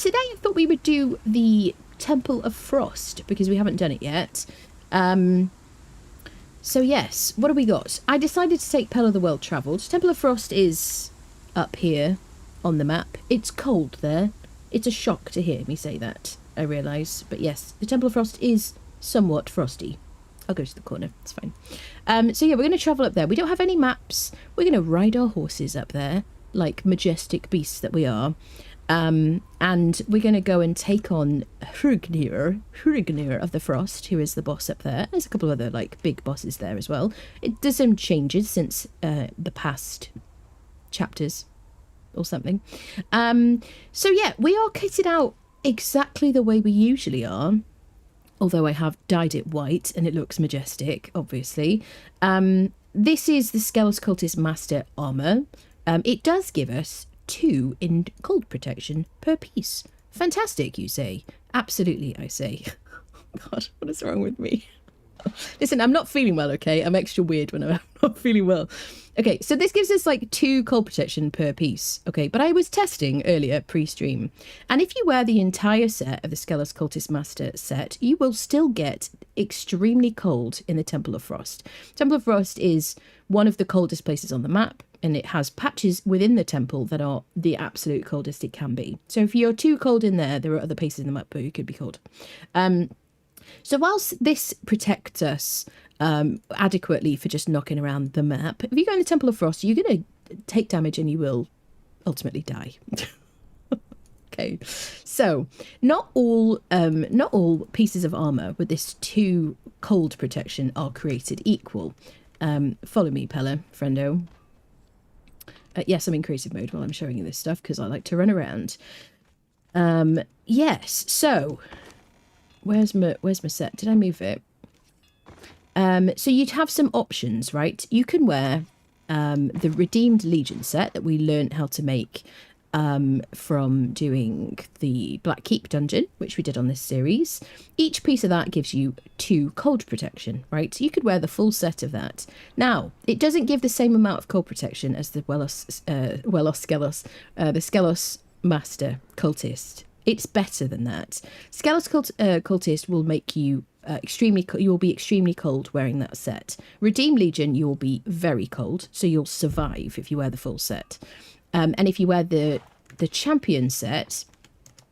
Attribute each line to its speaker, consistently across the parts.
Speaker 1: today I thought we would do the Temple of Frost, because we haven't done it yet. So yes, what have we got? I decided to take Pearl of the World Travelled. Temple of Frost is up here on the map. It's cold there. It's a shock to hear me say that, I realise. But yes, the Temple of Frost is somewhat frosty. I'll go to the corner, it's fine. So yeah, we're going to travel up there. We don't have any maps. We're going to ride our horses up there, like majestic beasts that we are. And we're going to go and take on Hrungnir of the Frost, who is the boss up there. There's a couple of other like big bosses there as well. There's some changes since the past chapters or something. So yeah, we are kitted out exactly the way we usually are, although I have dyed it white and it looks majestic, obviously. This is the Skelos Cultist Master Armor. It does give us 2 in cold protection per piece. Fantastic, you say? Absolutely, I say. God, what is wrong with me? Listen, I'm not feeling well, okay? I'm extra weird when I'm not feeling well. Okay, so this gives us like 2 cold protection per piece, okay? But I was testing earlier, pre-stream, and if you wear the entire set of the Skelos Cultist Master set, you will still get extremely cold in the Temple of Frost. Temple of Frost is one of the coldest places on the map, and it has patches within the temple that are the absolute coldest it can be. So if you're too cold in there, there are other places in the map where you could be cold. So whilst this protects us adequately for just knocking around the map, if you go in the Temple of Frost, you're going to take damage and you will ultimately die. Okay, so not all pieces of armor with this 2 cold protection are created equal. Follow me, Pella, friendo. Yes, I'm in creative mode while I'm showing you this stuff because I like to run around. Yes, so where's my set? Did I move it? So you'd have some options, right? You can wear the Redeemed Legion set that we learned how to make from doing the Black Keep dungeon, which we did on this series. Each piece of that gives you 2 cold protection, right? So you could wear the full set of that. Now, it doesn't give the same amount of cold protection as the Skelos Master Cultist. It's better than that. Skelos Cultist will make you you will be extremely cold wearing that set. Redeemed Legion, you will be very cold, so you'll survive if you wear the full set. And if you wear the champion set,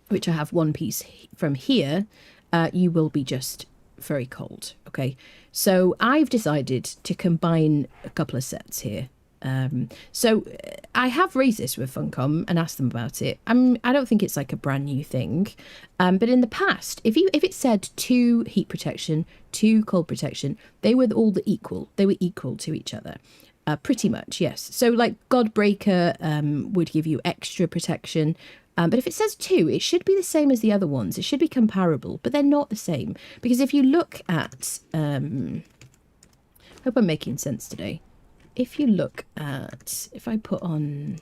Speaker 1: which I have 1 piece from here, you will be just very cold. Okay, so I've decided to combine a couple of sets here. So I have raised this with Funcom and asked them about it. I don't think it's like a brand new thing, but in the past, if it said 2 heat protection, 2 cold protection, they were all equal. They were equal to each other. Pretty much, yes. So like Godbreaker would give you extra protection. But if it says 2, it should be the same as the other ones. It should be comparable, but they're not the same. Because if you look at... hope I'm making sense today. If you look at... If I put on...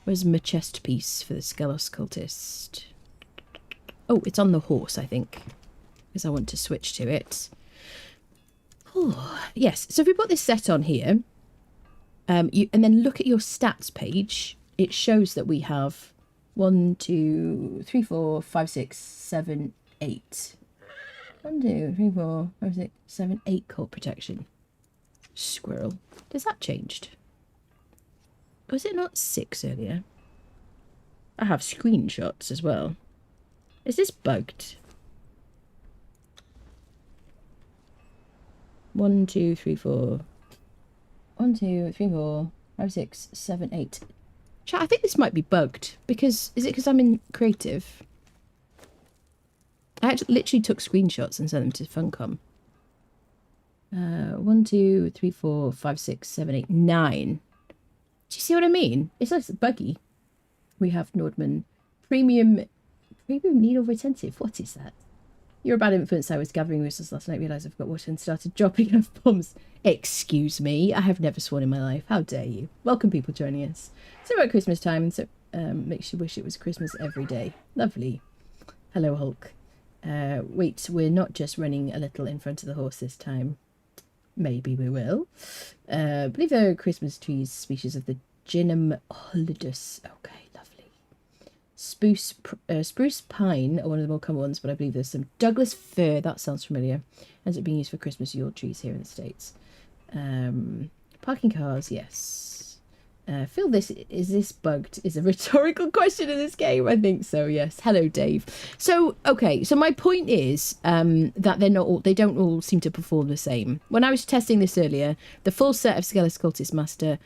Speaker 1: Where's my chest piece for the Skelos Cultist? Oh, it's on the horse, I think. Because I want to switch to it. Oh, yes, so if we put this set on here... and then look at your stats page, it shows that we have 1, 2, 3, 4, 5, 6, 7, 8. 1, 2, 3, 4, 5, 6, 7, 8 cold protection. Squirrel. Does that changed? Was it not 6 earlier? I have screenshots as well. Is this bugged? 1, 2, 3, 4. 1, 2, 3, 4, 5, 6, 7, 8. Chat, I think this might be bugged. Because, is it because I'm in creative? I actually literally took screenshots and sent them to Funcom. 1, 2, 3, 4, 5, 6, 7, 8, 9. Do you see what I mean? It's like buggy. We have Nordman. Premium needle retentive. What is that? You're a bad influence. I was gathering whistles last night, realised I forgot what and started dropping F-bombs. Excuse me, I have never sworn in my life. How dare you? Welcome people joining us. It's about Christmas time, and so makes you wish it was Christmas every day. Lovely. Hello, Hulk. Wait, we're not just running a little in front of the horse this time. Maybe we will. I believe they're Christmas trees, species of the Ginum holidus. Okay, lovely. Spruce pine are one of the more common ones, but I believe there's some Douglas fir. That sounds familiar. Ends up being used for Christmas Yule trees here in the States. Parking cars, yes. Phil, is this bugged? Is a rhetorical question in this game. I think so. Yes. Hello, Dave. So okay. So my point is that they don't all seem to perform the same. When I was testing this earlier, the full set of Skeletal Cultist Master.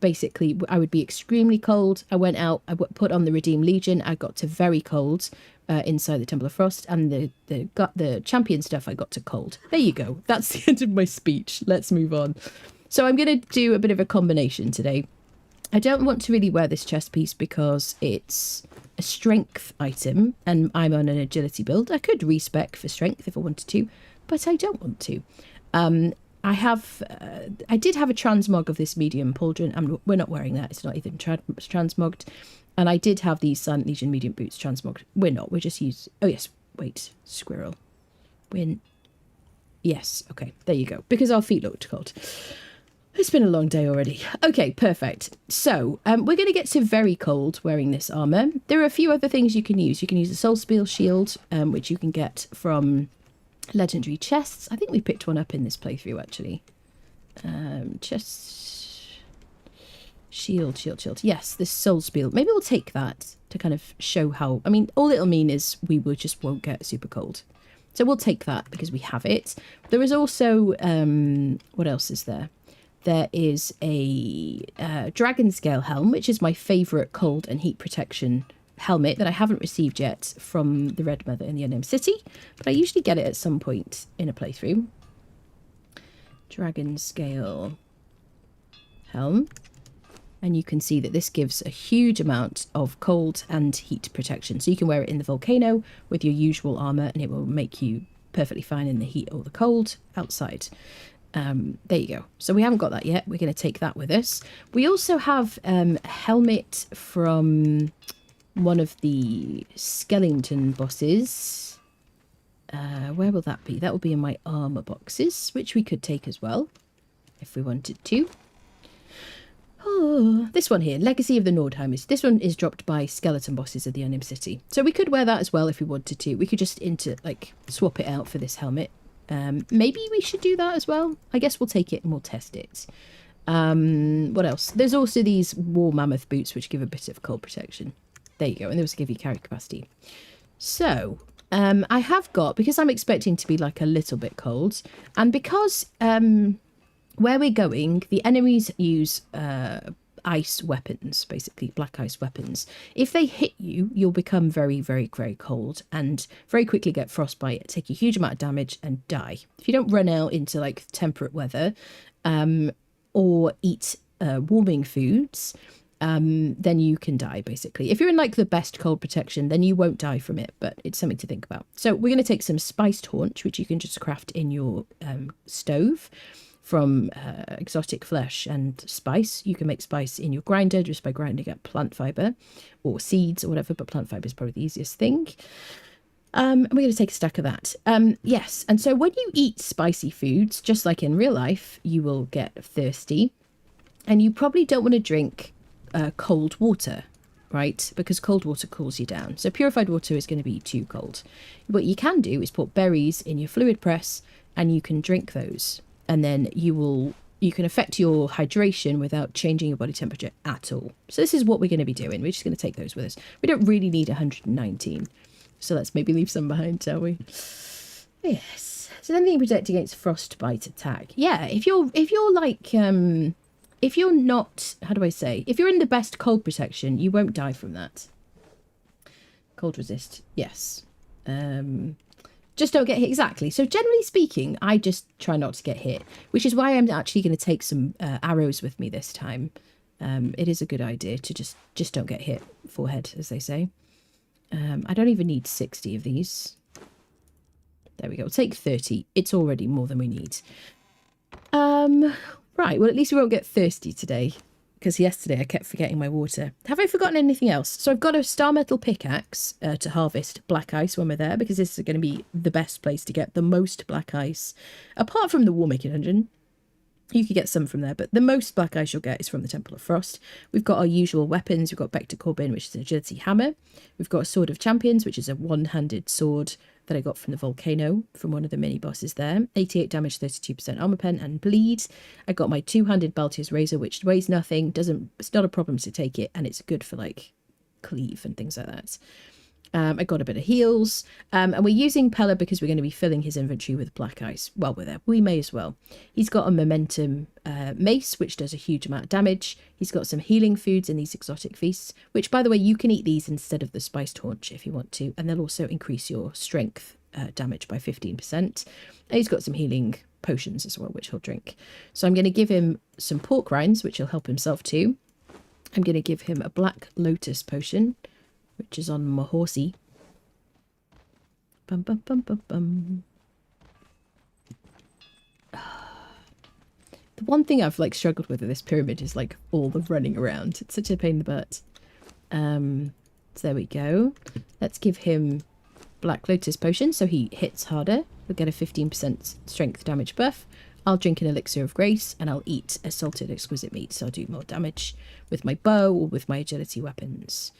Speaker 1: Basically I would be extremely cold. I went out, I put on the Redeemed Legion, I got to very cold inside the Temple of Frost, and the champion stuff I got to cold. There you go. That's the end of my speech. Let's move on. So I'm going to do a bit of a combination today. I don't want to really wear this chest piece because it's a strength item and I'm on an agility build. I could respec for strength if I wanted to, but I don't want to. I did have a transmog of this medium pauldron, and we're not wearing that. It's not even transmogged. And I did have these Silent Legion medium boots transmogged. We're not. We're just used. Oh yes. Wait. Squirrel. Yes. Okay. There you go. Because our feet looked cold. It's been a long day already. Okay. Perfect. So we're going to get to very cold wearing this armor. There are a few other things you can use. You can use a Soul Spiel shield, which you can get from legendary chests. I think we picked one up in this playthrough actually. Chest, shield. Yes, this Soul Spiel. Maybe we'll take that to kind of show how. I mean, all it'll mean is we just won't get super cold. So we'll take that because we have it. There is also what else is there? There is a dragon scale helm, which is my favourite cold and heat protection helmet that I haven't received yet from the Red Mother in the Unknown City, but I usually get it at some point in a playthrough. Dragon scale helm, and you can see that this gives a huge amount of cold and heat protection, so you can wear it in the volcano with your usual armor and it will make you perfectly fine in the heat or the cold outside. There you go. So we haven't got that yet. We're going to take that with us. We also have a helmet from one of the skeleton bosses. Where will that be? That will be in my armor boxes, which we could take as well if we wanted to. Oh, this one here, Legacy of the Nordheimers. This one is dropped by skeleton bosses of the Unknown City, so we could wear that as well if we wanted to. We could just swap it out for this helmet. Maybe we should do that as well. I guess we'll take it and we'll test it. What else? There's also these War Mammoth boots which give a bit of cold protection. There you go, and those give you carry capacity. So I have got, because I'm expecting to be like a little bit cold, and because where we're going, the enemies use ice weapons, basically black ice weapons. If they hit you, you'll become very, very, very cold and very quickly get frostbite, take a huge amount of damage and die. If you don't run out into like temperate weather or eat warming foods, then you can die basically. If you're in like the best cold protection, then you won't die from it, but it's something to think about. So we're going to take some spiced haunch, which you can just craft in your stove from exotic flesh and spice. You can make spice in your grinder just by grinding up plant fiber or seeds or whatever, but plant fiber is probably the easiest thing. And we're going to take a stack of that. Yes, and so when you eat spicy foods, just like in real life, you will get thirsty, and you probably don't want to drink cold water, right? Because cold water cools you down. So purified water is going to be too cold. What you can do is put berries in your fluid press and you can drink those, and then you can affect your hydration without changing your body temperature at all. So this is what we're going to be doing. We're just going to take those with us. We don't really need 119, so let's maybe leave some behind, shall we? Yes. So then being protected against frostbite attack. Yeah, if you're like if you're not, how do I say, if you're in the best cold protection, you won't die from that. Cold resist, yes. Just don't get hit, exactly. So generally speaking, I just try not to get hit, which is why I'm actually going to take some arrows with me this time. It is a good idea to just don't get hit, forehead, as they say. I don't even need 60 of these. There we go. We'll take 30. It's already more than we need. Right, well, at least we won't get thirsty today, because yesterday I kept forgetting my water. Have I forgotten anything else? So I've got a star metal pickaxe to harvest black ice when we're there, because this is going to be the best place to get the most black ice, apart from the War Maker dungeon. You could get some from there, but the most black ice you'll get is from the Temple of Frost. We've got our usual weapons. We've got Bector Corbin, which is an agility hammer. We've got a Sword of Champions, which is a one-handed sword that I got from the volcano, from one of the mini-bosses there. 88 damage, 32% armor pen, and bleed. I got my two-handed Baltier's Razor, which weighs nothing, it's not a problem to take it, and it's good for, like, cleave and things like that. I got a bit of heals, and we're using Pella because we're going to be filling his inventory with black ice. Well, we're there. We may as well. He's got a momentum mace, which does a huge amount of damage. He's got some healing foods in these exotic feasts, which, by the way, you can eat these instead of the spiced haunch if you want to, and they'll also increase your strength damage by 15%. And he's got some healing potions as well, which he'll drink. So I'm going to give him some pork rinds, which he'll help himself to. I'm going to give him a black lotus potion, which is on my horsey. Bum, bum, bum, bum, bum. The one thing I've like struggled with this pyramid is like all the running around. It's such a pain in the butt. So there we go. Let's give him Black Lotus potion so he hits harder. We'll get a 15% strength damage buff. I'll drink an elixir of grace and I'll eat a salted exquisite meat, so I'll do more damage with my bow or with my agility weapons.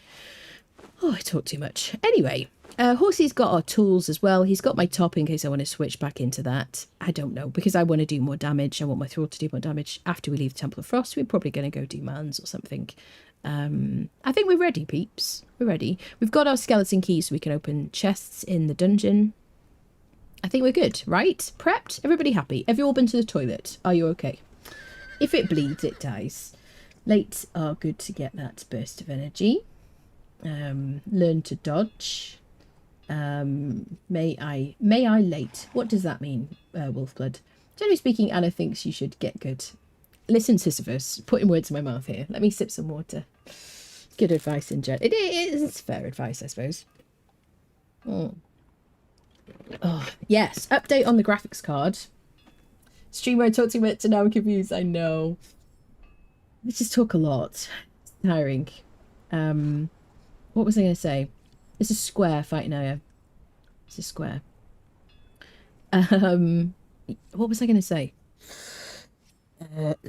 Speaker 1: Oh, I talk too much. Anyway, Horsey's got our tools as well. He's got my top in case I want to switch back into that. I don't know, because I want to do more damage. I want my thrall to do more damage. After we leave the Temple of Frost, we're probably going to go do mounds or something. I think we're ready, peeps. We're ready. We've got our skeleton keys so we can open chests in the dungeon. I think we're good, right? Prepped? Everybody happy? Have you all been to the toilet? Are you okay? If it bleeds, it dies. Late are good to get that burst of energy. Learn to dodge. May I late? What does that mean, Wolfblood? Generally speaking, Anna thinks you should get good. Listen, Sisyphus, putting words in my mouth here. Let me sip some water. Good advice in general. It is fair advice, I suppose. Oh, yes. Update on the graphics card. Streamer, I talked too much and now I'm confused. I know. We just talk a lot. It's tiring. What was I going to say? It's a square fighting area. It's a square. What was I going to say?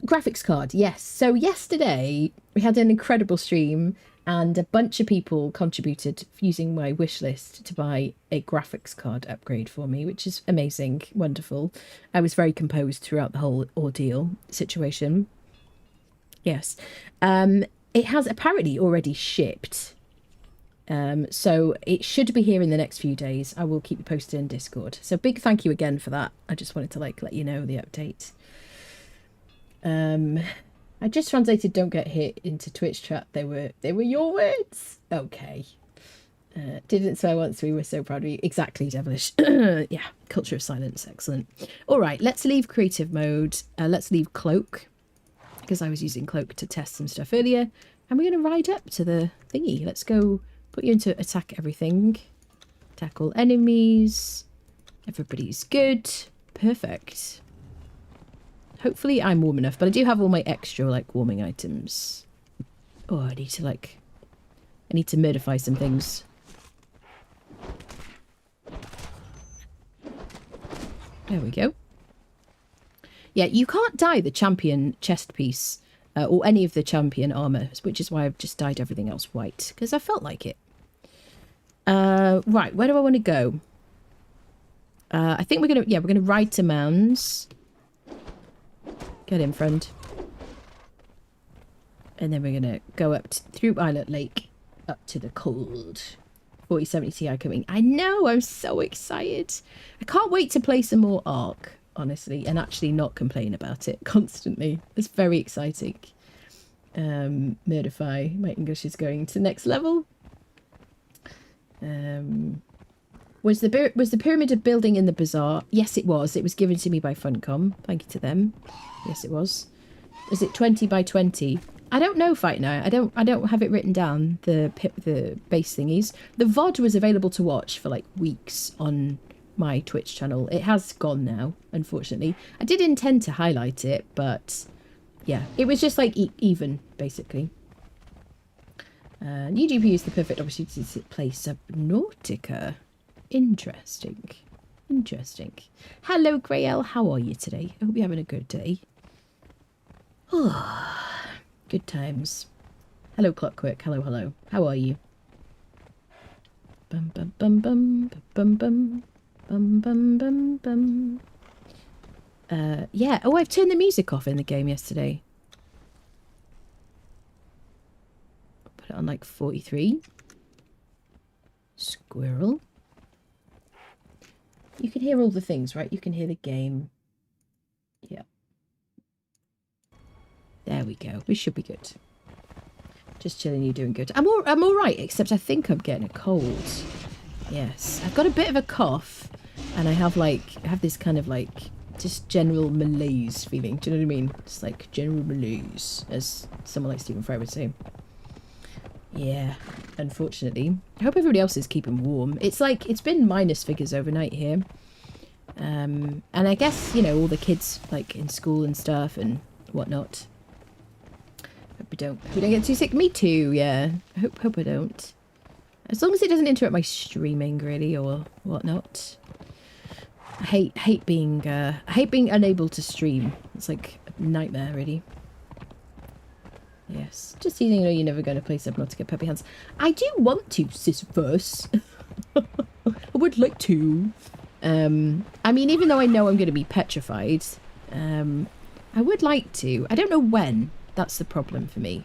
Speaker 1: Graphics card, yes. So yesterday we had an incredible stream and a bunch of people contributed using my wish list to buy a graphics card upgrade for me, which is amazing, wonderful. I was very composed throughout the whole ordeal situation. Yes. It has apparently already shipped. So it should be here in the next few days. I will keep you posted in Discord. So big thank you again for that. I just wanted to let you know the update. I just translated "don't get hit" into Twitch chat. They were your words. Okay. Didn't say once we were so proud of you. Exactly, Devilish. Yeah, culture of silence. Excellent. All right, let's leave creative mode. Let's leave cloak, because I was using cloak to test some stuff earlier. And we're going to ride up to the thingy. Let's go put you into attack everything. Attack all enemies. Everybody's good. Perfect. Hopefully I'm warm enough, but I do have all my extra, warming items. Oh, I need to murderfy some things. There we go. Yeah, you can't dye the champion chest piece, or any of the champion armor, which is why I've just dyed everything else white, because I felt like it. Right, where do I want to go? I think we're gonna ride to mounds. Get in, friend. And then we're going to go up through Islet Lake up to the cold 4070 Ti coming. I know, I'm so excited. I can't wait to play some more Ark, honestly, and actually not complain about it constantly. It's very exciting. Murderfy. My English is going to the next level. Was the pyramid of building in the Bazaar? Yes, it was. It was given to me by Funcom. Thank you to them. Yes, it was. Was it 20 by 20? I don't know, Fight Now. I don't have it written down, the base thingies. The VOD was available to watch for weeks on my Twitch channel. It has gone now, unfortunately. I did intend to highlight it, but yeah, it was just even, basically. New GPU is the perfect opportunity to play Subnautica. Interesting. Hello, Grael. How are you today? I hope you're having a good day. Good times. Hello, Clockwork. Hello, hello. How are you? Bum bum bum bum bum bum bum bum bum bum. Yeah. Oh, I've turned the music off in the game yesterday. Put it on like 43. Squirrel. You can hear all the things, right? You can hear the game. Yeah. There we go. We should be good. Just chilling, you doing good. I'm all right, except I think I'm getting a cold. Yes. I've got a bit of a cough, and I have this kind of like just general malaise feeling. Do you know what I mean? It's like general malaise, as someone like Stephen Fry would say. Yeah, unfortunately. I hope everybody else is keeping warm. It's like, it's been minus figures overnight here. And I guess, you know, all the kids like in school and stuff and whatnot. Hope we don't get too sick. Me too, yeah. Hope I don't. As long as it doesn't interrupt my streaming, really, or whatnot. I hate being unable to stream. It's like a nightmare, really. Yes. Just so you know, you're never going to play Subnautica Puppy Hands. I do want to, Sisyphus. I would like to. I mean, even though I know I'm going to be petrified, I would like to. I don't know when. That's the problem for me.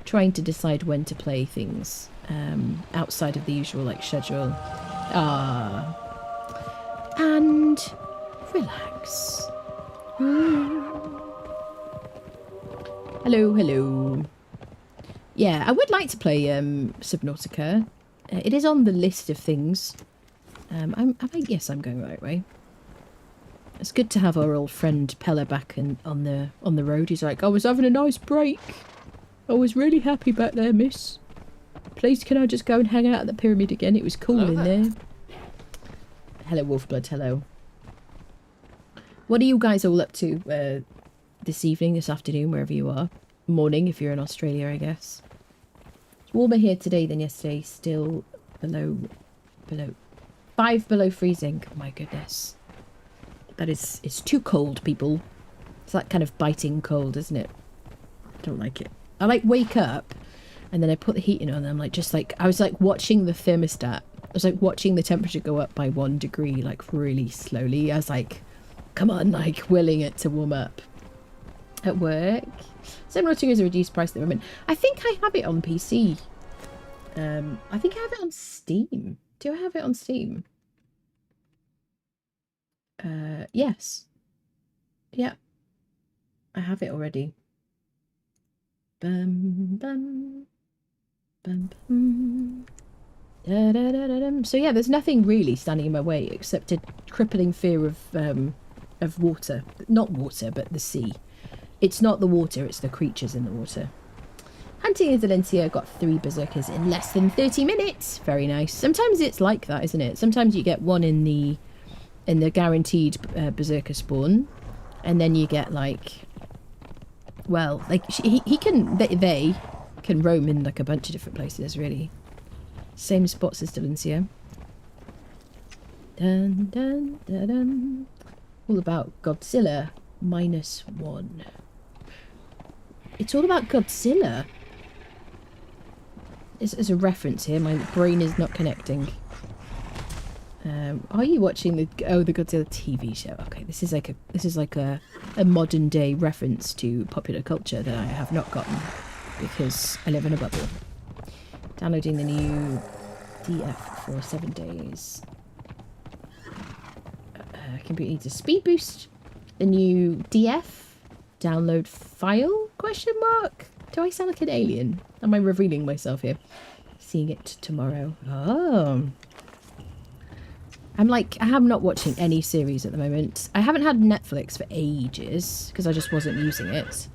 Speaker 1: Trying to decide when to play things outside of the usual like schedule. And relax. Hello, hello. Yeah, I would like to play Subnautica. It is on the list of things. Yes, I'm going the right way. It's good to have our old friend Pella back on the road. He's like, I was having a nice break. I was really happy back there, miss. Please, can I just go and hang out at the pyramid again? It was cool in there. Hello, Wolfblood. Hello. What are you guys all up to this evening, this afternoon, wherever you are? Morning, if you're in Australia, I guess. It's warmer here today than yesterday. Still below 5 below freezing. Oh my goodness. It's too cold, people. It's that kind of biting cold, isn't it? I don't like it. I like wake up and then I put the heating on and I'm like, I was like watching the thermostat. I was like watching the temperature go up by 1 degree, like really slowly. I was like, come on, like willing it to warm up. At work. Subnautica is a reduced price at the moment. I think I have it on PC. I think I have it on Steam. Do I have it on Steam? Yes. Yeah. I have it already. Bum, bum, bum, bum. Da, da, da, da, dum. So yeah, there's nothing really standing in my way except a crippling fear of water. Not water, but the sea. It's not the water, it's the creatures in the water. Hunting in Valencia, got 3 berserkers in less than 30 minutes. Very nice. Sometimes it's like that, isn't it? Sometimes you get one in the guaranteed berserker spawn, and then you get like, well, like they can roam in like a bunch of different places, really. Same spots as Valencia. Dun dun dun dun. All about Godzilla -1. It's all about Godzilla. It's a reference here. My brain is not connecting. Are you watching the Godzilla TV show? Okay, this is like a modern day reference to popular culture that I have not gotten because I live in a bubble. Downloading the new DF for 7 days. Computer needs a speed boost. The new DF download file ? Do I sound like an alien? Am I revealing myself here? Seeing it tomorrow. Oh. I'm not watching any series at the moment. I haven't had Netflix for ages because I just wasn't using it.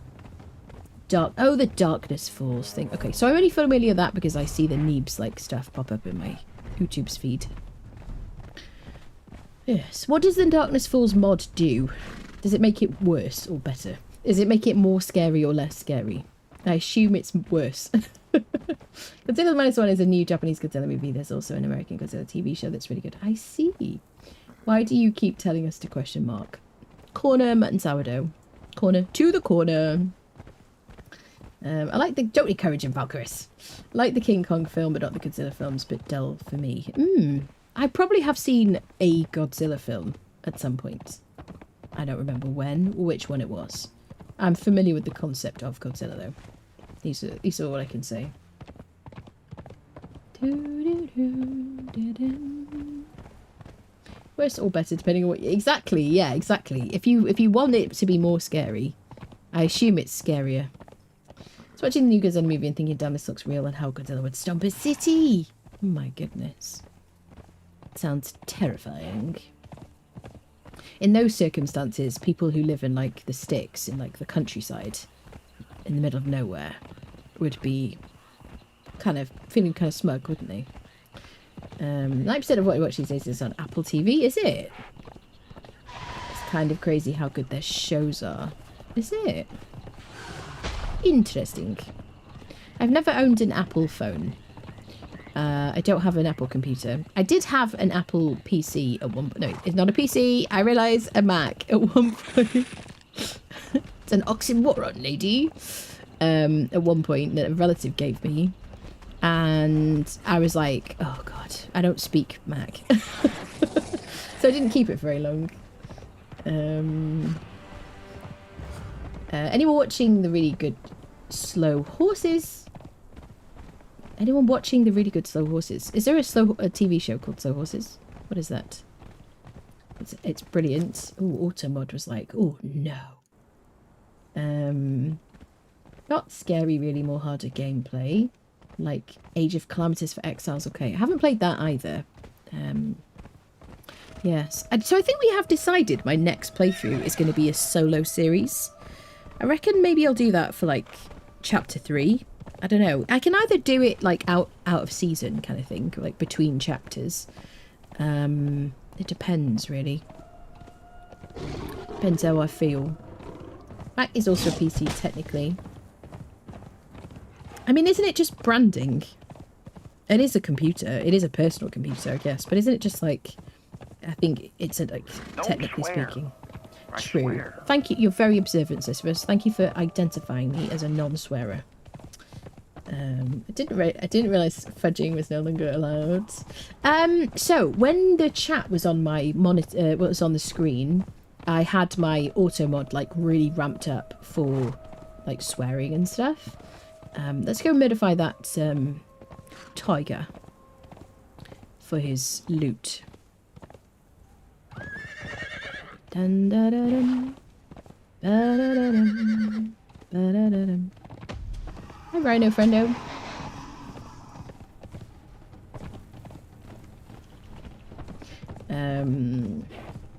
Speaker 1: The Darkness Falls thing. Okay, so I'm only familiar with that because I see the Neebs like stuff pop up in my YouTube's feed. Yes. What does the Darkness Falls mod do? Does it make it worse or better? Does it make it more scary or less scary? I assume it's worse. Godzilla -1 is a new Japanese Godzilla movie. There's also an American Godzilla TV show that's really good. I see. Why do you keep telling us to question mark? Corner, mutton sourdough. Corner, to the corner. I like the... Don't encourage him, Valkyries. I like the King Kong film, but not the Godzilla films. Bit dull for me. I probably have seen a Godzilla film at some point. I don't remember when or which one it was. I'm familiar with the concept of Godzilla, though. These are all I can say. Worse or better, depending on what... Exactly, yeah, exactly. If you want it to be more scary, I assume it's scarier. I was watching the new Godzilla movie and thinking, damn, this looks real, and how Godzilla would stomp a city. Oh my goodness. Sounds terrifying. In those circumstances, people who live in, like, the sticks, in, like, the countryside, in the middle of nowhere, would be kind of feeling kind of smug, wouldn't they? 90% of what I watch these days is on Apple TV, is it? It's kind of crazy how good their shows are. Is it? Interesting. I've never owned an Apple phone. I don't have an Apple computer. I did have an Apple PC at one point. No, it's not a PC. I realise a Mac at one point. It's an oxymoron, lady. At one point that a relative gave me. And I was like, oh God, I don't speak Mac. So I didn't keep it very long. Anyone watching the really good slow horses? Anyone watching the really good slow horses? Is there a TV show called Slow Horses? What is that? It's brilliant. Oh, Automod was like, oh no. Not scary, really, more harder gameplay. Like Age of Calamities for Exiles. Okay, I haven't played that either. Yes. So I think we have decided my next playthrough is going to be a solo series. I reckon maybe I'll do that for like chapter 3. I don't know. I can either do it like out of season kind of thing, like between chapters. It depends really. Depends how I feel. That is also a PC technically. I mean, isn't it just branding? It is a computer. It is a personal computer, I guess. But isn't it just like... I think it's like technically speaking. True. Thank you. You're very observant, Sisyphus. Thank you for identifying me as a non-swearer. I didn't realise fudging was no longer allowed. So when the chat was on my monitor, was on the screen, I had my auto mod like really ramped up for like swearing and stuff. Let's go modify that tiger for his loot. Dun, da, da, dun. Da, da, da, dun. Da, da, da, dun. Hi, Rhino friendo.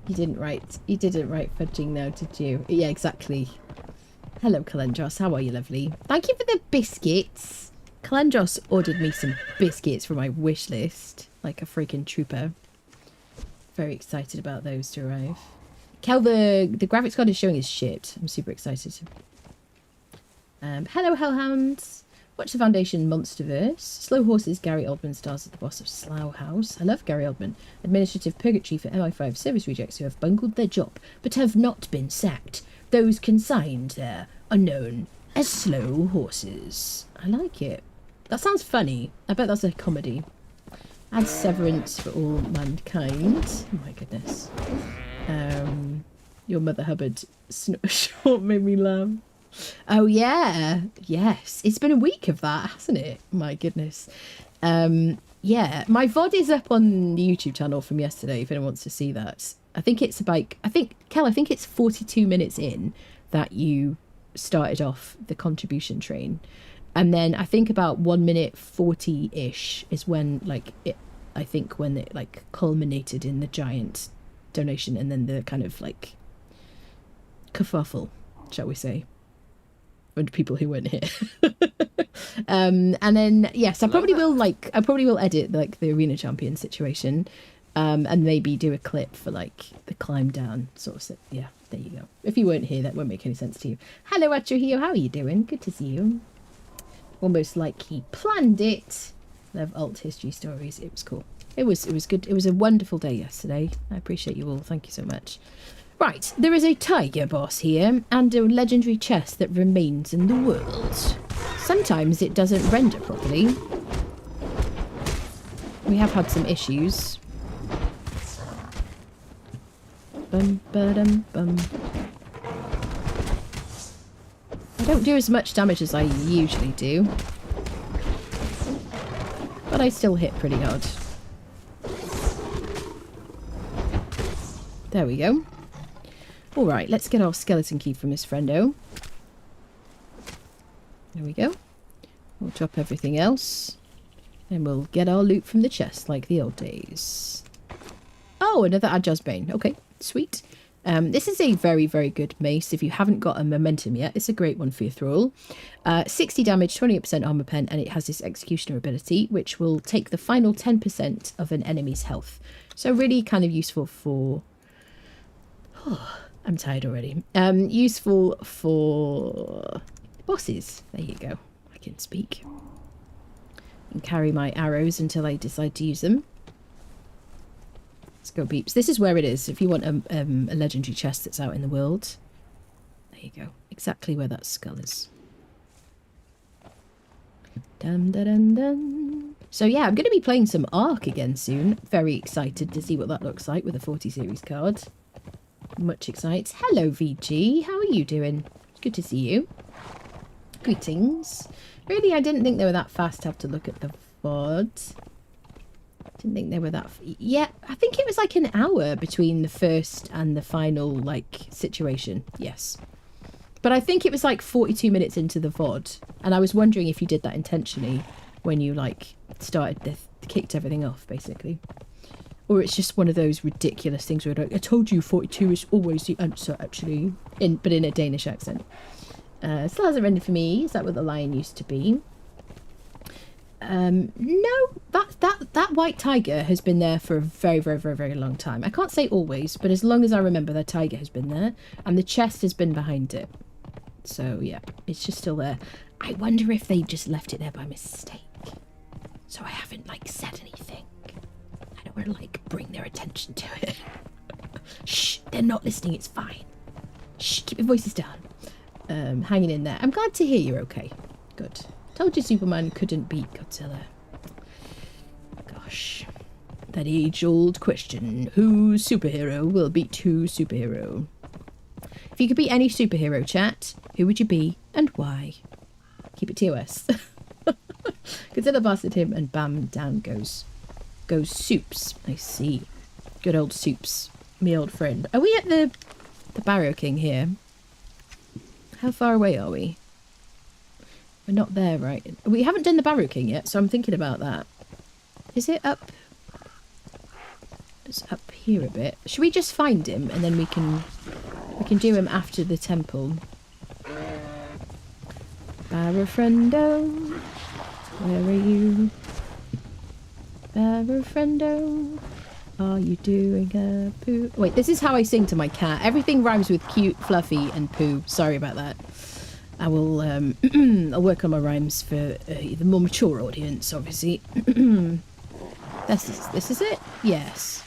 Speaker 1: You didn't write fudging now, did you? Yeah, exactly. Hello, Kalendros. How are you, lovely? Thank you for the biscuits. Kalendros ordered me some biscuits for my wish list, like a freaking trooper. Very excited about those to arrive. Kel, the graphics card is showing his shit. I'm super excited. Hello, Hellhounds. Watch the Foundation Monsterverse. Slow Horses, Gary Oldman stars as the boss of Slough House. I love Gary Oldman. Administrative purgatory for MI5 service rejects who have bungled their job but have not been sacked. Those consigned there are known as Slow Horses. I like it. That sounds funny. I bet that's a comedy. Add Severance for all mankind. Oh my goodness. Your Mother Hubbard short made me laugh. Oh yeah, yes. It's been a week of that, hasn't it? My goodness. Yeah, my VOD is up on the YouTube channel from yesterday if anyone wants to see that. I think it's about, Kel, I think it's 42 minutes in that you started off the contribution train. And then I think about 1 minute 40-ish is when like it, I think when it like culminated in the giant donation and then the kind of like kerfuffle, shall we say, with people who weren't here. And then yes, I probably will edit like the arena champion situation, and maybe do a clip for like the climb down sort of stuff. Yeah, there you go. If you weren't here, that won't make any sense to you. Hello, Attuning, how are you doing? Good to see you. Almost like he planned it. Love alt history stories. It was cool. It was good. It was a wonderful day yesterday. I appreciate you all. Thank you so much. Right, there is a tiger boss here and a legendary chest that remains in the world. sometimes it doesn't render properly. We have had some issues. Bum, ba-dum, bum. I don't do as much damage as I usually do. But I still hit pretty hard. There we go. Alright, let's get our skeleton key from this friendo. There we go. We'll drop everything else. And we'll get our loot from the chest like the old days. Oh, another Ajah's Bane. Okay, sweet. This is a very, very good mace. If you haven't got a momentum yet, it's a great one for your thrall. 60 damage, 28% armor pen, and it has this executioner ability, which will take the final 10% of an enemy's health. So really kind of useful for... Oh, I'm tired already. Useful for bosses. There you go. I can speak. And carry my arrows until I decide to use them. Let's go, beeps. This is where it is. If you want a legendary chest that's out in the world. There you go. Exactly where that skull is. Dum, da, dum, dum. So yeah, I'm going to be playing some Ark again soon. Very excited to see what that looks like with a 40 series card. Much excited. Hello, VG. How are you doing? Good to see you. Greetings. Really, I didn't think they were that fast to have to look at the VOD. Didn't think they were that... Yeah, I think it was like an hour between the first and the final, like, situation. Yes. But I think it was like 42 minutes into the VOD. And I was wondering if you did that intentionally when you, like, kicked everything off, basically. Or it's just one of those ridiculous things where like, I told you 42 is always the answer, actually. But in a Danish accent. Still hasn't rendered for me. Is that what the lion used to be? No, that white tiger has been there for a very, very, very, very long time. I can't say always, but as long as I remember, that tiger has been there, and the chest has been behind it. So yeah, it's just still there. I wonder if they just left it there by mistake. So I haven't like said anything. I don't want to like bring their attention to it. Shh, they're not listening. It's fine. Shh, keep your voices down. Hanging in there. I'm glad to hear you're okay. Good. Told you Superman couldn't beat Godzilla. Gosh. That age-old question. Whose superhero will beat whose superhero? If you could beat any superhero, chat, who would you be and why? Keep it TOS. Godzilla blasted him and bam, down goes Soups. I see. Good old Soups. Me old friend. Are we at the Barrow King here? How far away are we? We're not there, right? We haven't done the Barrow King yet, so I'm thinking about that. Is it up? It's up here a bit. Should we just find him and then we can do him after the temple? Barrow friendo, where are you? Barrow friendo, are you doing a poo? Wait, this is how I sing to my cat. Everything rhymes with cute, fluffy, and poo. Sorry about that. I will, I'll work on my rhymes for the more mature audience, obviously. This is it? Yes.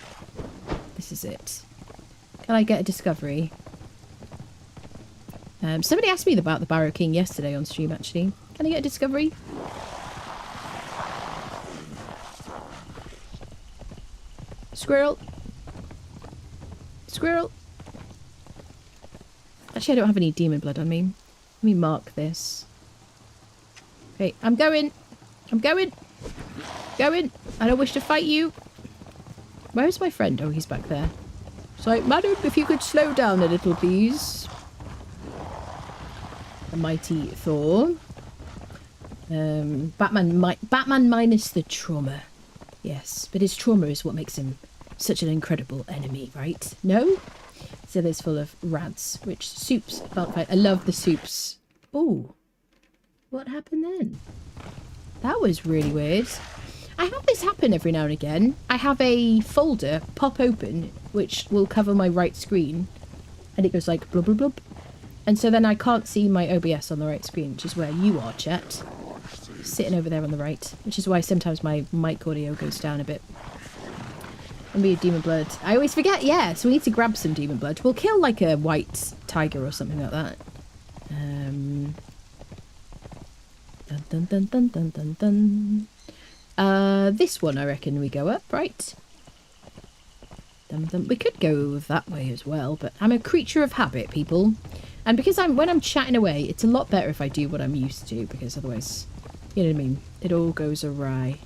Speaker 1: This is it. Can I get a discovery? Somebody asked me about the Barrow King yesterday on stream, actually. Can I get a discovery? Squirrel. Squirrel. Actually, I don't have any demon blood on me. Let me mark this. Okay, I'm going. I'm going. Going. I don't wish to fight you. Where is my friend? Oh, he's back there. So, madam, if you could slow down a little, please. The mighty Thor. Batman minus the trauma. Yes, but his trauma is what makes him such an incredible enemy, right? No? Zilla's full of rads, which Soups can't fight. I love the Soups. Oh, what happened then? That was really weird. I have this happen every now and again. I have a folder pop open, which will cover my right screen, and it goes like blub blub blub. And so then I can't see my OBS on the right screen, which is where you are, chat. Sitting over there on the right, which is why sometimes my mic audio goes down a bit. And be a demon blood. I always forget, yeah, so we need to grab some demon blood. We'll kill like a white tiger or something like that. Dun, Dun dun dun dun dun dun. This one I reckon we go up, right? Dun, dun. We could go that way as well, but I'm a creature of habit, people. And because when I'm chatting away, it's a lot better if I do what I'm used to, because otherwise, you know what I mean? It all goes awry.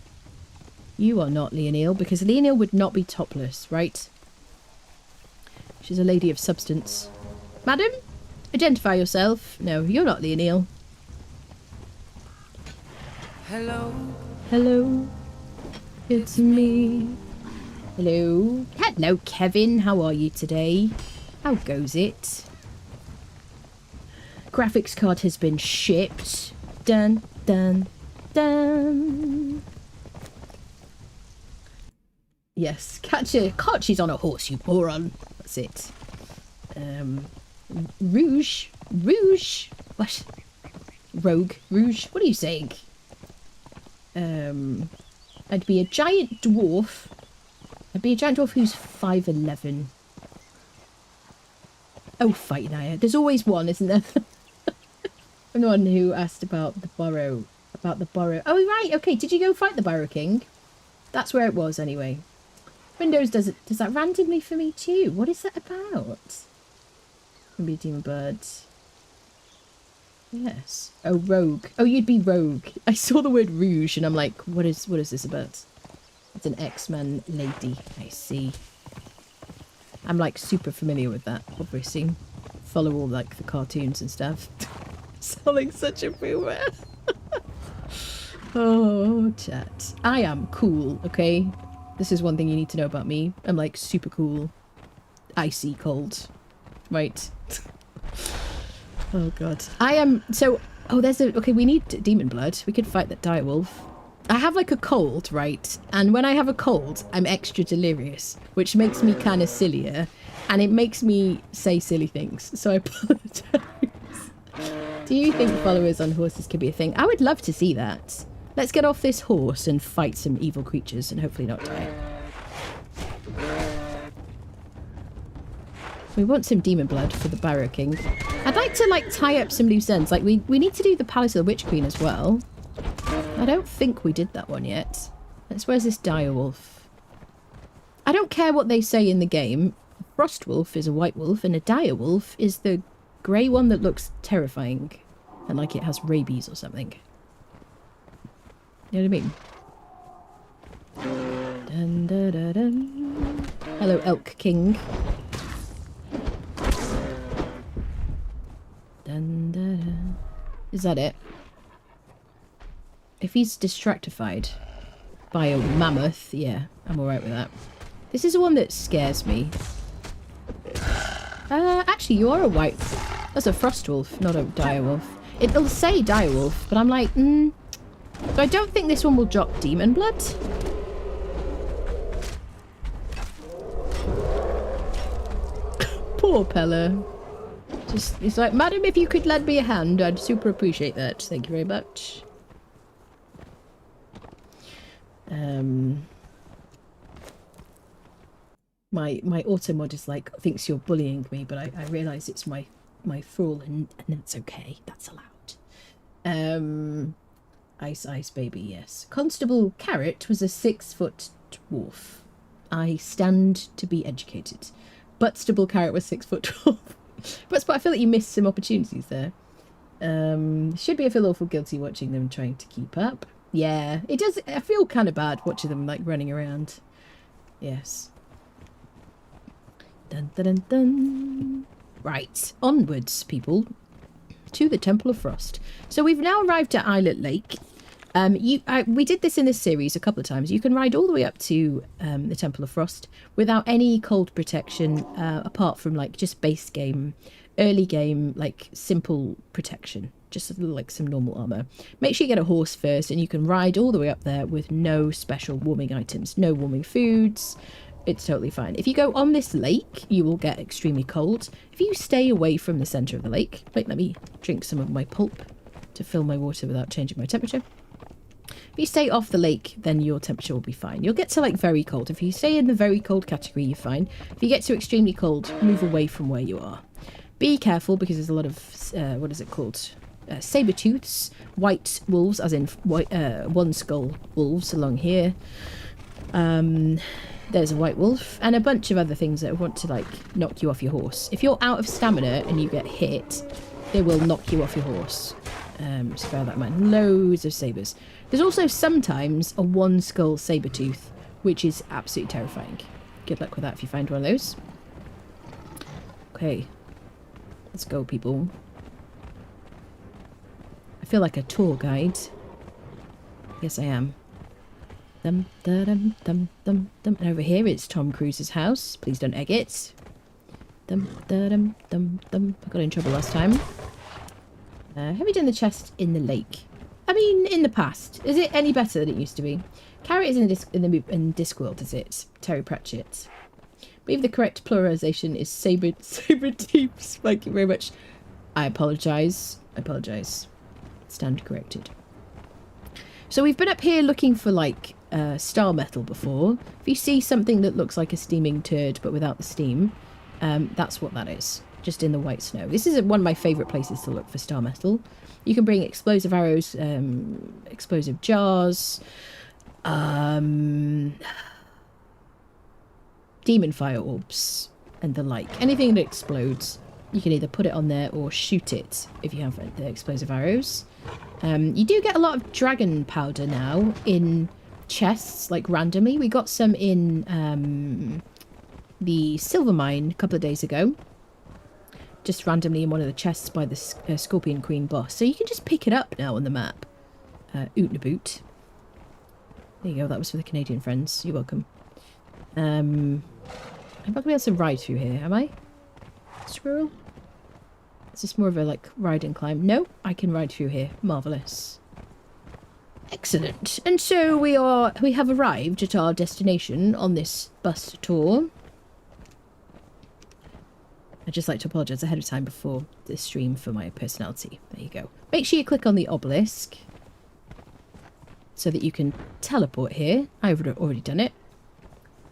Speaker 1: You are not Leonil, because Leonil would not be topless, right? She's a lady of substance. Madam, identify yourself. No, you're not Leonil.
Speaker 2: Hello.
Speaker 1: Hello. It's me. Hello. Hello, Kevin. How are you today? How goes it? Graphics card has been shipped. Dun, dun, dun. Yes, Catch is on a horse, you moron. That's it. Rouge. What? Rogue. Rouge. What are you saying? I'd be a giant dwarf. I'd be a giant dwarf who's 5'11". Oh, fighting Aya. There's always one, isn't there? I'm the one who asked about the barrow. Oh, right. Okay. Did you go fight the Barrow King? That's where it was, anyway. Windows does that randomly for me too. What is that about? Maybe a demon bird. Yes. Oh, rogue. Oh, you'd be rogue. I saw the word rouge and I'm like, what is this about? It's an X-Men lady. I see. I'm like super familiar with that, obviously. Follow all like the cartoons and stuff. Sounding such a boomer. Oh, chat. I am cool, okay? This is one thing you need to know about me. I'm like super cool. Icy cold. Right. Oh god. I am so okay, we need demon blood. We could fight that direwolf. I have like a cold, right? And when I have a cold, I'm extra delirious, which makes me kind of sillier, and it makes me say silly things. So I apologize. Do you think followers on horses could be a thing? I would love to see that. Let's get off this horse and fight some evil creatures and hopefully not die. We want some demon blood for the Barrow King. I'd like to like tie up some loose ends. Like we need to do the Palace of the Witch Queen as well. I don't think we did that one yet. Where's this direwolf? I don't care what they say in the game. A frostwolf is a white wolf and a direwolf is the grey one that looks terrifying. And like it has rabies or something. You know what I mean? Dun, dun, dun, dun. Hello, Elk King. Dun, dun, dun. Is that it? If he's distractified by a mammoth, yeah, I'm alright with that. This is the one that scares me. Actually, you are a white... That's a frostwolf, not a direwolf. It'll say direwolf, but I'm like, So I don't think this one will drop demon blood. Poor Pella. He's like, madam, if you could lend me a hand, I'd super appreciate that. Thank you very much. My auto mod is like, thinks you're bullying me, but I realise it's my thrall and it's okay. That's allowed. Ice baby, yes. Constable Carrot was a 6-foot dwarf. I stand to be educated. Butstable Carrot was 6-foot dwarf. But I feel like you missed some opportunities there. Should be I feel awful guilty watching them trying to keep up. Yeah, it does. I feel kind of bad watching them like running around. Yes. Dun dun dun dun. Right, onwards, people, to the Temple of Frost. So we've now arrived at Islet Lake. We did this in this series a couple of times. You can ride all the way up to the Temple of Frost without any cold protection, apart from like just base game, early game, like simple protection, just like some normal armor. Make sure you get a horse first, and you can ride all the way up there with no special warming items, no warming foods. It's totally fine. If you go on this lake, you will get extremely cold. If you stay away from the center of the lake, like let me drink some of my pulp to fill my water without changing my temperature. If you stay off the lake, then your temperature will be fine. You'll get to like very cold. If you stay in the very cold category, you're fine. If you get to extremely cold, move away from where you are. Be careful because there's a lot of, what is it called? saber-tooths, white wolves, as in white, one skull wolves along here. There's a white wolf and a bunch of other things that want to like knock you off your horse. If you're out of stamina and you get hit, they will knock you off your horse. So bear that in mind. Loads of sabers. There's also sometimes a one skull saber-tooth, which is absolutely terrifying. Good luck with that if you find one of those. Okay, let's go, people. I feel like a tour guide. Yes, I am. Dum, da, dum, dum, dum, dum. And over here it's Tom Cruise's house. Please don't egg it. Dum, da, dum, dum, dum. I got in trouble last time. Have you done the chest in the lake? I mean, in the past. Is it any better than it used to be? Carrot is in Discworld, is it? Terry Pratchett. I believe the correct pluralization is saber-tooths. Thank you very much. I apologise. I apologise. Stand corrected. So we've been up here looking for like star metal before. If you see something that looks like a steaming turd but without the steam, that's what that is. Just in the white snow. This is one of my favourite places to look for star metal. You can bring explosive arrows, explosive jars, demon fire orbs, and the like. Anything that explodes, you can either put it on there or shoot it if you have the explosive arrows. You do get a lot of dragon powder now in chests, like randomly. We got some in the silver mine a couple of days ago. Just randomly in one of the chests by the Scorpion Queen boss. So you can just pick it up now on the map. Oot-na-boot. There you go, that was for the Canadian friends. You're welcome. I'm not going to be able to ride through here, am I? Squirrel? Is this more of a, like, ride and climb? No, I can ride through here. Marvellous. Excellent. And so we have arrived at our destination on this bus tour. I'd just like to apologise ahead of time before this stream for my personality. There you go. Make sure you click on the obelisk so that you can teleport here. I've already done it.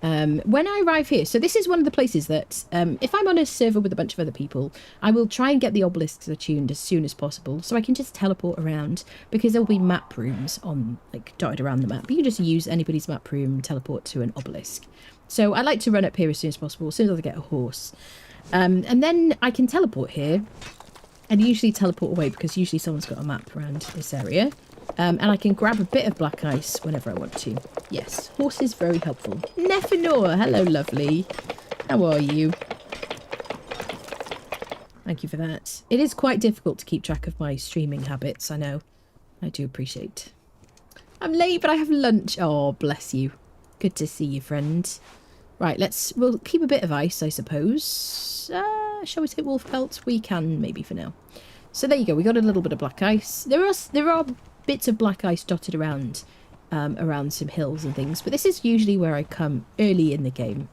Speaker 1: When I arrive here, so this is one of the places that if I'm on a server with a bunch of other people, I will try and get the obelisks attuned as soon as possible so I can just teleport around, because there'll be map rooms on like dotted around the map. You can just use anybody's map room, teleport to an obelisk. So I like to run up here as soon as possible, as soon as I get a horse. And then I can teleport here and usually teleport away because usually someone's got a map around this area. And I can grab a bit of black ice whenever I want to. Yes, horse is very helpful. Nefanor, hello lovely. How are you? Thank you for that. It is quite difficult to keep track of my streaming habits, I know. I do appreciate. I'm late, but I have lunch. Oh, bless you. Good to see you, friend. Right, we'll keep a bit of ice, I suppose. Shall we take wolf pelts? We can, maybe for now. So there you go, we got a little bit of black ice. There are bits of black ice dotted around some hills and things, but this is usually where I come early in the game.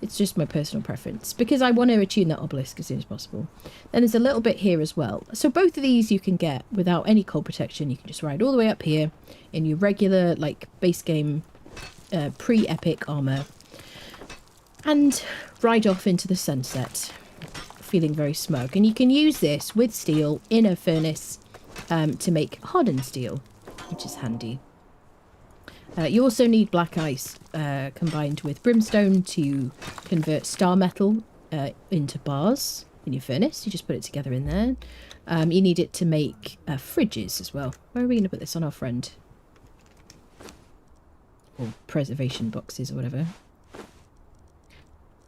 Speaker 1: It's just my personal preference, because I want to attune that obelisk as soon as possible. Then there's a little bit here as well. So both of these you can get without any cold protection. You can just ride all the way up here in your regular, like, base game pre-epic armour. And ride off into the sunset, feeling very smug. And you can use this with steel in a furnace to make hardened steel, which is handy. You also need black ice combined with brimstone to convert star metal into bars in your furnace. You just put it together in there. You need it to make fridges as well. Where are we going to put this? On our friend? Or preservation boxes or whatever.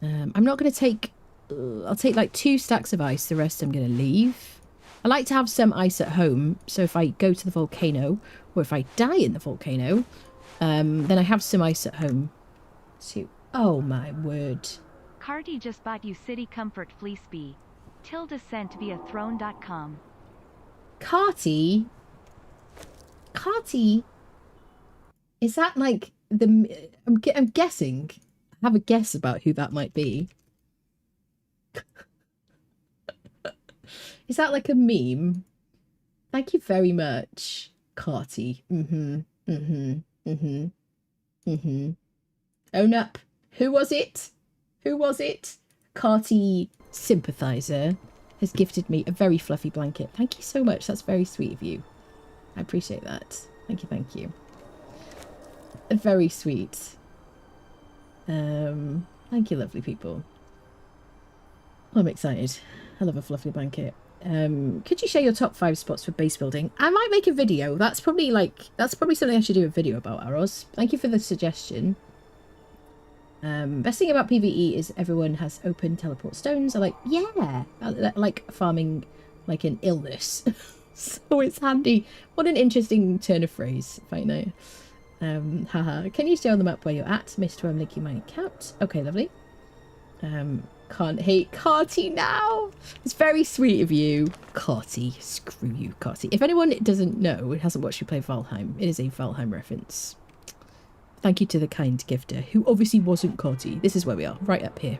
Speaker 1: I'm not going to take... I'll take like 2 stacks of ice. The rest I'm going to leave. I like to have some ice at home. So if I go to the volcano, or if I die in the volcano, then I have some ice at home. So, oh my word.
Speaker 2: Carty just bought you City Comfort Fleece Bee. ~sent via throne.com.
Speaker 1: Carty? Carty? Is that like the... I'm guessing... have a guess about who that might be. Is that like a meme? Thank you very much, Carty. Own up. Who was it? Who was it? Carty sympathizer. has gifted me a very fluffy blanket. Thank you so much. That's very sweet of you. I appreciate that. Thank you, thank you. Very sweet. Thank you, lovely people. I'm excited. I love a fluffy blanket. Could you share your top 5 spots for base building? I might make a video. That's probably something I should do a video about, Aros. Thank you for the suggestion. Best thing about PvE is everyone has open teleport stones. I like, yeah, I like farming like an illness. So it's handy. What an interesting turn of phrase, if I know. Haha. Can you stay on the map where you're at? Missed where I'm linking my account. Okay, lovely. Can't hate Carty now. It's very sweet of you. Carty. Screw you, Carty. If anyone doesn't know, it hasn't watched you play Valheim, it is a Valheim reference. Thank you to the kind gifter, who obviously wasn't Carty. This is where we are, right up here.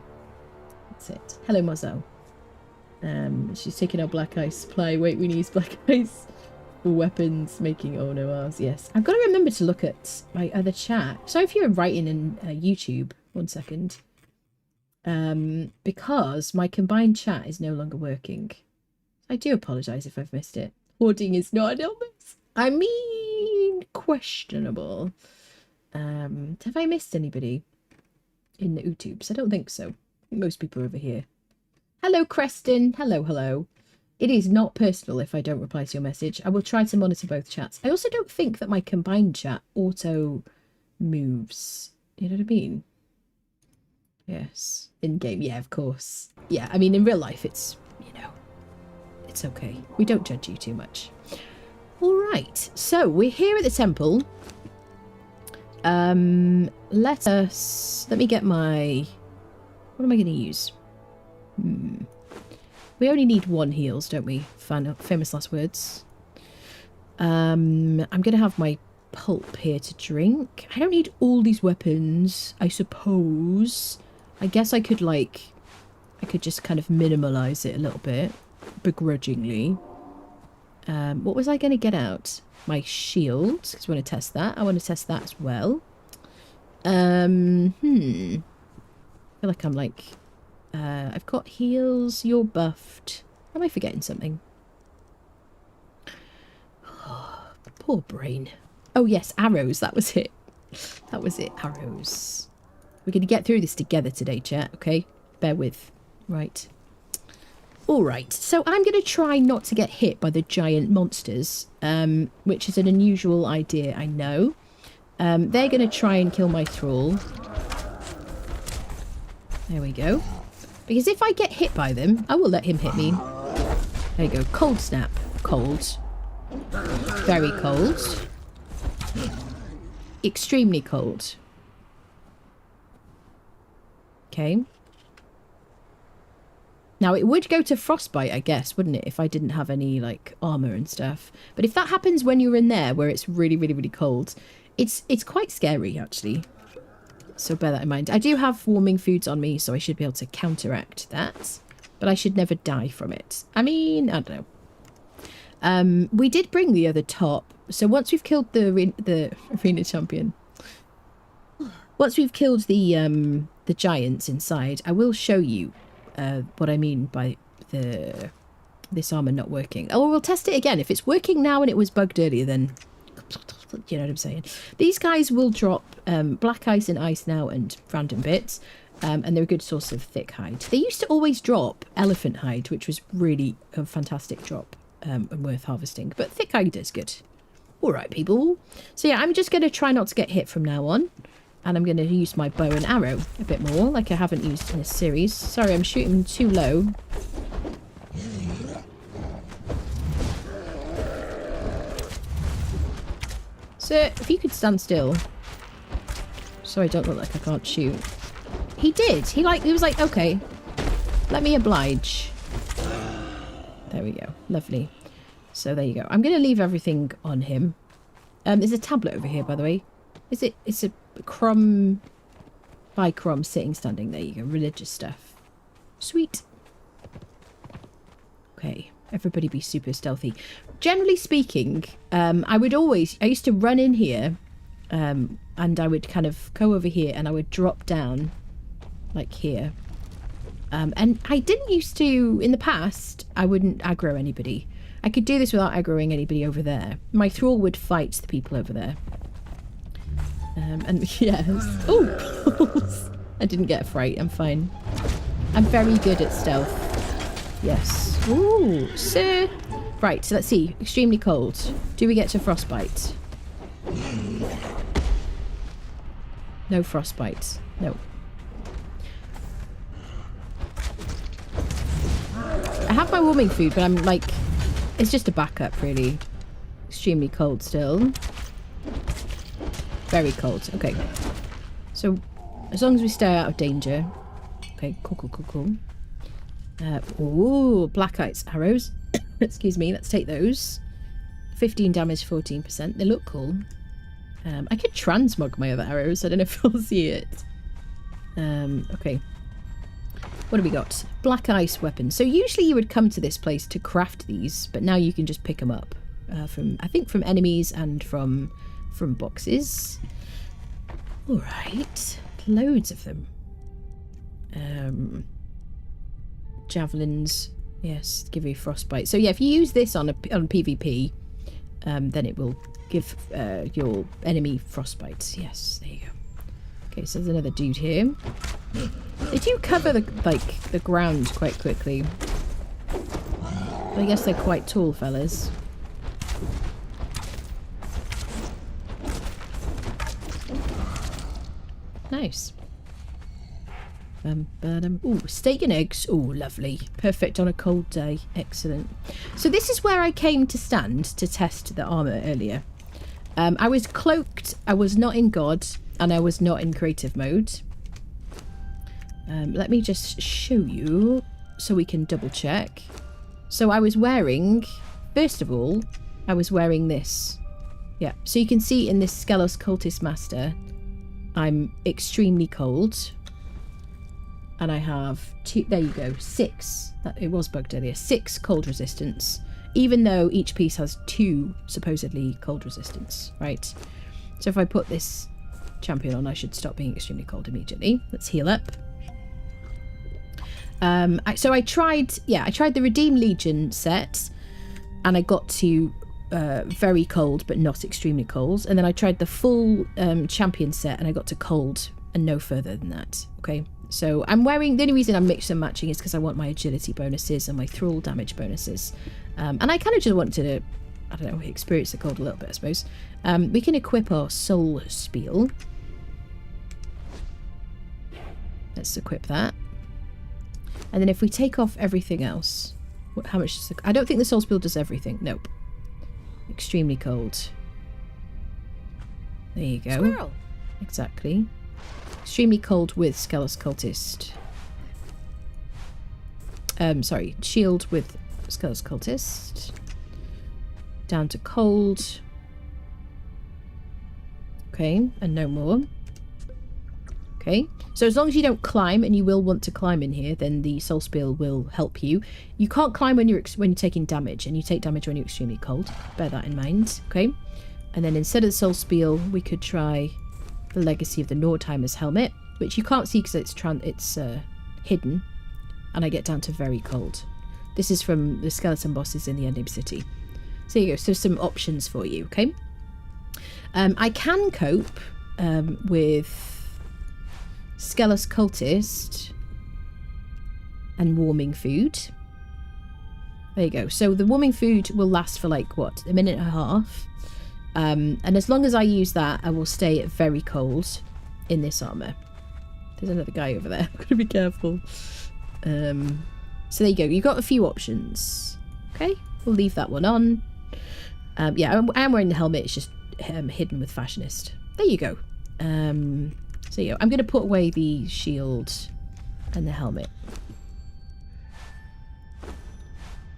Speaker 1: That's it. Hello, Marzel. She's taking our black ice supply. Wait, we need black ice for weapons, making ours. Yes. I've got to remember to look at my other chat. Sorry if you're writing in YouTube. 1 second. Because my combined chat is no longer working. I do apologise if I've missed it. Hoarding is not an illness. I mean, questionable. Have I missed anybody in the YouTubes? I don't think so. I think most people are over here. Hello, Creston. Hello, hello. It is not personal if I don't reply to your message. I will try to monitor both chats. I also don't think that my combined chat auto moves. You know what I mean? Yes. In game, yeah, of course. Yeah, I mean, in real life, it's, you know, it's okay. We don't judge you too much. All right. So we're here at the temple. Let me get my, what am I going to use? We only need 1 heals, don't we? Famous last words. I'm going to have my pulp here to drink. I don't need all these weapons, I suppose. I guess I could just kind of minimalize it a little bit, begrudgingly. What was I going to get out? My shield, because we want to test that. I want to test that as well. I feel like I'm like, I've got heals, you're buffed. Am I forgetting something? Oh, poor brain. Oh yes, arrows, that was it. That was it, arrows. We're going to get through this together today, chat, okay? Bear with. Right. Alright, so I'm going to try not to get hit by the giant monsters, which is an unusual idea, I know. They're going to try and kill my thrall. There we go. Because if I get hit by them, I will let him hit me. There you go. Cold snap. Cold. Very cold. Extremely cold. Okay. Now, it would go to frostbite, I guess, wouldn't it? If I didn't have any, like, armour and stuff. But if that happens when you're in there, where it's really, really, really cold, it's quite scary, actually. So bear that in mind. I do have warming foods on me, so I should be able to counteract that. But I should never die from it. I mean, I don't know. We did bring the other top. So once we've killed the arena champion, once we've killed the giants inside, I will show you what I mean by this armor not working. Oh, we'll test it again. If it's working now and it was bugged earlier, then you know what I'm saying. These guys will drop black ice and ice now and random bits, and they're a good source of thick hide. They used to always drop elephant hide, which was really a fantastic drop and worth harvesting. But thick hide is good. All right, people. So yeah, I'm just going to try not to get hit from now on. And I'm going to use my bow and arrow a bit more, like I haven't used in this series. Sorry, I'm shooting too low. Sir, if you could stand still. So I don't look like I can't shoot. He did. He was like, okay, let me oblige. There we go. Lovely. So there you go. I'm going to leave everything on him. There's a tablet over here, by the way. It's a Crom by Crom sitting, standing. There you go. Religious stuff. Sweet. Okay. Everybody be super stealthy. Generally speaking, I used to run in here, and I would kind of go over here and I would drop down like here. And I didn't used to, in the past, I wouldn't aggro anybody. I could do this without aggroing anybody over there. My thrall would fight the people over there. And yes. Oh! I didn't get a fright. I'm fine. I'm very good at stealth. Yes. Ooh, sir. Right, so let's see. Extremely cold. Do we get to frostbite? No frostbite. No. I have my warming food, but I'm like... It's just a backup, really. Extremely cold still. Very cold. Okay. So, as long as we stay out of danger. Okay, cool. Ooh, black ice arrows. Excuse me, let's take those. 15 damage, 14%. They look cool. I could transmog my other arrows. I don't know if you'll see it. Okay. What do we got? Black ice weapons. So usually you would come to this place to craft these, but now you can just pick them up from, I think, from enemies and from boxes. All right, loads of them. Javelins, yes, give you frostbite. So yeah, if you use this on PvP, then it will give your enemy frostbites. Yes, there you go. Okay, so there's another dude here. They do cover the ground quite quickly. I guess they're quite tall fellas. Nice. Ooh, steak and eggs. Ooh, lovely. Perfect on a cold day. Excellent. So this is where I came to stand to test the armor earlier. I was cloaked. I was not in God. And I was not in creative mode. Let me just show you so we can double check. So I was wearing, first of all, I was wearing this. Yeah, so you can see in this Skelos Cultist Master, I'm extremely cold. And I have two, there you go, 6. It was bugged earlier. 6 cold resistance. Even though each piece has 2 supposedly cold resistance, right? So if I put this champion on, I should stop being extremely cold immediately. Let's heal up. So I tried the Redeem Legion set, and I got to very cold but not extremely cold, and then I tried the full champion set and I got to cold and no further than that. Okay, so I'm wearing, the only reason I'm mixing and matching is because I want my agility bonuses and my thrall damage bonuses, and I kind of just wanted to, I don't know, experience the cold a little bit, I suppose. We can equip our soul spiel. Let's equip that. And then if we take off everything else, how much is the... I don't think the soul spiel does everything. Nope. Extremely cold. There you go.
Speaker 3: Squirrel.
Speaker 1: Exactly. Extremely cold with Skelos Cultist. Sorry. Shield with Skelos Cultist. Down to cold. Okay. And no more. Okay, so as long as you don't climb, and you will want to climb in here, then the soul spiel will help you. You can't climb when you're taking damage, and you take damage when you're extremely cold. Bear that in mind, okay? And then instead of the soul spiel, we could try the Legacy of the Nordheimer's helmet, which you can't see because it's hidden, and I get down to very cold. This is from the skeleton bosses in the Ending City. So there you go. So some options for you, okay? I can cope with Skelos Cultist and warming food. There you go. So the warming food will last for like, what, a minute and a half. And as long as I use that, I will stay at very cold in this armor. There's another guy over there. I'm going to be careful. So there you go. You've got a few options. Okay, we'll leave that one on. Yeah, I am wearing the helmet. It's just hidden with Fashionist. There you go. So yeah, I'm going to put away the shield and the helmet.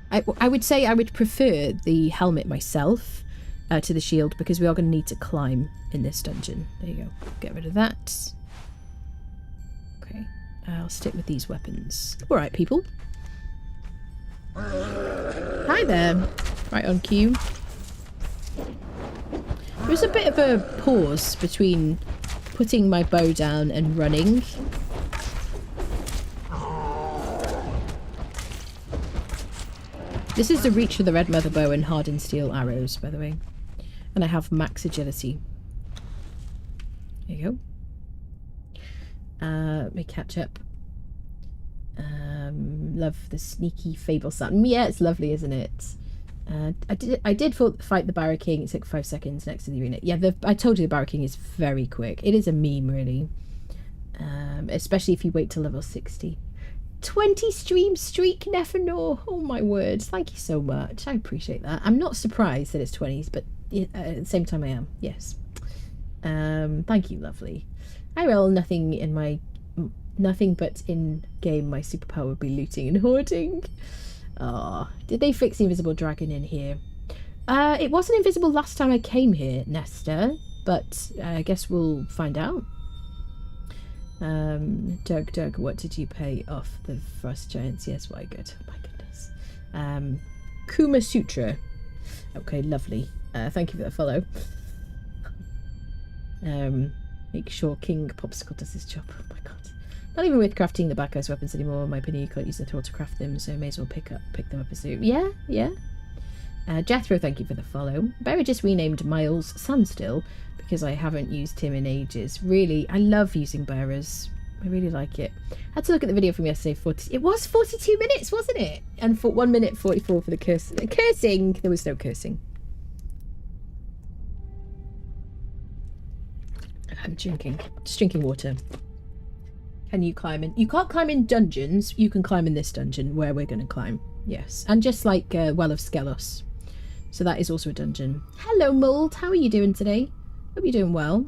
Speaker 1: I would say I would prefer the helmet myself to the shield, because we are going to need to climb in this dungeon. There you go. Get rid of that. Okay, I'll stick with these weapons. All right, people. Hi there. Right on cue. There's a bit of a pause between putting my bow down and running. This is the reach of the red mother bow and hardened steel arrows, by the way. And I have max agility. There you go. Let me catch up. Love the sneaky fable sound. Yeah, it's lovely, isn't it? I did fight the Barrow King. It took 5 seconds next to the arena. Yeah, I told you the Barrow King is very quick. It is a meme, really. Especially if you wait till level 60. 20 stream streak, Nefanor. Oh my word. Thank you so much. I appreciate that. I'm not surprised that it's 20s, but at the same time I am. Yes. Thank you, lovely. I roll nothing but in game my superpower would be looting and hoarding. Oh, did they fix the invisible dragon in here? It wasn't invisible last time I came here, Nesta, but I guess we'll find out. Doug, what did you pay off the frost giants? Yes, why good. Oh my goodness. Kuma Sutra. Okay, lovely. Thank you for the follow. Make sure King Popsicle does his job. Oh my god. Not even worth crafting the back ice weapons anymore. In my opinion, you can't use the thrall to craft them, so may as well pick them up as soon. Yeah. Jethro, thank you for the follow. Barry just renamed Miles Sandstill because I haven't used him in ages. Really, I love using bearers. I really like it. I had to look at the video from yesterday. It was 42 minutes, wasn't it? And for 1 minute 44 for the cursing. There was no cursing. I'm just drinking water. Can you climb in? You can't climb in dungeons. You can climb in this dungeon where we're going to climb. Yes. And just like Well of Skelos. So that is also a dungeon. Hello, Mold. How are you doing today? Hope you're doing well.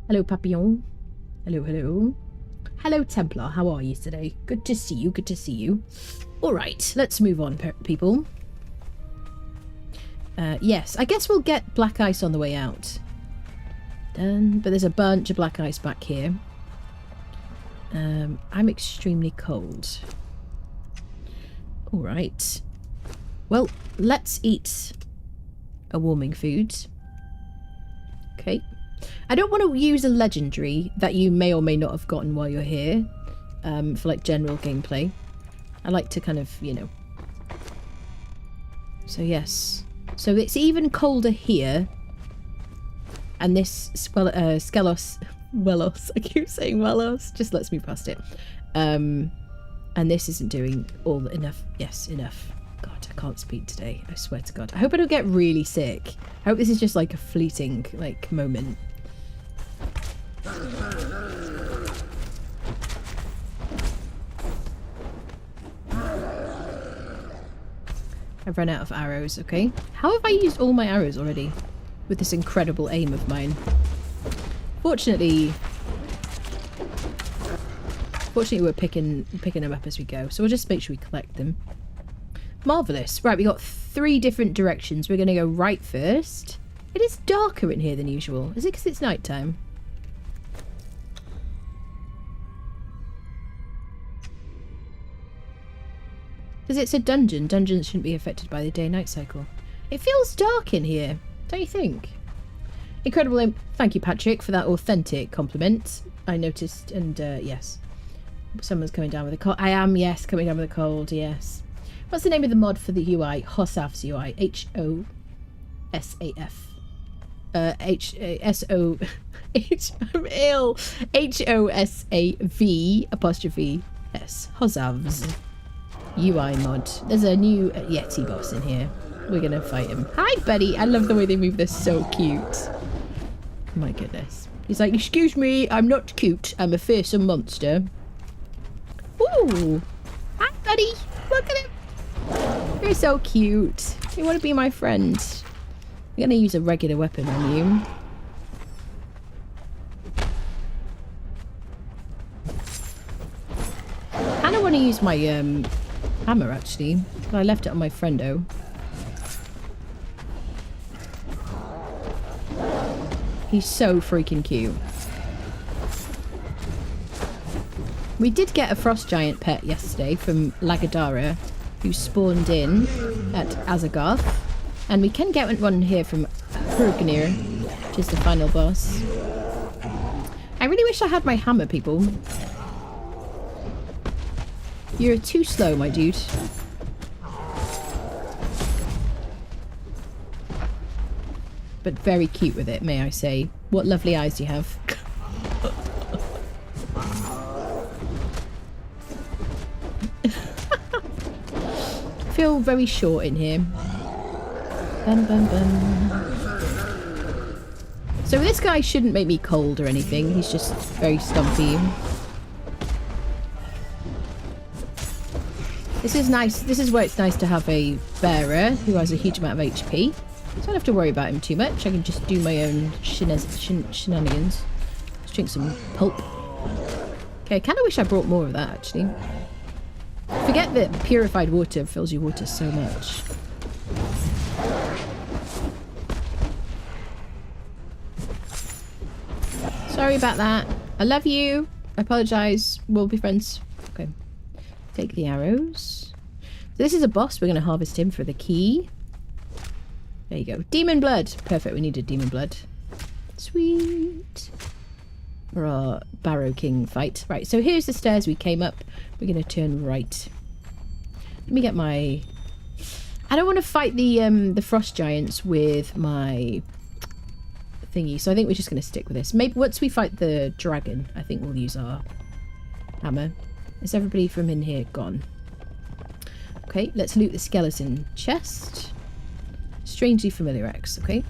Speaker 1: Hello, Papillon. Hello. Hello, Templar. How are you today? Good to see you. Good to see you. All right. Let's move on, people. Yes. I guess we'll get black ice on the way out. But there's a bunch of black ice back here. I'm extremely cold. Alright. Well, let's eat a warming food. Okay. I don't want to use a legendary that you may or may not have gotten while you're here. For like general gameplay. I like to kind of, you know. So yes. So it's even colder here. And this Skelos, Welos, I keep saying Welos, just let's move past it. And this isn't doing all enough. Yes, enough. God, I can't speak today. I swear to God. I hope I don't get really sick. I hope this is just like a fleeting, like, moment. I've run out of arrows, okay. How have I used all my arrows already? With this incredible aim of mine. Fortunately we're picking them up as we go, so we'll just make sure we collect them. Marvellous. Right, we got 3 different directions. We're going to go right first. It is darker in here than usual. Is it because it's night time? Because it's a dungeon. Dungeons shouldn't be affected by the day-night cycle. It feels dark in here. Don't you think? Incredible. Thank you, Patrick, for that authentic compliment. I noticed, and yes. Someone's coming down with a cold. I am, yes, coming down with a cold, yes. What's the name of the mod for the UI? Hosav's UI. H-O-S-A-F. H-S-O... I'm ill. H-O-S-A-V apostrophe S. Hosav's UI mod. There's a new Yeti boss in here. We're gonna fight him. Hi, buddy. I love the way they move. They're so cute. My goodness. He's like, excuse me, I'm not cute. I'm a fearsome monster. Ooh. Hi, buddy. Look at him. You're so cute. You want to be my friend. I'm gonna use a regular weapon on you. I kind of want to use my hammer, actually. But I left it on my friendo. He's so freaking cute. We did get a frost giant pet yesterday from Lagadara, who spawned in at Azagoth. And we can get one here from Hurgnir, which is the final boss. I really wish I had my hammer, people. You're too slow, my dude. but very cute with it, may I say. What lovely eyes do you have? I feel very short in here. Bum, bum, bum. So this guy shouldn't make me cold or anything. He's just very stumpy. This is nice. This is where it's nice to have a bearer who has a huge amount of HP. So I don't have to worry about him too much. I can just do my own shenanigans. Let's drink some pulp. Okay, I kind of wish I brought more of that, actually. Forget that purified water fills your water so much. Sorry about that. I love you. I apologise. We'll be friends. Okay. Take the arrows. So this is a boss. We're going to harvest him for the key. There you go. Demon blood. Perfect. We needed demon blood. Sweet. For our Barrow King fight. Right. So here's the stairs we came up. We're going to turn right. Let me get my... I don't want to fight the frost giants with my... thingy, so I think we're just going to stick with this. Maybe once we fight the dragon, I think we'll use our hammer. Is everybody from in here gone? Okay, let's loot the skeleton chest. Strangely familiar axe, okay.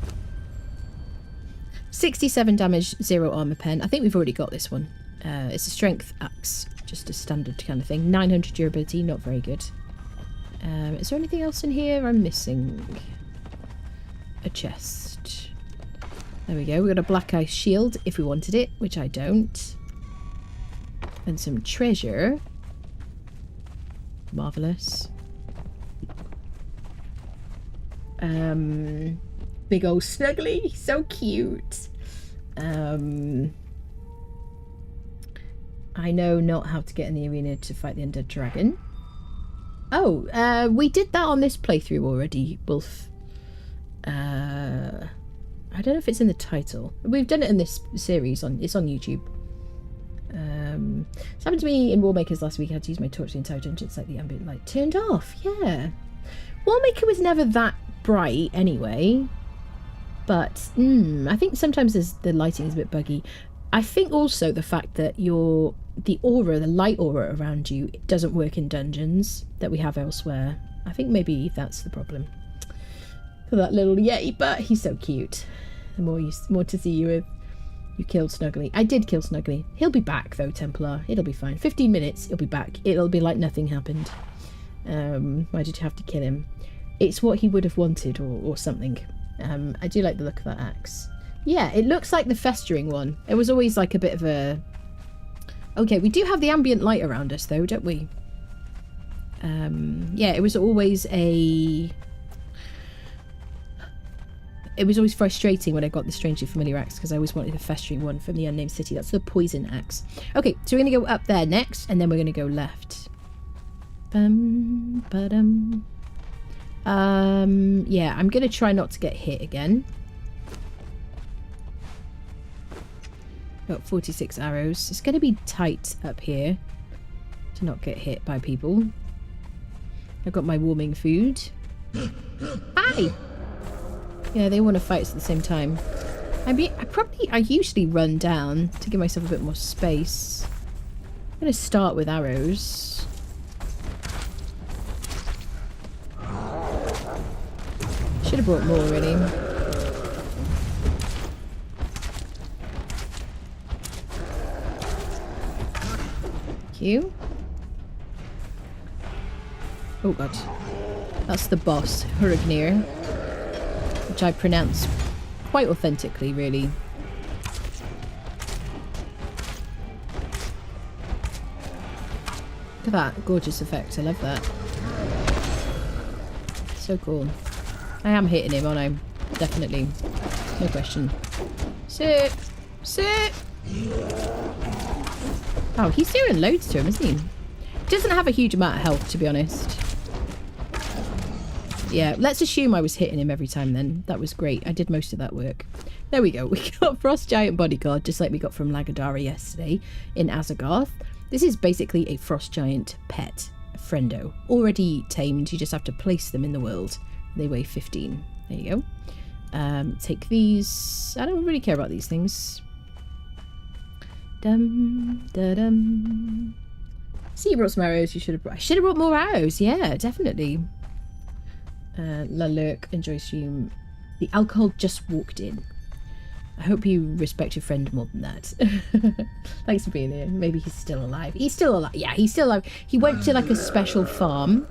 Speaker 1: 67 damage, 0 armor pen. I think we've already got this one. It's a strength axe, just a standard kind of thing. 900 durability, not very good. Is there anything else in here I'm missing? A chest. There we go. We've got a black ice shield if we wanted it, which I don't. And some treasure. Marvellous. Big old Snuggly. So cute. I know not how to get in the arena to fight the undead dragon. Oh, we did that on this playthrough already, Wolf. I don't know if it's in the title. We've done it in this series. It's on YouTube. It's happened to me in Warmakers last week. I had to use my torch the entire dungeon. It's like the ambient light turned off. Yeah. Warmaker was never that bright anyway. But I think sometimes the lighting is a bit buggy. I think also the fact that the light aura around you, it doesn't work in dungeons that we have elsewhere. I think maybe that's the problem. For that little yeti, but he's so cute. The more to see you with. You killed Snuggly. I did kill Snuggly. He'll be back though, Templar. It'll be fine. 15 minutes, he'll be back. It'll be like nothing happened. Why did you have to kill him? It's what he would have wanted or something. I do like the look of that axe. Yeah, it looks like the festering one. It was always like a bit of a... Okay, we do have the ambient light around us though, don't we? Yeah, it was always a... It was always frustrating when I got the strangely familiar axe because I always wanted the festering one from the unnamed city. That's the poison axe. Okay, so we're going to go up there next and then we're going to go left. Yeah, I'm going to try not to get hit again. Got 46 arrows. It's going to be tight up here to not get hit by people. I've got my warming food. Hi! Yeah, they want to fight us at the same time. I usually run down to give myself a bit more space. I'm going to start with arrows. Should have brought more, really. Thank you. Oh god. That's the boss, Hurrignir. Which I pronounce quite authentically, really. Look at that gorgeous effect. I love that. So cool. I am hitting him, aren't I? Definitely. No question. Sit! Sit! Oh, he's doing loads to him, isn't he? He doesn't have a huge amount of health, to be honest. Yeah, let's assume I was hitting him every time then. That was great. I did most of that work. There we go. We got Frost Giant Bodyguard, just like we got from Lagadara yesterday in Azagarth. This is basically a Frost Giant pet, a friendo. Already tamed, you just have to place them in the world. They weigh 15. There you go. Take these. I don't really care about these things. Dum da dum. See, you brought some arrows. You should have brought. I should have brought more arrows. Yeah, definitely. La lurk, enjoy stream. The alcohol just walked in. I hope you respect your friend more than that. Thanks for being here. Maybe he's still alive. He's still alive. Yeah, he's still alive. He went to like a special farm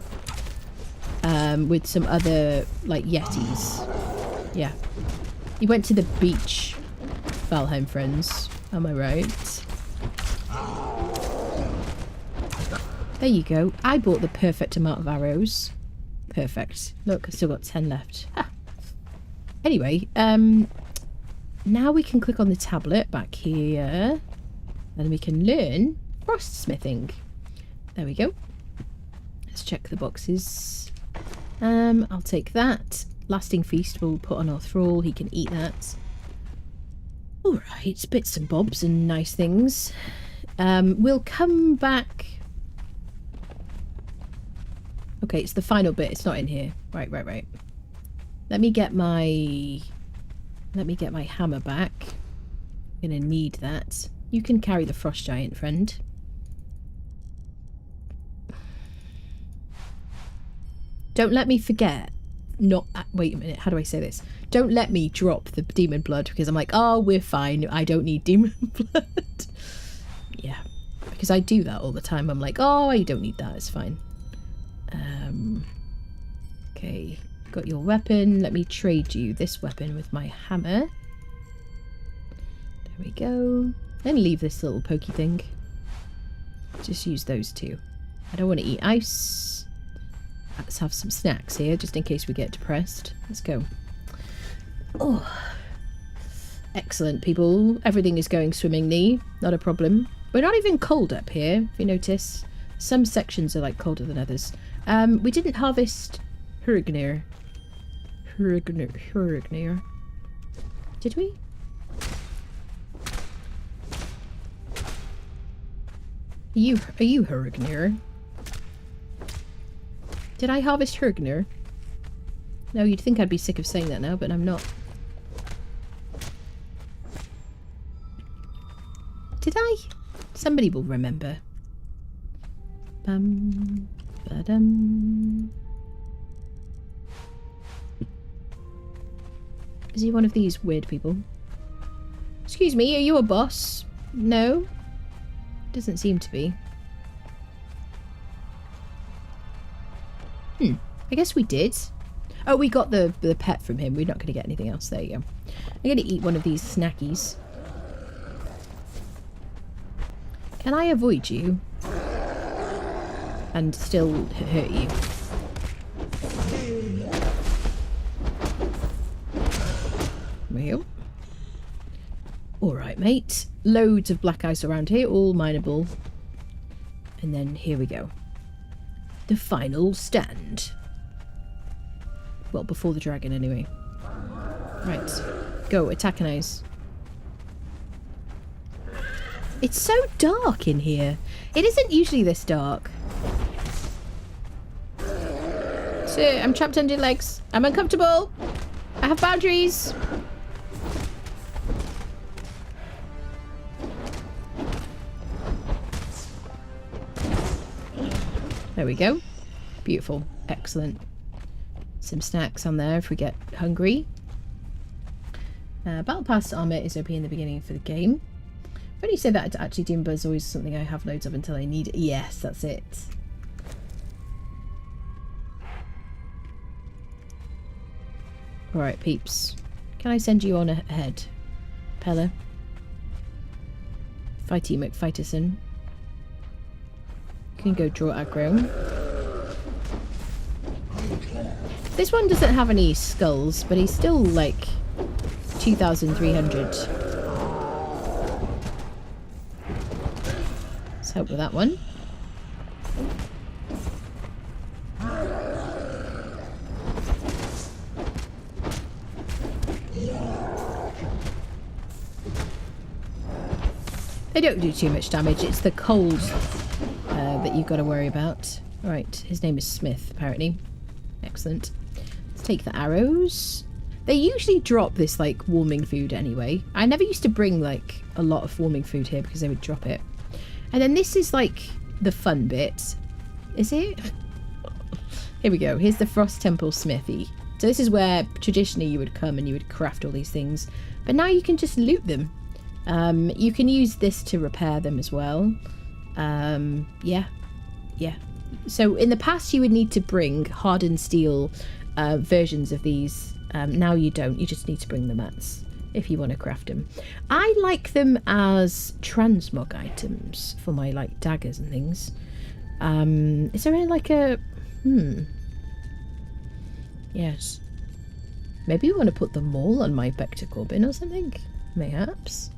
Speaker 1: with some other like yetis. Yeah. He went to the beach. Valheim friends. Am I right? There you go. I bought the perfect amount of arrows. Perfect. Look, I've still got 10 left. Ha. Anyway, now we can click on the tablet back here. And we can learn frostsmithing. There we go. Let's check the boxes. I'll take that. Lasting feast we'll put on our thrall. He can eat that. Alright, bits and bobs and nice things. We'll come back. Okay, it's the final bit. It's not in here. Right. Let me get my hammer back. I'm gonna need that. You can carry the frost giant, friend. Don't let me forget. Wait a minute. How do I say this? Don't let me drop the demon blood because I'm like, oh, we're fine. I don't need demon blood. Yeah, because I do that all the time. I'm like, oh, I don't need that. It's fine. Okay, got your weapon. Let me trade you this weapon with my hammer. There we go. Then leave this little pokey thing. Just use those two. I don't want to eat ice. Let's have some snacks here, just in case we get depressed. Let's go. Oh, excellent, people. Everything is going swimmingly. Not a problem. We're not even cold up here, if you notice. Some sections are like colder than others. We didn't harvest Hurgnir. Hurgnir. Did we? Are you Hurgnir? Did I harvest Hurgnir? No, you'd think I'd be sick of saying that now, but I'm not. Did I? Somebody will remember. Bum, ba-dum. Is he one of these weird people? Excuse me, are you a boss? No? Doesn't seem to be. I guess we did. Oh, we got the pet from him. We're not going to get anything else. There you go. I'm going to eat one of these snackies. Can I avoid you? And still hurt you? Well. Alright, mate. Loads of black ice around here. All mineable. And then here we go. The final stand. Well, before the dragon, anyway. Right. Go, Attacanize. It's so dark in here. It isn't usually this dark. Sir, I'm trapped under your legs. I'm uncomfortable. I have boundaries. There we go. Beautiful. Excellent. Some snacks on there if we get hungry. Battle Pass armor is OP in the beginning for the game. When you say that, actually Doomba is always something I have loads of until I need it. Yes, that's it. Alright, peeps. Can I send you on ahead? Pella? Fighty McFighterson. You can go draw aggro. This one doesn't have any skulls, but he's still like 2,300. Let's help with that one. They don't do too much damage. It's the cold that you've got to worry about. Right, his name is Smith, apparently. Excellent. Let's take the arrows. They usually drop this, like, warming food anyway. I never used to bring, like, a lot of warming food here because they would drop it. And then this is, like, the fun bit. Is it? Here we go. Here's the Frost Temple Smithy. So this is where traditionally you would come and you would craft all these things. But now you can just loot them. You can use this to repair them as well. Yeah. So in the past you would need to bring hardened steel versions of these. Now you don't. You just need to bring the mats if you want to craft them. I like them as transmog items for my, like, daggers and things. Is there any, like, a... Yes. Maybe we want to put them all on my Bector bin or something? Mayhaps.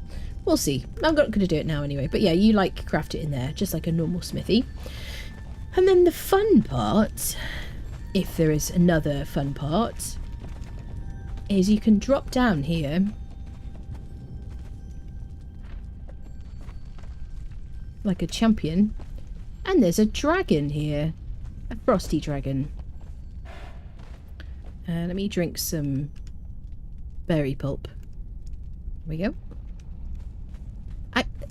Speaker 1: We'll see. I'm not going to do it now anyway. But yeah, you, like, craft it in there, just like a normal smithy. And then the fun part, if there is another fun part, is you can drop down here. Like a champion. And there's a dragon here. A frosty dragon. Let me drink some berry pulp. There we go.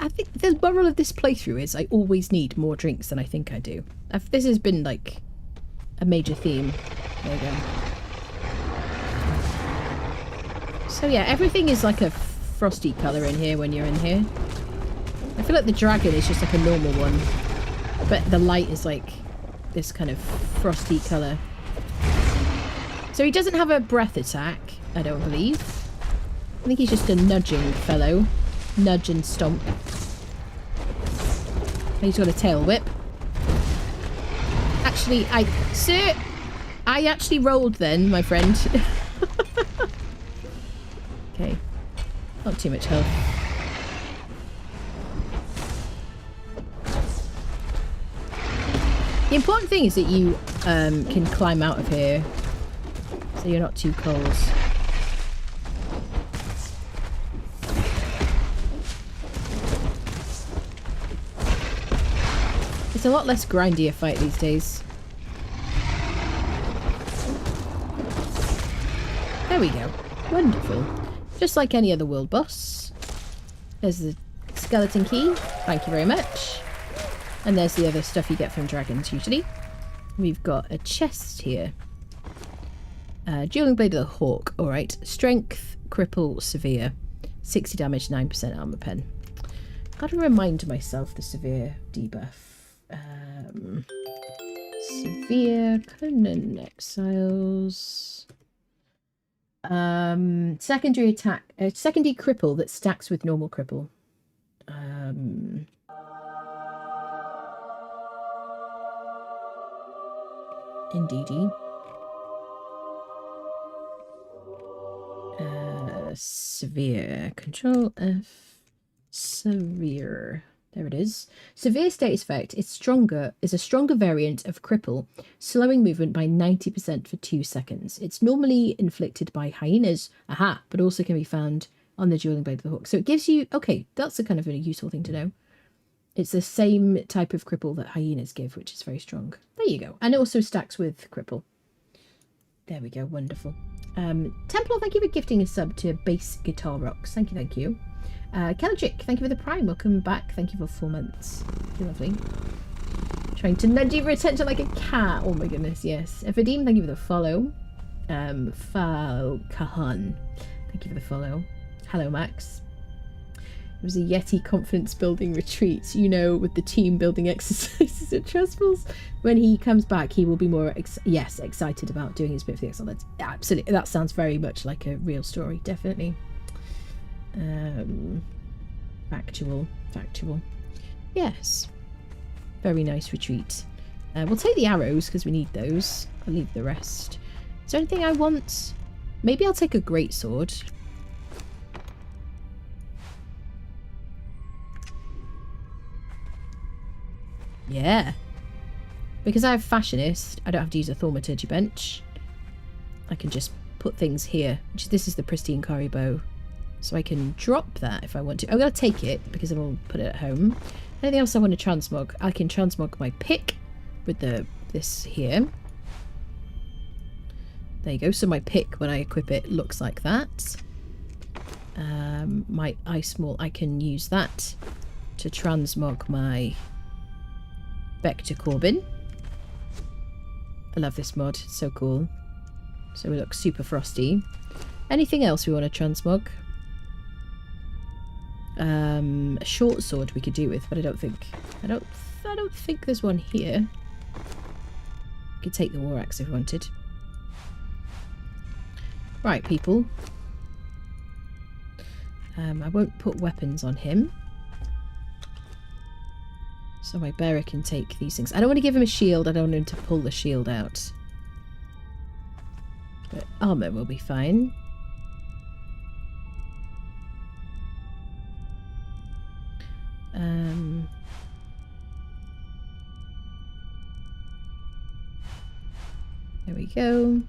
Speaker 1: I think the moral of this playthrough is I always need more drinks than I think I do. This has been, like, a major theme. There we go. So yeah, everything is like a frosty colour in here when you're in here. I feel like the dragon is just like a normal one. But the light is like this kind of frosty colour. So he doesn't have a breath attack, I don't believe. I think he's just a nudging fellow. Nudge and stomp. He's got a tail whip. Actually, Sir! I actually rolled then, my friend. Okay. Not too much health. The important thing is that you can climb out of here. So you're not too cold. It's a lot less grindy a fight these days. There we go. Wonderful. Just like any other world boss. There's the skeleton key. Thank you very much. And there's the other stuff you get from dragons usually. We've got a chest here. Dueling Blade of the Hawk. Alright. Strength, cripple, severe. 60 damage, 9% armor pen. Gotta remind myself the severe debuff. Severe, Conan Exiles. Secondary attack. Secondary cripple that stacks with normal cripple. Indeedy. Severe. Control F. Severe. There it is. Severe status effect is a stronger variant of cripple, slowing movement by 90% for 2 seconds. It's normally inflicted by hyenas, but also can be found on the Dueling Blade of the Hawk. So it gives you, okay, that's a kind of a useful thing to know. It's the same type of cripple that hyenas give, which is very strong. There you go. And it also stacks with cripple. There we go. Wonderful. Templar, thank you for gifting a sub to Bass Guitar Rocks. Thank you, thank you. Keljic, thank you for the Prime. Welcome back. Thank you for 4 months. You're lovely. Trying to nudge you for attention like a cat. Oh my goodness, yes. Vadim, thank you for the follow. Kahan, thank you for the follow. Hello, Max. It was a Yeti confidence building retreat, you know, with the team building exercises at Trustfuls. When he comes back, he will be more, excited about doing his bit for the excellence. Absolutely. That sounds very much like a real story, definitely. Factual. Yes. Very nice retreat. We'll take the arrows because we need those. I'll leave the rest. Is there anything I want? Maybe I'll take a greatsword. Yeah. Because I have Fashionist, I don't have to use a Thaumaturgy bench. I can just put things here. This is the Pristine Kari bow. So I can drop that if I want to. I'm going to take it because then we'll put it at home. Anything else I want to transmog? I can transmog my pick with this here. There you go. So my pick, when I equip it, looks like that. My ice maul, I can use that to transmog my Vector Corbin. I love this mod. It's so cool. So we look super frosty. Anything else we want to transmog? A short sword we could do with, but I don't think there's one here. We could take the war axe if we wanted. Right, people. I won't put weapons on him. So my bearer can take these things. I don't want to give him a shield. I don't want him to pull the shield out. But armor will be fine. There we go.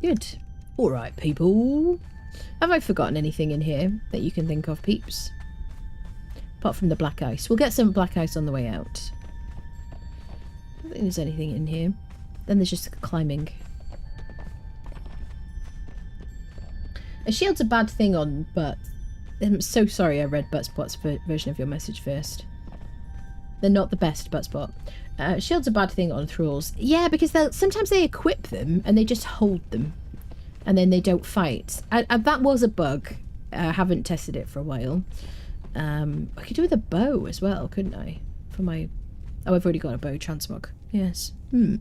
Speaker 1: Good. Alright, people. Have I forgotten anything in here that you can think of, peeps? Apart from the black ice. We'll get some black ice on the way out. I don't think there's anything in here. Then there's just climbing. A shield's a bad thing on Butt. I'm so sorry I read Buttspot's version of your message first. They're not the best, Buttspot. Shield's a bad thing on thralls. Yeah, because sometimes they equip them and they just hold them. And then they don't fight. That was a bug. I haven't tested it for a while. I could do with a bow as well, couldn't I? For my... Oh, I've already got a bow transmog. Yes. Yeah,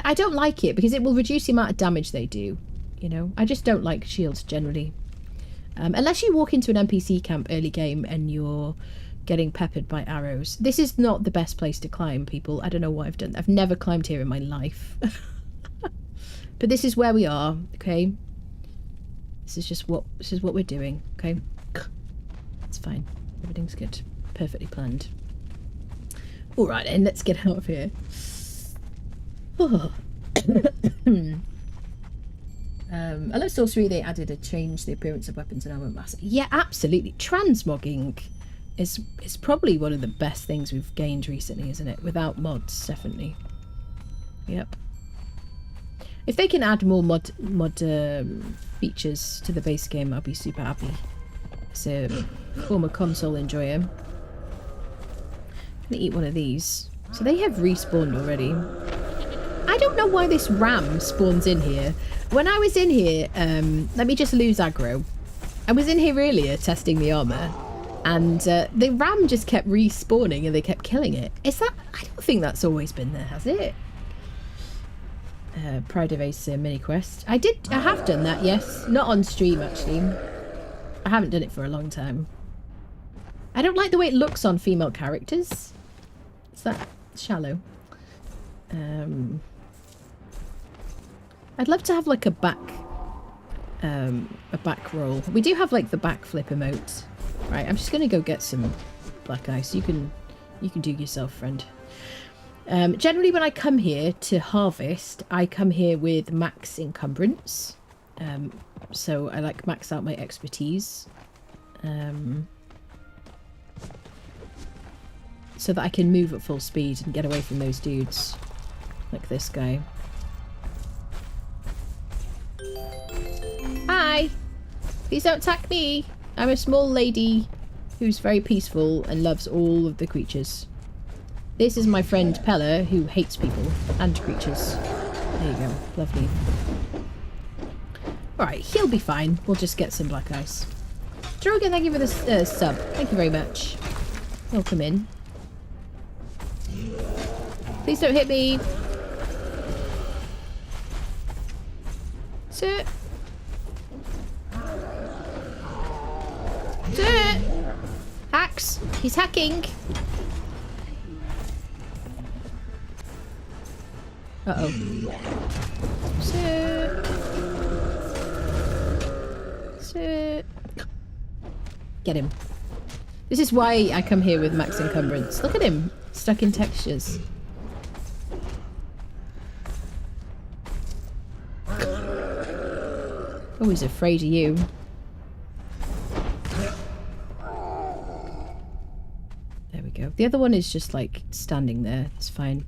Speaker 1: I don't like it because it will reduce the amount of damage they do. You know? I just don't like shields generally. Unless you walk into an NPC camp early game and you're getting peppered by arrows. This is not the best place to climb, people. I don't know what I've done. I've never climbed here in my life. But this is where we are, okay? This is what we're doing, okay? It's fine. Everything's good. Perfectly planned. Alright then, let's get out of here. Oh. I love Sorcery, they added a change to the appearance of weapons and armor mass. Yeah, absolutely. Transmogging is probably one of the best things we've gained recently, isn't it? Without mods, definitely. Yep. If they can add more mod features to the base game, I'll be super happy. As a former console enjoyer. I'm gonna eat one of these. So they have respawned already. I don't know why this ram spawns in here. When I was in here, let me just lose aggro. I was in here earlier testing the armor, and the ram just kept respawning and they kept killing it. Is that... I don't think that's always been there, has it? Pride of Ace mini quest. I have done that, yes. Not on stream, actually. I haven't done it for a long time. I don't like the way it looks on female characters. Is that shallow? I'd love to have like a back roll. We do have like the backflip emote. Right, I'm just gonna go get some black ice. You can do yourself, friend. Generally when I come here to harvest, I come here with max encumbrance. So I like max out my expertise. So that I can move at full speed and get away from those dudes. Like this guy. Hi! Please don't attack me! I'm a small lady who's very peaceful and loves all of the creatures. This is my friend Pella, who hates people and creatures. There you go. Lovely. Alright, he'll be fine. We'll just get some black ice. Droga, thank you for the sub. Thank you very much. Welcome in. Please don't hit me. Sir. Sir. Hacks. He's hacking. Uh-oh. Sir. Sir. Get him. This is why I come here with max encumbrance. Look at him. Stuck in textures. Oh, he's afraid of you. There we go. The other one is just like standing there. It's fine.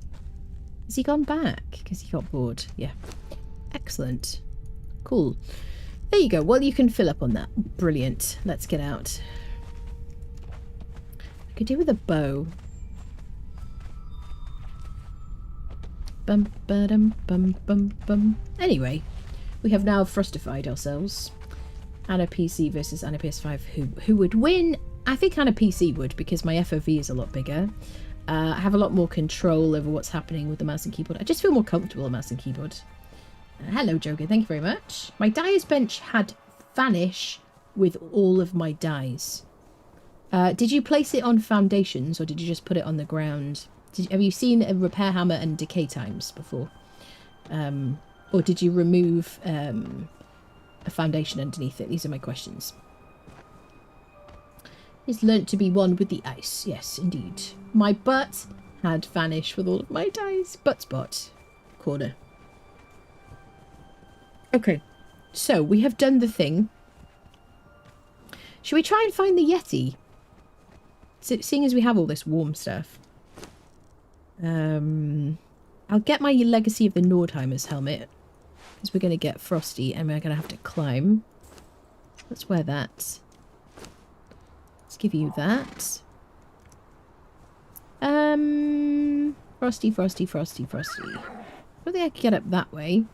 Speaker 1: Has he gone back? Because he got bored. Yeah. Excellent. Cool. There you go. Well, you can fill up on that. Brilliant. Let's get out. I could do with a bow. Bum, ba-dum, bum, bum, bum. Anyway, we have now frostified ourselves. Anna PC versus Anna PS5. Who would win? I think Anna PC would, because my FOV is a lot bigger. I have a lot more control over what's happening with the mouse and keyboard. I just feel more comfortable with mouse and keyboard. Hello, Joker. Thank you very much. My dyer's bench had vanish with all of my dyes. Did you place it on foundations, or did you just put it on the ground? Have you seen a repair hammer and decay times before? Or did you remove a foundation underneath it? These are my questions. He's learnt to be one with the ice. Yes, indeed. My butt had vanished with all of my dyes. Butt spot. Corner. Okay. So, we have done the thing. Should we try and find the yeti? So, seeing as we have all this warm stuff. I'll get my Legacy of the Nordheimer's helmet. Because we're going to get frosty and we're going to have to climb. Let's wear that. Let's give you that. Frosty, frosty, frosty, frosty. I don't think I can get up that way.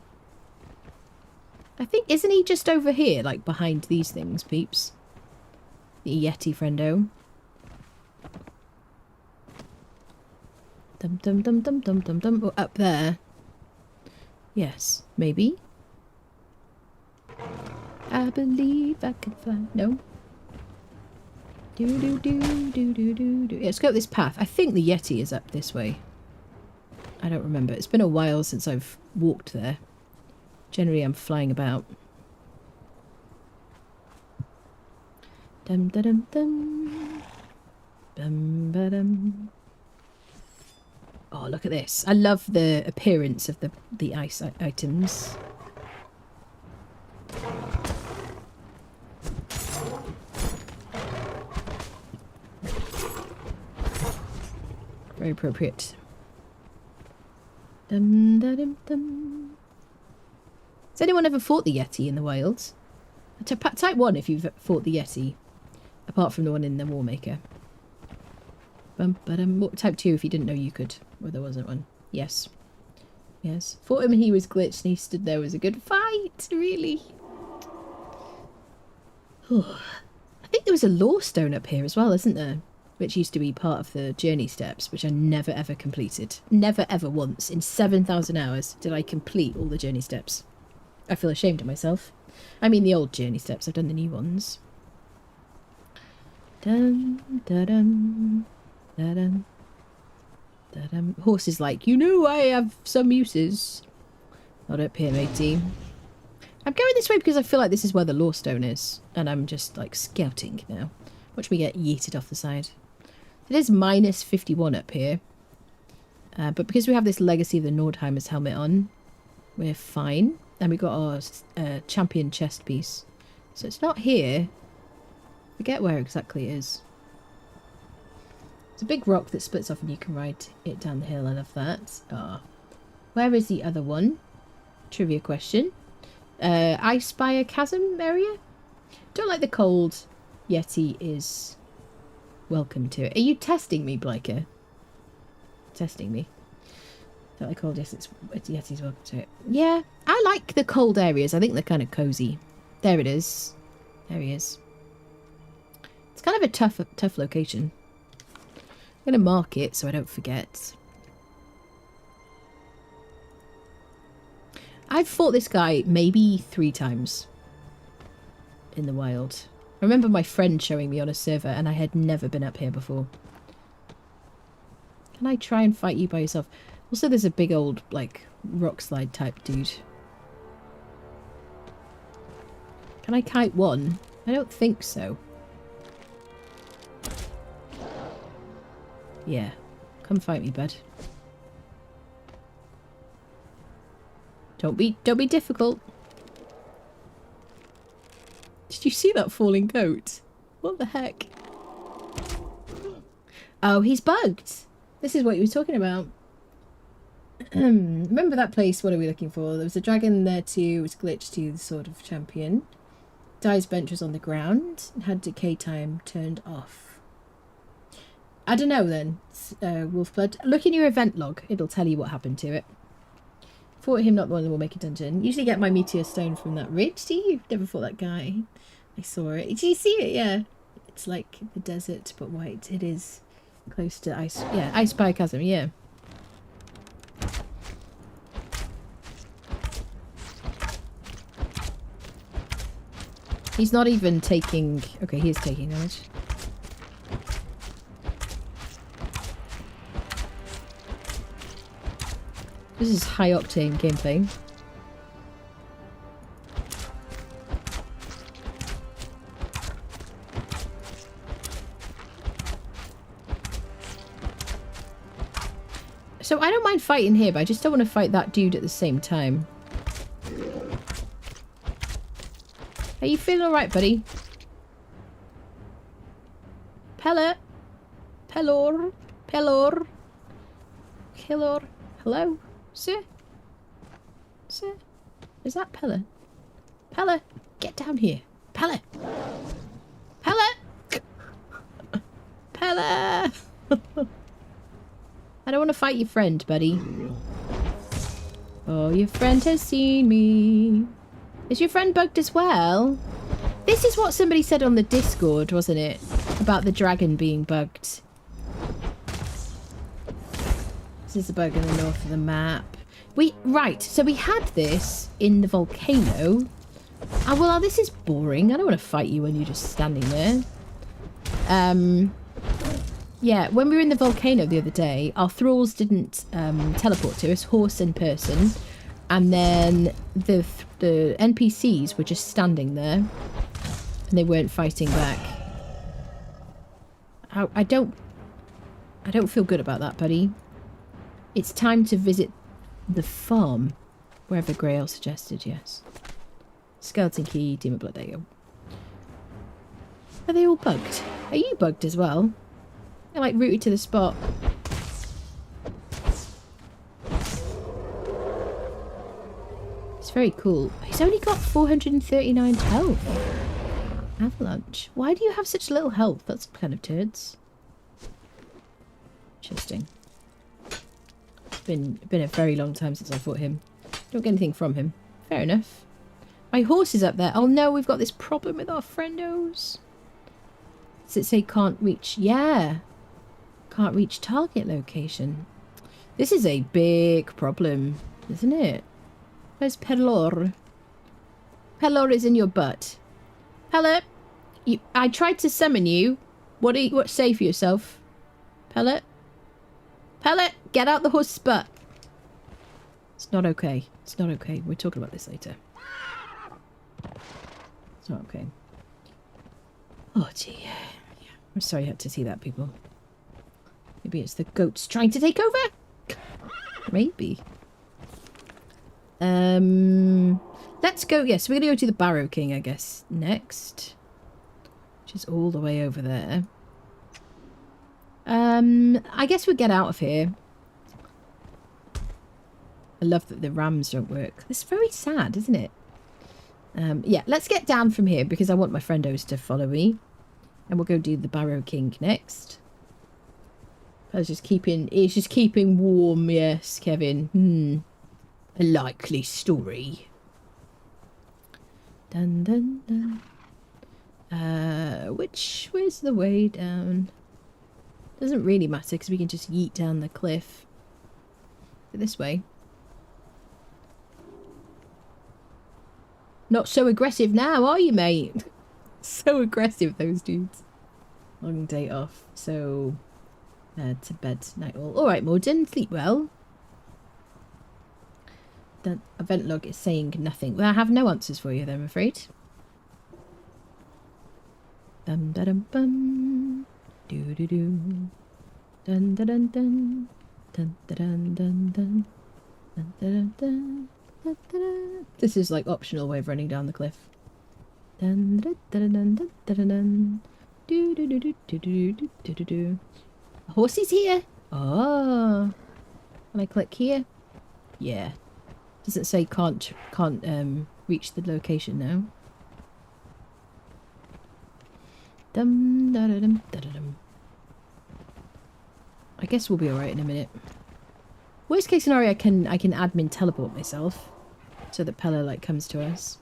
Speaker 1: I think, isn't he just over here, like behind these things, peeps? The yeti friendo. Dum dum dum dum dum dum dum. Oh, up there. Yes, maybe. I believe I can fly. No. Do do do do do do do. Yeah, let's go up this path. I think the yeti is up this way. I don't remember. It's been a while since I've walked there. Generally, I'm flying about. Dum da dum dum. Dum ba dum. Oh, look at this. I love the appearance of the ice items. Very appropriate. Dum da dum dum. Has anyone ever fought the yeti in the wilds? Type 1 if you've fought the yeti. Apart from the one in the Warmaker. Type 2 if you didn't know you could. Well, there wasn't one. Yes. Yes. Fought him and he was glitched and he stood there. It was a good fight. Really. I think there was a lore stone up here as well, isn't there? Which used to be part of the journey steps, which I never ever completed. Never ever once in 7,000 hours did I complete all the journey steps. I feel ashamed of myself. I mean the old journey steps. I've done the new ones. Dun, da, dum, da, dum, da, dum. Horse is like, you know, I have some uses. Not up here, matey. I'm going this way because I feel like this is where the lore stone is. And I'm just like scouting now. Watch me get yeeted off the side. It is minus 51 up here. But because we have this Legacy of the Nordheimer's helmet on, we're fine. And we got our champion chest piece. So it's not here. Forget where exactly it is. It's a big rock that splits off and you can ride it down the hill. I love that. Ah. Where is the other one? Trivia question. I spy a chasm area? Don't like the cold. Yeti is welcome to it. Are you testing me, Bliker? Testing me. Don't like cold. Yes, it's Yeti's welcome to it. Yeah, I like the cold areas. I think they're kind of cozy. There it is. There he is. It's kind of a tough location. I'm going to mark it so I don't forget. I've fought this guy maybe 3 times in the wild. I remember my friend showing me on a server and I had never been up here before. Can I try and fight you by yourself? Also, there's a big old, like, rock slide type dude. Can I kite one? I don't think so. Yeah. Come fight me, bud. Don't be difficult. Did you see that falling goat? What the heck? Oh, he's bugged. This is what you were talking about. Remember that place? What are we looking for? There was a dragon there too. It was glitched to the Sword of Champion. Dai's bench was on the ground and had decay time turned off. I don't know then, Wolfblood. Look in your event log. It'll tell you what happened to it. Fought him, not the one that will make a dungeon. Usually get my meteor stone from that ridge. Do you? Never fought that guy. I saw it. Did you see it? Yeah. It's like the desert, but white. It is close to ice. Yeah, Ice Spire Chasm. Yeah. He's not even taking... Okay, he is taking damage. This is high-octane gameplay. So I don't mind fighting here, but I just don't want to fight that dude at the same time. Are you feeling alright, buddy? Pella? Pelor? Pelor? Killor? Hello? Sir? Sir? Is that Pella? Pella? Get down here. Pella! Pella! Pella! I don't want to fight your friend, buddy. Oh, your friend has seen me. Is your friend bugged as well? This is what somebody said on the Discord, wasn't it? About the dragon being bugged. This is a bug in the north of the map. Right, so we had this in the volcano. Oh, well, this is boring. I don't want to fight you when you're just standing there. Yeah, when we were in the volcano the other day, our thralls didn't teleport to us, horse and person. And then the NPCs were just standing there. And they weren't fighting back. I don't feel good about that, buddy. It's time to visit the farm. Wherever Grail suggested, yes. Skeleton key, demon blood, there you go. Are they all bugged? Are you bugged as well? They're like rooted to the spot. It's very cool. He's only got 439 health. Avalanche. Why do you have such little health? That's kind of turds. Interesting. It's been a very long time since I fought him. Don't get anything from him. Fair enough. My horse is up there. Oh no, we've got this problem with our friendos. Does it say can't reach? Yeah. Can't reach target location. This is a big problem, isn't it? Where's Pelor? Pelor is in your butt. Pelor, I tried to summon you. What say for yourself? Pelor? Pelor, get out the horse's butt. It's not okay. It's not okay. We're talking about this later. It's not okay. Oh dear. Yeah. I'm sorry you had to see that, people. Maybe it's the goats trying to take over? Maybe. Let's go. Yes, we're going to go to the Barrow King, I guess, next. Which is all the way over there. I guess we'll get out of here. I love that the rams don't work. It's very sad, isn't it? Yeah, let's get down from here because I want my friendos to follow me. And we'll go do the Barrow King next. It's just keeping warm, yes, Kevin. A likely story. Dun dun dun. Where's the way down? Doesn't really matter because we can just yeet down the cliff. This way. Not so aggressive now, are you, mate? So aggressive, those dudes. Long day off, so to bed, night all. All right, Morden, sleep well. The event log is saying nothing. Well, I have no answers for you, then, I'm afraid. Dum da dum bum. Do do do. Dun dun dun dun. Dun dun dun dun. Dun dun dun. Dun dun. This is like optional way of running down the cliff. Dun dun dun dun dun dun dun. Do do do do do do do do do. The horse is here. Oh. Can I click here? Yeah. Doesn't say can't reach the location now. Dum da da dum da da dum. I guess we'll be alright in a minute. Worst case scenario, I can admin teleport myself so that Pella like comes to us.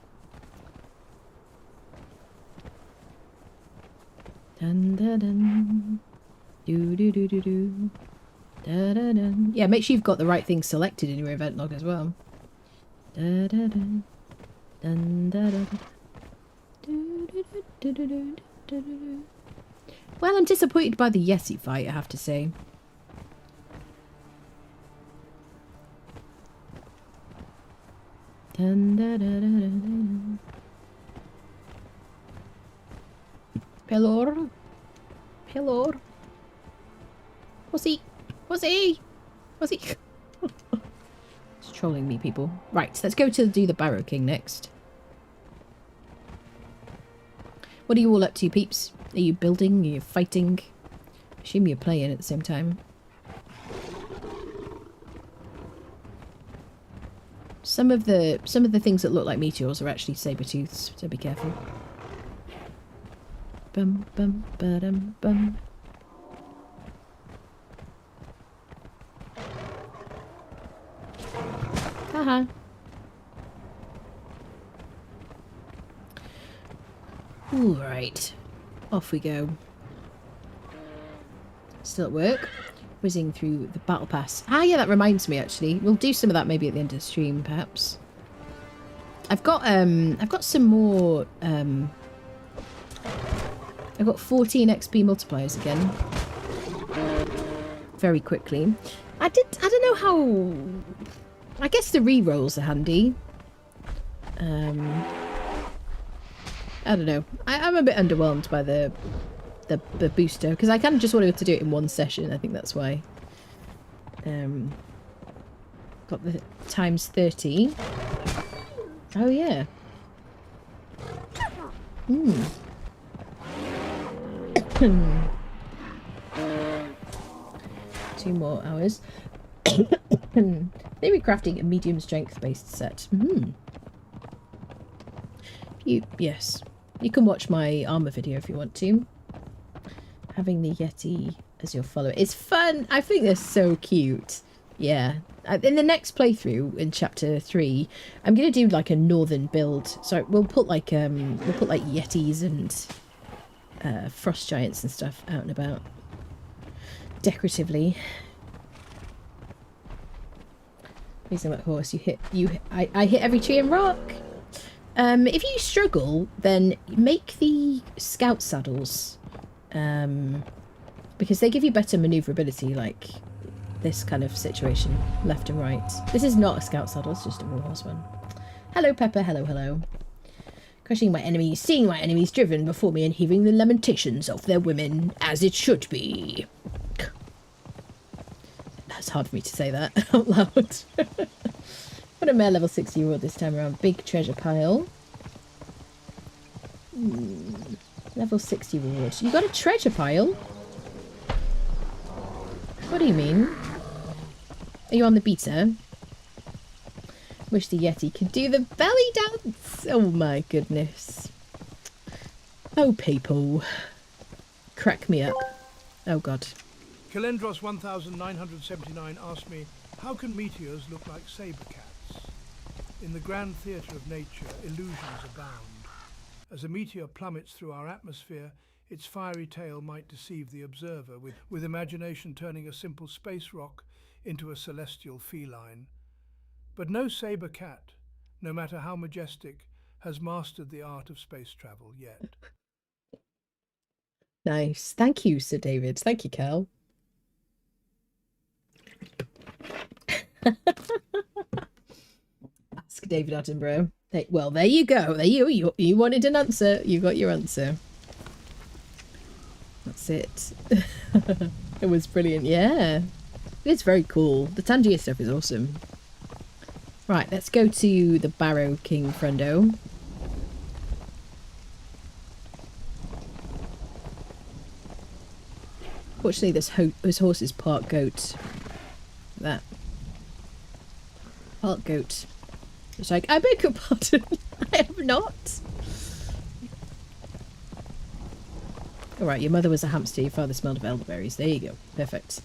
Speaker 1: Dun da dun. Do do do do do. Da da dun. Yeah, make sure you've got the right thing selected in your event log as well. Da da dun. Dun da da da. Do do do do do do do. Well, I'm disappointed by the Yeti fight, I have to say. Dun, da, da, da, da, da. Pelor. Pelor. Pussy. Pussy. Pussy. It's trolling me, people. Right, let's go to do the Barrow King next. What are you all up to, peeps? Are you building? Are you fighting? I assume you're playing at the same time. Some of the things that look like meteors are actually saber-tooths, so be careful. Bum bum ba-dum bum. Haha. Alright. Off we go. Still at work. Whizzing through the battle pass. Ah, yeah, that reminds me, actually. We'll do some of that maybe at the end of the stream, perhaps. I've got some more, I've got 14 XP multipliers again. Very quickly. I don't know how... I guess the re-rolls are handy. I don't know. I'm a bit underwhelmed by the booster, because I kind of just wanted to do it in one session. I think that's why. Got the times 30. Oh yeah. Hmm. 2 more hours. Maybe crafting a medium strength based set. Yes. You can watch my armor video if you want to. Having the Yeti as your follower. It's fun! I think they're so cute. Yeah. In the next playthrough, in chapter 3, I'm going to do like a northern build. So we'll put like Yetis and frost giants and stuff out and about. Decoratively. Using that horse, I hit every tree and rock. If you struggle, then make the scout saddles. Because they give you better maneuverability, like this kind of situation, left and right. This is not a scout saddle, it's just a warhorse one. Hello, Pepper. Hello, hello. Crushing my enemies, seeing my enemies driven before me and hearing the lamentations of their women, as it should be. That's hard for me to say that out loud. What a mere level 60 reward this time around. Big treasure pile. Level 60 reward. You got a treasure pile? What do you mean? Are you on the beta? Wish the Yeti could do the belly dance. Oh my goodness. Oh people. Crack me up. Oh god.
Speaker 3: Kalendros 1979 asked me, how can meteors look like saber cats? In the grand theatre of nature, illusions abound. As a meteor plummets through our atmosphere, its fiery tail might deceive the observer, with imagination turning a simple space rock into a celestial feline. But no saber cat, no matter how majestic, has mastered the art of space travel yet.
Speaker 1: Nice. Thank you, Sir David. Thank you, Cal. Ask David Attenborough. Well, there you go. There you wanted an answer. You got your answer. That's it. It was brilliant. Yeah. It's very cool. The Tangier stuff is awesome. Right, let's go to the Barrow King, friendo. Fortunately, this horse is part goat. That. Part goat. It's like, I beg your pardon. I have not. Alright, your mother was a hamster, your father smelled of elderberries. There you go. Perfect.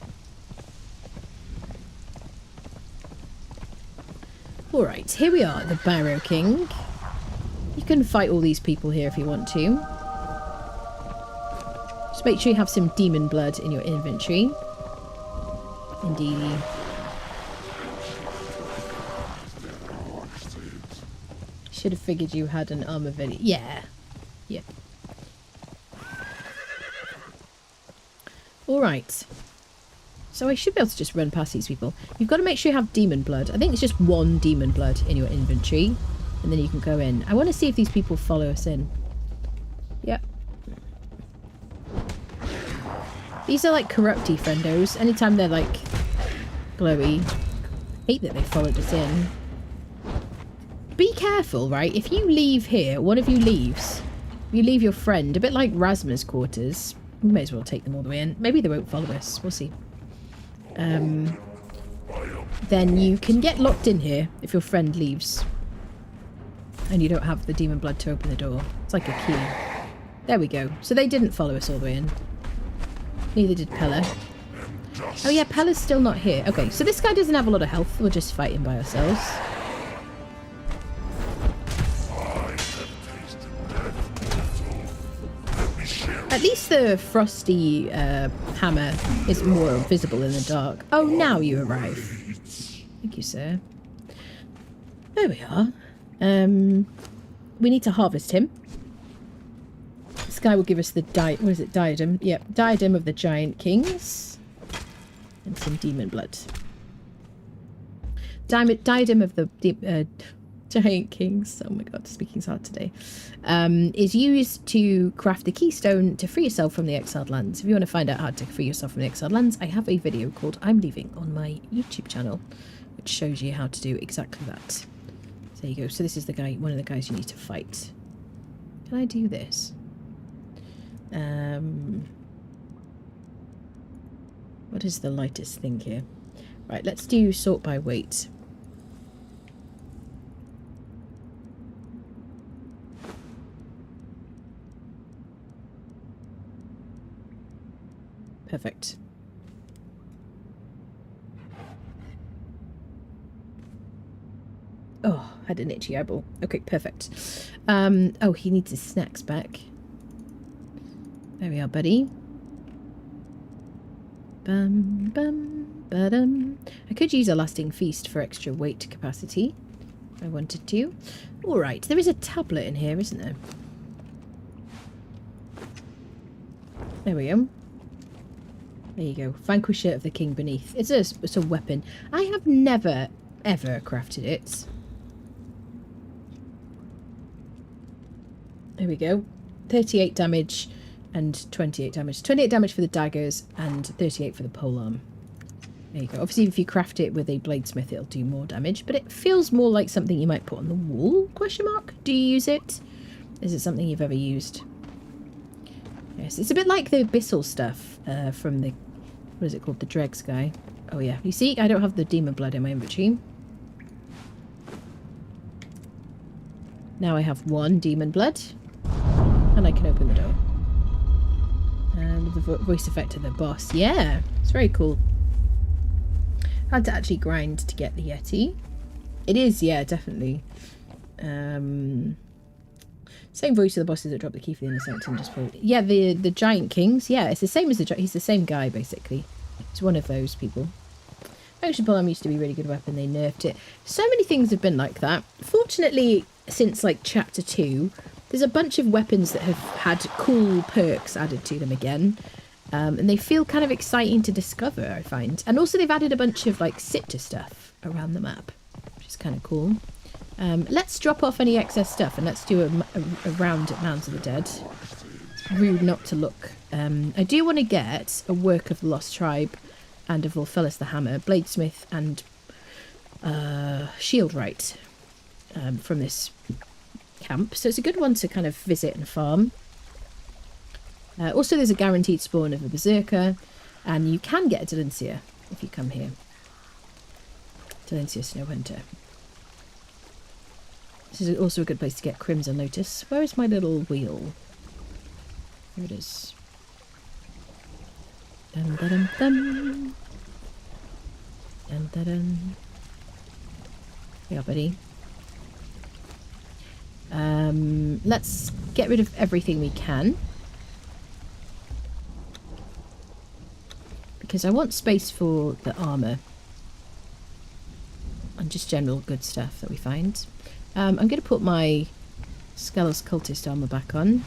Speaker 1: Alright, here we are, the Barrow King. You can fight all these people here if you want to. Just make sure you have some demon blood in your inventory. Indeedy. Should have figured you had an armor video. Yeah. Yeah. Alright. So I should be able to just run past these people. You've got to make sure you have demon blood. I think it's just 1 demon blood in your inventory. And then you can go in. I want to see if these people follow us in. Yep. These are like corrupty friendos. Anytime they're like glowy. Hate that they followed us in. Be careful, right? If you leave here, one of you leaves. You leave your friend. A bit like Rasma's quarters. We may as well take them all the way in. Maybe they won't follow us. We'll see. Then you can get locked in here if your friend leaves. And you don't have the demon blood to open the door. It's like a key. There we go. So they didn't follow us all the way in. Neither did Pella. Oh yeah, Pella's still not here. Okay, so this guy doesn't have a lot of health. We'll just fight him by ourselves. At least the frosty hammer is more visible in the dark. Oh, now you arrive. Thank you, sir. There we are. We need to harvest him. This guy will give us the what is it? Diadem. Yep, diadem of the giant kings. And some demon blood. Diadem of the giant kings. Oh my god, speaking's hard today. Is used to craft the keystone to free yourself from the exiled lands. If you want to find out how to free yourself from the exiled lands, I have a video called I'm Leaving on my YouTube channel, which shows you how to do exactly that. There you go. So this is the guy, one of the guys you need to fight. Can I do this? What is the lightest thing here? Right, let's do sort by weight. Perfect. Oh, had an itchy eyeball. Okay, perfect. Oh, he needs his snacks back. There we are, buddy. Bum, bum, ba-dum. I could use a lasting feast for extra weight capacity if I wanted to. Alright, there is a tablet in here, isn't there? There we go. There you go. Vanquisher of the King Beneath. It's a weapon. I have never, ever crafted it. There we go. 38 damage and 28 damage. 28 damage for the daggers and 38 for the polearm. There you go. Obviously, if you craft it with a bladesmith, it'll do more damage, but it feels more like something you might put on the wall, question mark? Do you use it? Is it something you've ever used? Yes, it's a bit like the abyssal stuff from the... What is it called? The dregs guy. Oh yeah. You see, I don't have the demon blood in my inventory. Now I have 1 demon blood. And I can open the door. And the voice effect of the boss. Yeah, it's very cool. Had to actually grind to get the yeti. It is, yeah, definitely. Same voice of the bosses that drop the key for the inner sanctum. Just probably, yeah, the giant kings. Yeah, it's the same as he's the same guy basically. He's one of those people. Potion polearm used to be a really good weapon. They nerfed it. So many things have been like that. Fortunately, since like chapter 2, there's a bunch of weapons that have had cool perks added to them again. And they feel kind of exciting to discover, I find. And also they've added a bunch of like Sipta stuff around the map, which is kind of cool. Let's drop off any excess stuff and let's do a round at Mounds of the Dead. It's rude not to look. I do want to get a Work of the Lost Tribe and a Volfellis the Hammer, Bladesmith and Shieldwright from this camp. So it's a good one to kind of visit and farm. Also, there's a guaranteed spawn of a Berserker, and you can get a Delencia if you come here. Delencia Snowhunter. This is also a good place to get Crimson Lotus. Where is my little wheel? Here it is. Dun dun dun dun. Dun dun dun. Yeah, buddy. Let's get rid of everything we can. Because I want space for the armour. And just general good stuff that we find. I'm going to put my Skelos Cultist armour back on.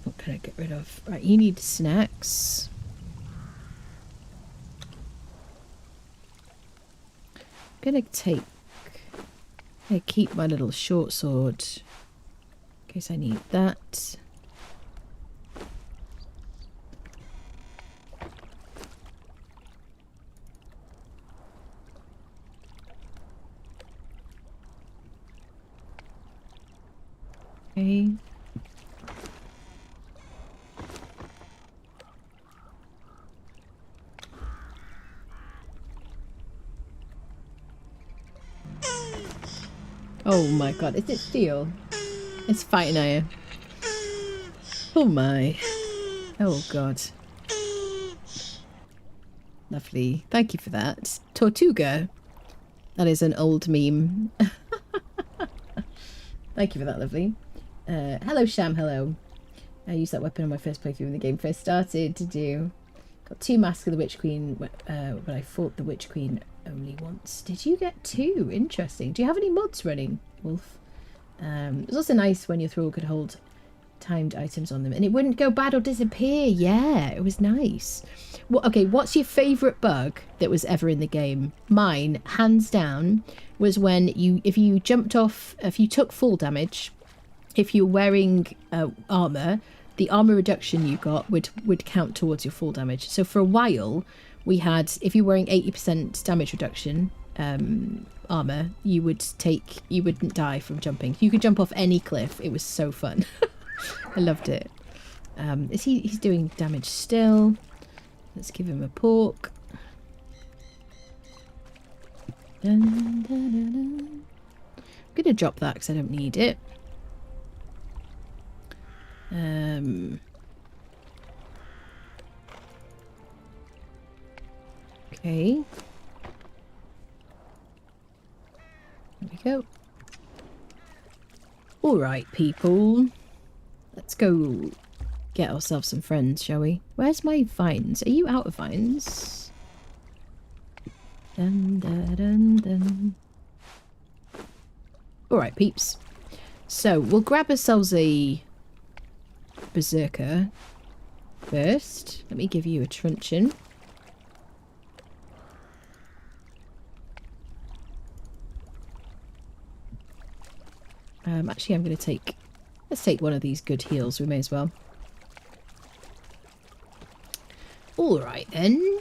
Speaker 1: What can I get rid of? Right, you need snacks. I'm gonna keep my little short sword in case I need that. Okay. Oh my god, is it steel? It's fighting at you. Oh my. Oh god. Lovely. Thank you for that. Tortuga. That is an old meme. Thank you for that, lovely. Hello, Sham, hello. I used that weapon on my first playthrough when the game first started to do. Got 2 masks of the Witch Queen, but I fought the Witch Queen only once. Did you get 2? Interesting. Do you have any mods running, Wolf? It was also nice when your thrall could hold timed items on them and it wouldn't go bad or disappear. Yeah, it was nice. Well, okay, what's your favourite bug that was ever in the game? Mine, hands down, was when if you jumped off, if you took full damage, if you're wearing armour, the armour reduction you got would count towards your full damage. So for a while, we had, if you're wearing 80% damage reduction armour, you wouldn't die from jumping. You could jump off any cliff. It was so fun. I loved it. He's doing damage still. Let's give him a pork. Dun, dun, dun, dun. I'm going to drop that because I don't need it. Okay. There we go. Alright, people. Let's go get ourselves some friends, shall we? Where's my vines? Are you out of vines? Dun, dun, dun, dun. Alright, peeps. So, we'll grab ourselves a berserker first. Let me give you a truncheon. Actually, I'm going to take... Let's take one of these good heals. We may as well. Alright, then.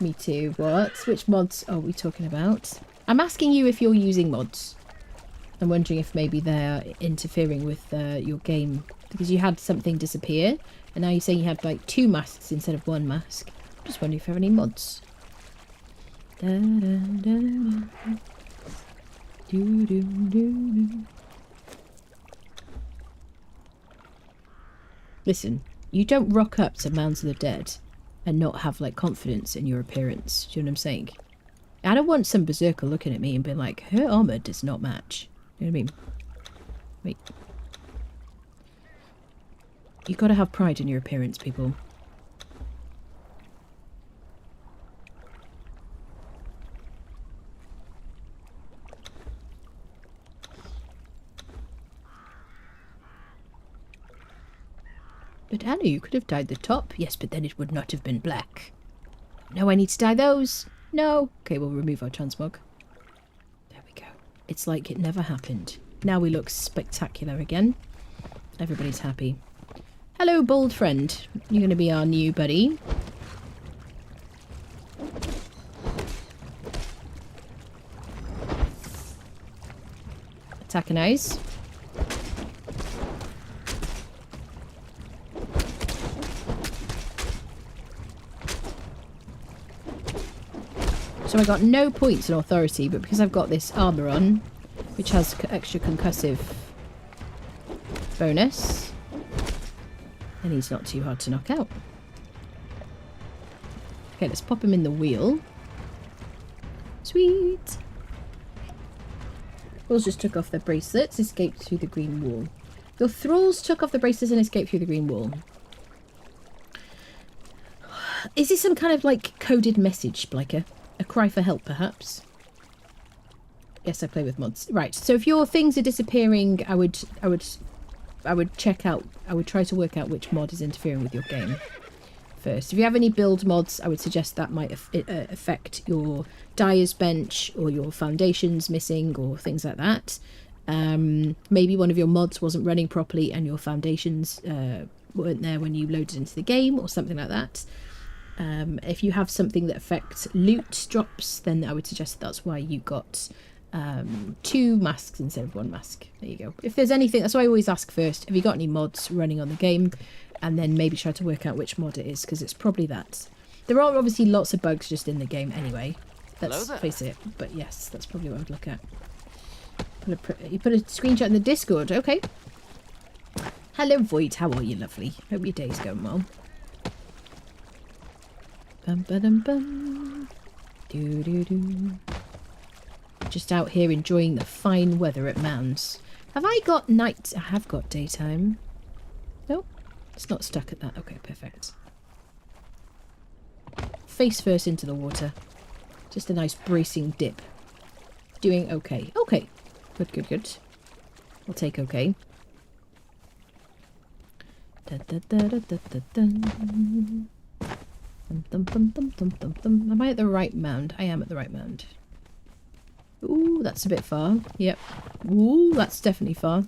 Speaker 1: Me too. What? Which mods are we talking about? I'm asking you if you're using mods. I'm wondering if maybe they're interfering with your game. Because you had something disappear. And now you're saying you had like 2 masks instead of 1 mask. I'm just wondering if you have any mods. Da, da, da, da. Do, do, do, do. Listen, you don't rock up to Mounds of the Dead and not have like confidence in your appearance. Do you know what I'm saying? I don't want some berserker looking at me and being like, her armour does not match. You know what I mean? Wait. You gotta have pride in your appearance, people. But Anna, you could have dyed the top. Yes, but then it would not have been black. No, I need to dye those. No. Okay, we'll remove our transmog. There we go. It's like it never happened. Now we look spectacular again. Everybody's happy. Hello, bold friend. You're going to be our new buddy. Attacking eyes. So I got no points in authority, but because I've got this armour on, which has extra concussive bonus, and he's not too hard to knock out. Okay, let's pop him in the wheel. Sweet! Thralls just took off their bracelets, escaped through the green wall. Your thralls took off the bracelets and escaped through the green wall. Is this some kind of like coded message, like a cry for help, perhaps? Yes, I play with mods. Right, so if your things are disappearing, I would check out, I would try to work out which mod is interfering with your game first. If you have any build mods, I would suggest that might affect your dyer's bench or your foundations missing or things like that. Maybe one of your mods wasn't running properly and your foundations weren't there when you loaded into the game or something like that. If you have something that affects loot drops, then I would suggest that's why you got 2 masks instead of 1 mask. There you go. If there's anything, that's why I always ask first, have you got any mods running on the game? And then maybe try to work out which mod it is, because it's probably that. There are obviously lots of bugs just in the game anyway. Let's face it. But yes, that's probably what I would look at. You put a screenshot in the Discord. Okay. Hello, Void. How are you, lovely? Hope your day's going well. Bum ba dum bum. Doo doo doo. Just out here enjoying the fine weather at Mounds. Have I got night? I have got daytime. Nope. It's not stuck at that. Okay, perfect. Face first into the water. Just a nice bracing dip. Doing okay. Okay. Good, good, good. I'll take okay. Da, da, da, da, da, da, dun. Dum, dum, dum, dum, dum, dum. Am I at the right mound? I am at the right mound. Ooh, that's a bit far. Yep. Ooh, that's definitely far.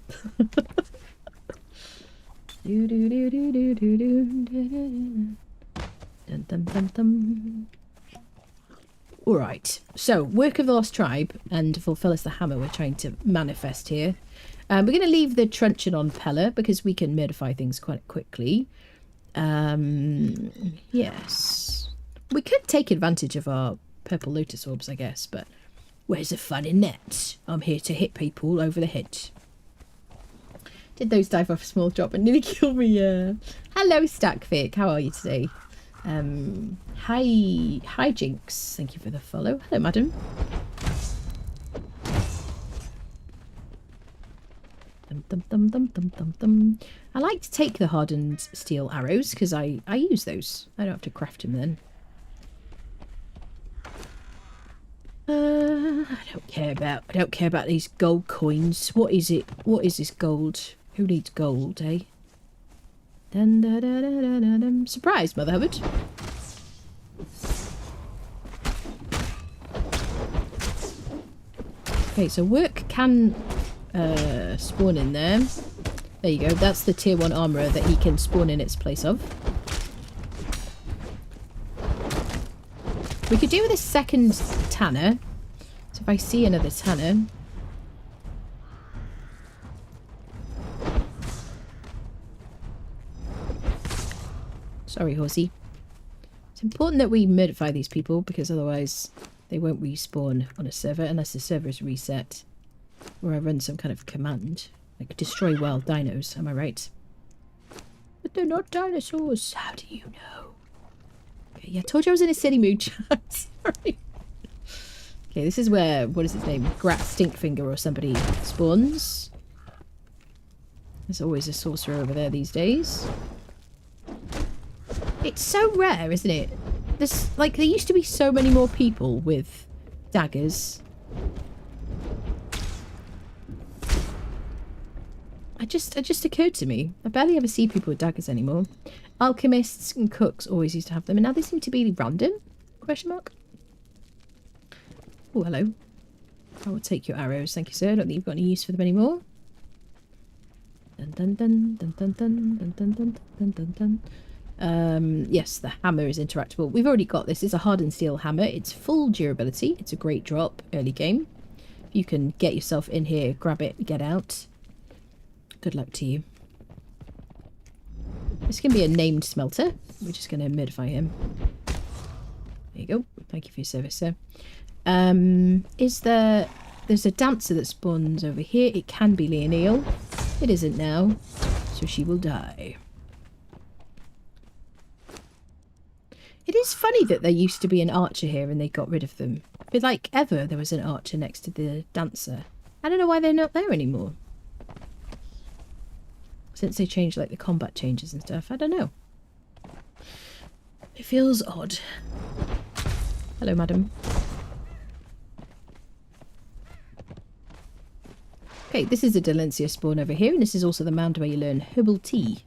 Speaker 1: Do do do do do do do. Dun dun dun dun. All right. So, work of the lost tribe and fulfill us the hammer we're trying to manifest here. We're going to leave the truncheon on Pella because we can modify things quite quickly. Yes. We could take advantage of our purple lotus orbs, I guess, but where's the fun in that? I'm here to hit people over the head. Did those dive off a small drop and nearly kill me? Hello, Stackfic. How are you today? Hi, Jinx. Thank you for the follow. Hello, madam. Dum, dum, dum, dum, dum, dum, dum. I like to take the hardened steel arrows because I use those. I don't have to craft them then. I don't care about these gold coins. What is it? What is this gold? Who needs gold, eh? Dun, da, da, da, da, da, dum. Surprise, Mother Hubbard. Okay, so work can spawn in there. There you go. That's the tier 1 armourer that he can spawn in its place of. We could do with a second tanner. So if I see another tanner... Sorry, horsey. It's important that we modify these people because otherwise they won't respawn on a server unless the server is reset. Or I run some kind of command. Like destroy wild dinos, am I right? But they're not dinosaurs. How do you know? Okay, yeah, I told you I was in a silly mood. Sorry. Okay, this is where, what is his name? Grat Stinkfinger or somebody spawns. There's always a sorcerer over there these days. It's so rare, isn't it? There's, like, there used to be so many more people with daggers. It just occurred to me. I barely ever see people with daggers anymore. Alchemists and cooks always used to have them, and now they seem to be random? Question mark. Oh, hello. I will take your arrows, thank you, sir. I don't think you've got any use for them anymore. Dun dun dun dun dun dun dun dun dun dun dun dun. Yes, the hammer is interactable. We've already got this. It's a hardened steel hammer. It's full durability. It's a great drop early game. you can get yourself in here, grab it, get out. Good luck to you. This can be a named smelter. We're just going to modify him. There you go. Thank you for your service, sir. There's a dancer that spawns over here. It can be Leonil. It isn't now, so she will die. It is funny that there used to be an archer here and they got rid of them. But like ever, there was an archer next to the dancer. I don't know why they're not there anymore. Since they changed like the combat changes and stuff, I don't know. It feels odd. Hello, madam. Okay, this is a Delencia spawn over here, and this is also the mound where you learn herbal tea.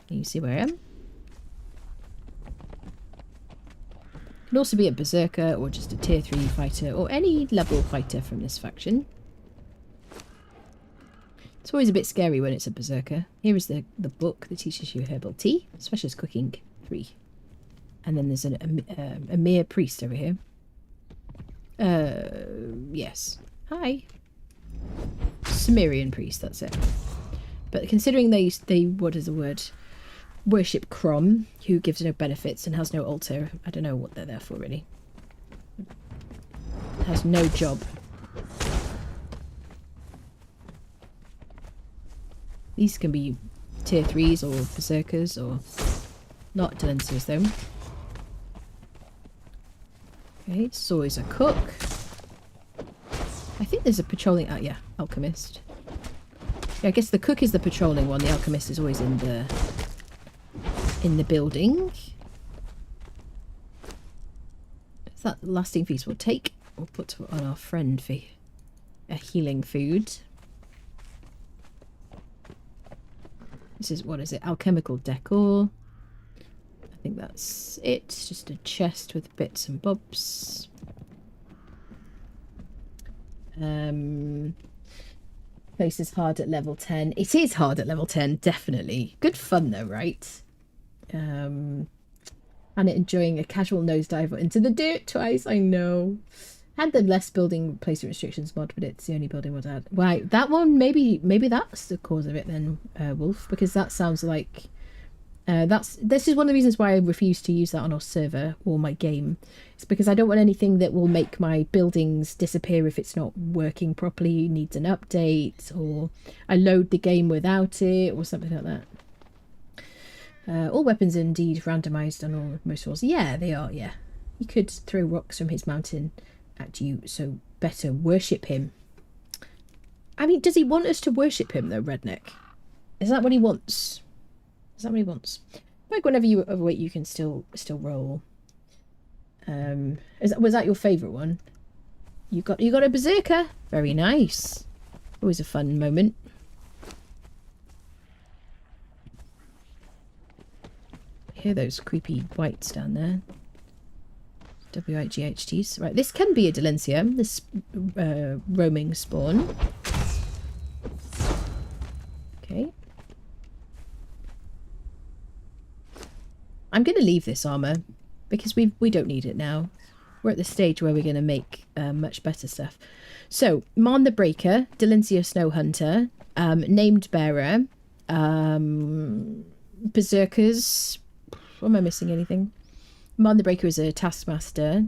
Speaker 1: Can you see where I am? Can also be a berserker or just a tier 3 fighter or any level fighter from this faction. It's always a bit scary when it's a berserker. Here is the book that teaches you herbal tea, specialist cooking 3. And then there's a mere priest over here. Yes. Hi. Sumerian priest, that's it. But considering they what is the word? Worship Crom, who gives no benefits and has no altar, I don't know what they're there for really. Has no job. These can be tier 3s or berserkers or not Delencias though. Okay, so is a cook. I think there's a patrolling... yeah, alchemist. Yeah, I guess the cook is the patrolling one. The alchemist is always in the building. Is that lasting feast we'll take? We'll put on our friend for a healing food. This is, what is it? Alchemical decor. I think that's it. It's just a chest with bits and bobs. Place is hard at level 10. It is hard at level 10, definitely. Good fun though, right? And enjoying a casual nosedive into the dirt twice, I know. Had the less building placement restrictions mod, but it's the only building mod I had. Right, that one, maybe that's the cause of it then, Wolf, because that sounds like... this is one of the reasons why I refuse to use that on our server or my game. It's because I don't want anything that will make my buildings disappear if it's not working properly, needs an update, or I load the game without it, or something like that. All weapons are indeed randomized on all most rolls. Yeah, they are, yeah. He could throw rocks from his mountain at you, so better worship him. I mean, does he want us to worship him though, Redneck? Is that what he wants? Is that what he wants? Like whenever you overweight, you can still roll. Was that your favourite one? You got a berserker. Very nice. Always a fun moment. Hear those creepy whites down there. WIGHTs. Right, this can be a Delencia. This roaming spawn. Okay. I'm going to leave this armour because we don't need it now. We're at the stage where we're going to make much better stuff. So, Marn the Breaker, Delencia Snow Hunter, Named Bearer, Berserkers. Am I missing anything? Marn the Breaker is a Taskmaster.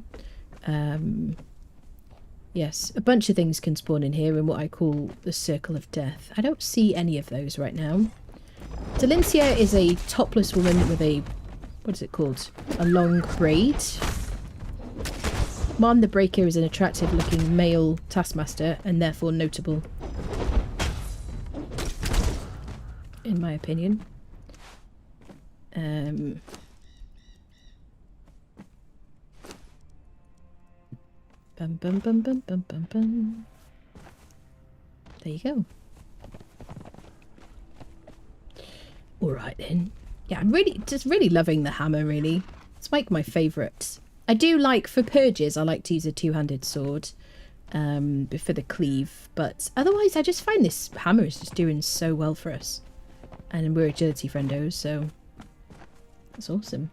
Speaker 1: Yes, a bunch of things can spawn in here in what I call the Circle of Death. I don't see any of those right now. Delencia is a topless woman with a... what is it called? A long braid. Marn the Breaker is an attractive looking male taskmaster and therefore notable. In my opinion. Bum bum bum bum bum bum bum. There you go. Alright then. Yeah, I'm just really loving the hammer, really. It's like my favourite. I do like, for purges, I like to use a two-handed sword for the cleave, but otherwise I just find this hammer is just doing so well for us. And we're agility friendos, so that's awesome.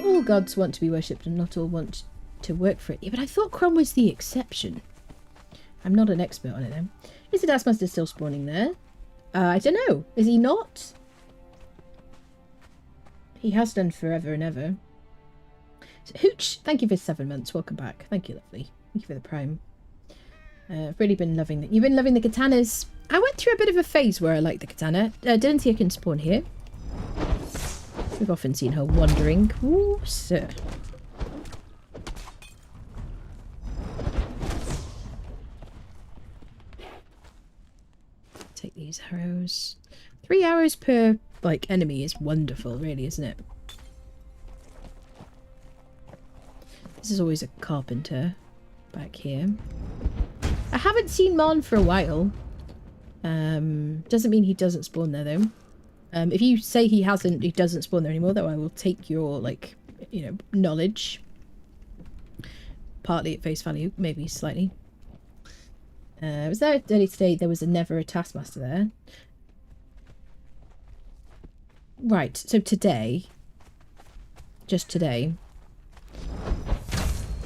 Speaker 1: All gods want to be worshipped and not all want to work for it. Yeah, but I thought Crom was the exception. I'm not an expert on it though. Is the Taskmaster still spawning there? I don't know. Is he not? He has done forever and ever. So, Hooch, thank you for 7 months. Welcome back. Thank you, lovely. Thank you for the prime. I've really been loving it. You've been loving the katanas. I went through a bit of a phase where I liked the katana. Didn't see I can spawn here. We've often seen her wandering. Ooh, sir. Take these arrows. 3 arrows per, like, enemy is wonderful, really, isn't it? This is always a carpenter back here. I haven't seen Mon for a while. Doesn't mean he doesn't spawn there, though. If you say he doesn't spawn there anymore, though, I will take your, like, you know, knowledge. Partly at face value, maybe slightly. Was there early today? There was never a Taskmaster there. Right, so today, just today,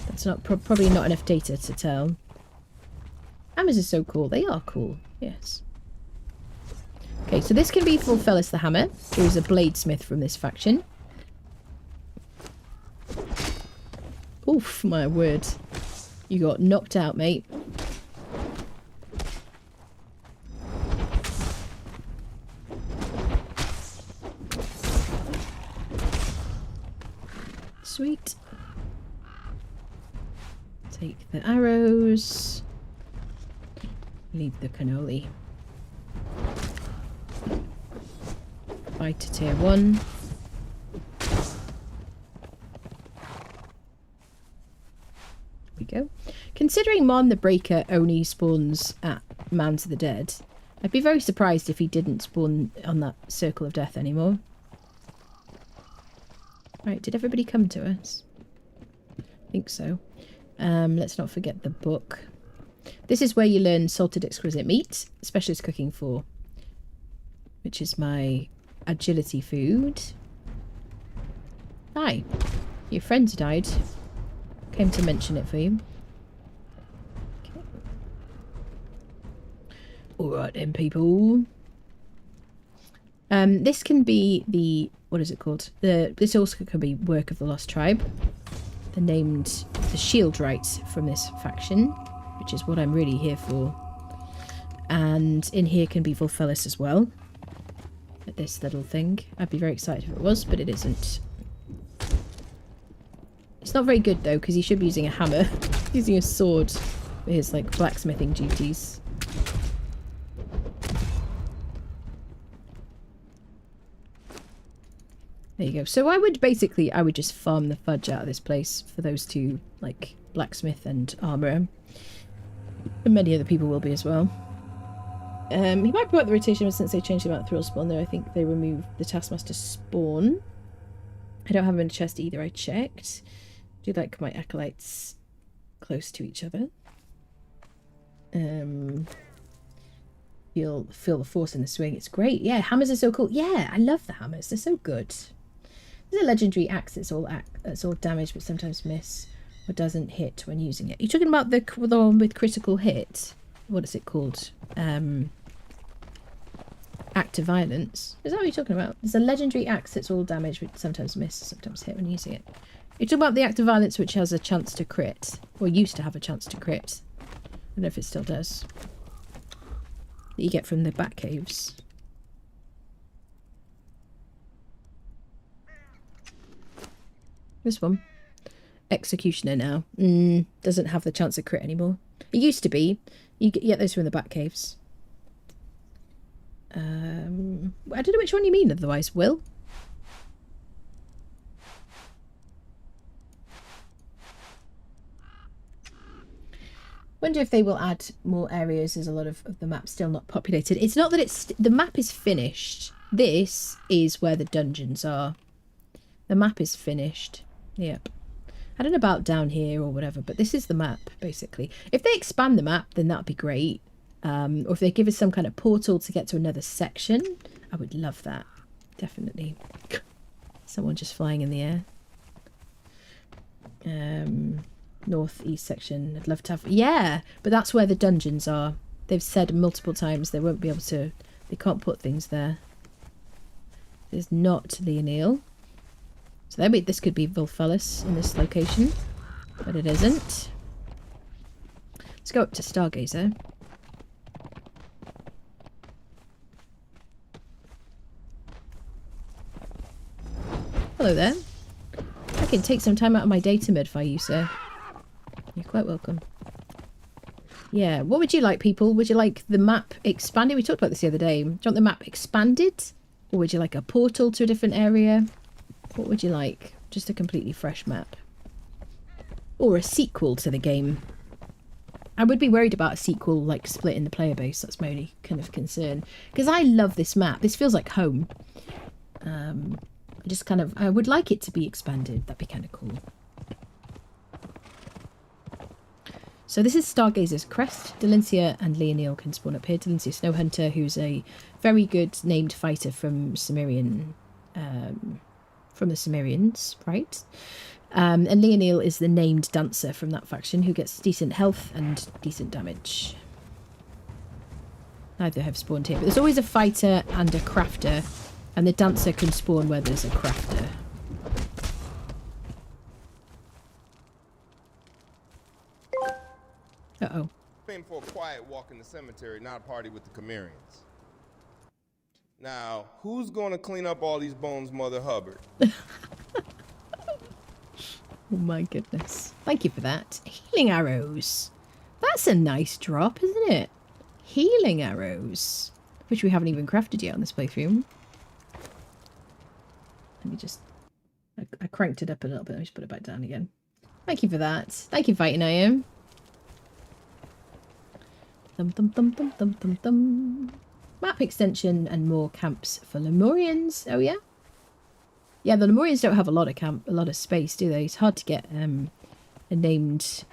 Speaker 1: that's not probably not enough data to tell. Hammers are so cool. They are cool, yes. Okay, so this can be Fulfellis the Hammer, who is a bladesmith from this faction. Oof, my word. You got knocked out, mate. Sweet. Take the arrows. Leave the cannoli. Fight to tier 1. Here we go. Considering Mon the Breaker only spawns at Mounds of the Dead, I'd be very surprised if he didn't spawn on that Circle of Death anymore. Right, did everybody come to us? I think so. Let's not forget the book. This is where you learn Salted Exquisite Meat, Specialist Cooking 4, which is my agility food. Hi. Your friend's died. Came to mention it for you. Okay. Alright then, people. This can be the... what is it called? This also could be Work of the Lost Tribe. They're named the Shieldright from this faction, which is what I'm really here for. And in here can be Fulfellis as well. At this little thing. I'd be very excited if it was, but it isn't. It's not very good though, because he should be using a hammer. Using a sword for his like blacksmithing duties. There you go. So I would just farm the fudge out of this place for those two, like, blacksmith and armourer. And many other people will be as well. He might put the rotation since they changed the amount of thrill spawn, though I think they removed the Taskmaster spawn. I don't have him in a chest either, I checked. I do like my acolytes close to each other. You'll feel the force in the swing. It's great. Yeah, hammers are so cool. Yeah, I love the hammers. They're so good. There's a legendary axe that's all damage but sometimes miss or doesn't hit when using it. You're talking about the one with critical hit? What is it called? Act of Violence. Is that what you're talking about? There's a legendary axe that's all damage but sometimes miss, sometimes hit when using it. You're talking about the Act of Violence which has a chance to crit. Or used to have a chance to crit. I don't know if it still does. That you get from the bat caves. This one. Executioner now. Doesn't have the chance of crit anymore. It used to be. You get those from the bat caves. I don't know which one you mean otherwise, Will. Wonder if they will add more areas. There's a lot of the map still not populated. It's not that the map is finished. This is where the dungeons are. The map is finished. Yep. I don't know about down here or whatever, but this is the map, basically. If they expand the map, then that'd be great. Or if they give us some kind of portal to get to another section, I would love that. Definitely. Someone just flying in the air. Northeast section. I'd love to have... Yeah, but that's where the dungeons are. They've said multiple times they won't be able to... They can't put things there. There's not Leonil. So there this could be Volfalis in this location. But it isn't. Let's go up to Stargazer. Hello there. I can take some time out of my day to modify you, sir. You're quite welcome. Yeah, what would you like, people? Would you like the map expanded? We talked about this the other day. Do you want the map expanded? Or would you like a portal to a different area? What would you like? Just a completely fresh map. Or a sequel to the game. I would be worried about a sequel, like, splitting the player base. That's my only kind of concern. Because I love this map. This feels like home. I would like it to be expanded. That'd be kind of cool. So this is Stargazer's crest. Delincia and Leonil can spawn up here. Delincia Snowhunter, who's a very good named fighter from Cimmerian, from the Cimmerians, right? And Leonil is the named dancer from that faction who gets decent health and decent damage. Neither have spawned here, but there's always a fighter and a crafter, and the dancer can spawn where there's a crafter. Uh-oh.
Speaker 4: Aim for a quiet walk in the cemetery, not a party with the Cimmerians. Now, who's going to clean up all these bones, Mother Hubbard?
Speaker 1: Oh my goodness. Thank you for that. Healing arrows. That's a nice drop, isn't it? Healing arrows. Which we haven't even crafted yet on this playthrough. Let me just... I cranked it up a little bit. Let me just put it back down again. Thank you for that. Thank you, Fighting I Am. Thum thum thum thum thum thum thum. Map extension and more camps for Lemurians. Oh yeah? Yeah, the Lemurians don't have a lot of space, do they? It's hard to get a named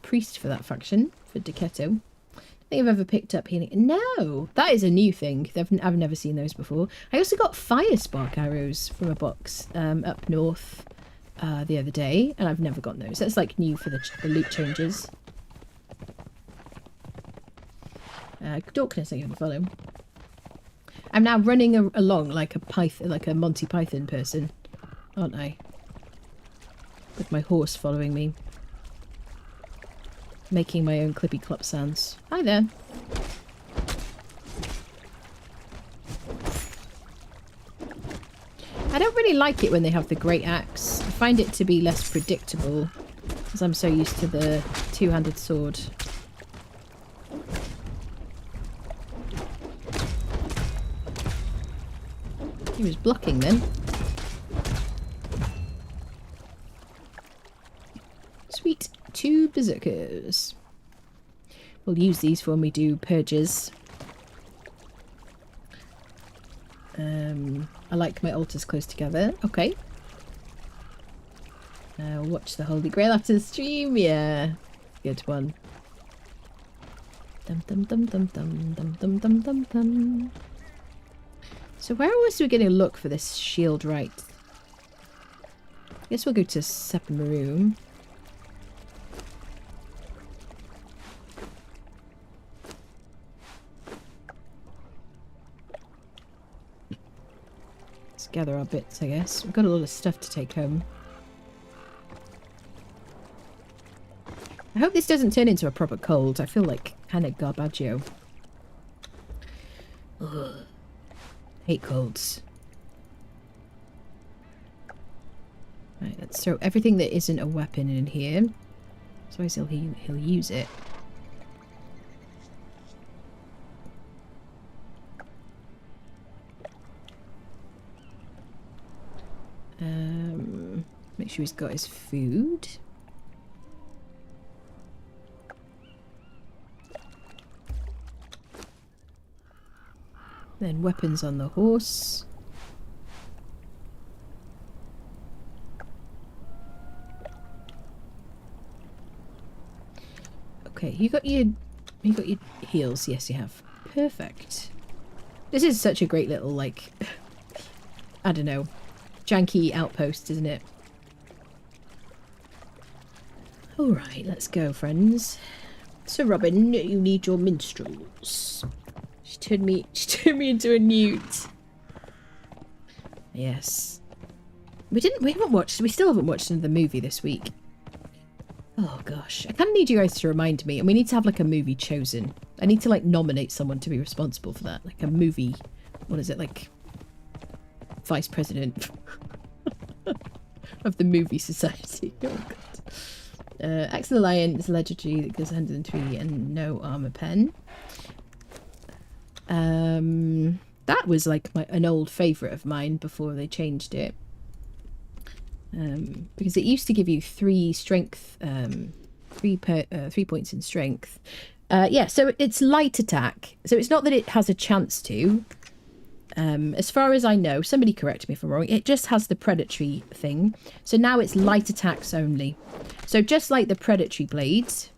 Speaker 1: priest for that faction, for Decetto. I think I've ever picked up healing. No! That is a new thing. I've never seen those before. I also got fire spark arrows from a box up north the other day, and I've never gotten those. That's like new for the loot changes. Darkness, I'm going to follow. I'm now running along like a Monty Python person, aren't I? With my horse following me. Making my own clippy clop sounds. Hi there. I don't really like it when they have the great axe. I find it to be less predictable, because I'm so used to the two-handed sword. He was blocking then. Sweet. 2 berserkers. We'll use these for when we do purges. I like my altars close together. Okay. Watch the Holy Grail after the stream. Yeah. Good one. Dum dum dum dum dum dum dum dum dum dum. So where else are we going to look for this shield right? I guess we'll go to Sepmaroom. Let's gather our bits, I guess. We've got a lot of stuff to take home. I hope this doesn't turn into a proper cold. I feel like kind of garbaggio. Ugh. Hate colds. Right, let's throw everything that isn't a weapon in here. So he'll use it. Make sure he's got his food. Then weapons on the horse. Okay, you got your heals. Yes, you have. Perfect. This is such a great little, like, I don't know, janky outpost, isn't it? Alright, let's go, friends. So, Robin, you need your minstrels. She turned me into a newt. Yes. We still haven't watched another movie this week. Oh gosh, I kind of need you guys to remind me, and we need to have like a movie chosen. I need to like nominate someone to be responsible for that, like a movie. What is it, like vice president of the movie society? Oh god. Axe of the Lion is legendary that goes 103 and no armor pen. That was like an old favourite of mine before they changed it. Because it used to give you 3 strength, 3 points in strength. Yeah, so it's light attack. So it's not that it has a chance to. As far as I know, somebody correct me if I'm wrong, it just has the predatory thing. So now it's light attacks only. So just like the predatory blades.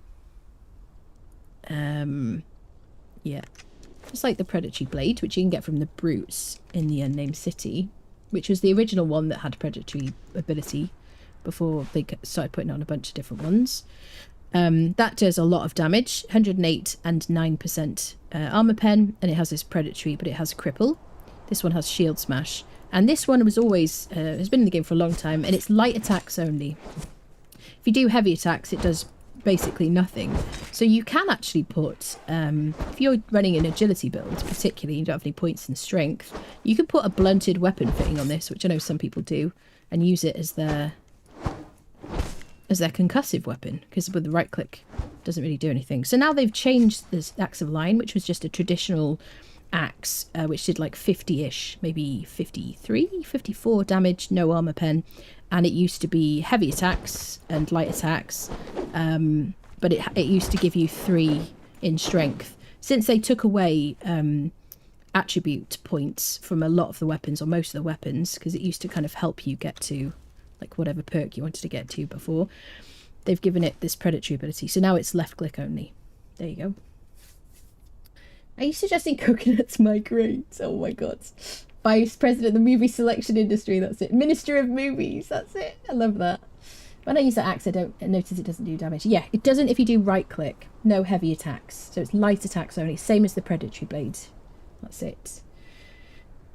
Speaker 1: Yeah. Just like the predatory blade, which you can get from the brutes in the Unnamed City. Which was the original one that had predatory ability before they started putting on a bunch of different ones. That does a lot of damage, 108 and 9% armor pen, and it has this predatory, but it has cripple. This one has shield smash, and this one was always has been in the game for a long time, and it's light attacks only. If you do heavy attacks, it does basically nothing. So you can actually put, if you're running an agility build, particularly, you don't have any points in strength, you can put a blunted weapon fitting on this, which I know some people do, and use it as their concussive weapon, because with the right click it doesn't really do anything. So now they've changed this Axe of Lion, which was just a traditional axe, which did like 50-ish, maybe 53, 54 damage, no armor pen, and it used to be heavy attacks and light attacks, but it used to give you 3 in strength. Since they took away attribute points from a lot of the weapons, or most of the weapons, because it used to kind of help you get to like whatever perk you wanted to get to before, they've given it this predatory ability. So now it's left click only. There you go. Are you suggesting coconuts migrate? Oh my god. Vice President of the movie selection industry, that's it. Minister of movies, that's it. I love that. When I use that axe, I notice it doesn't do damage. Yeah, it doesn't if you do right click. No heavy attacks. So it's light attacks only. Same as the predatory blade. That's it.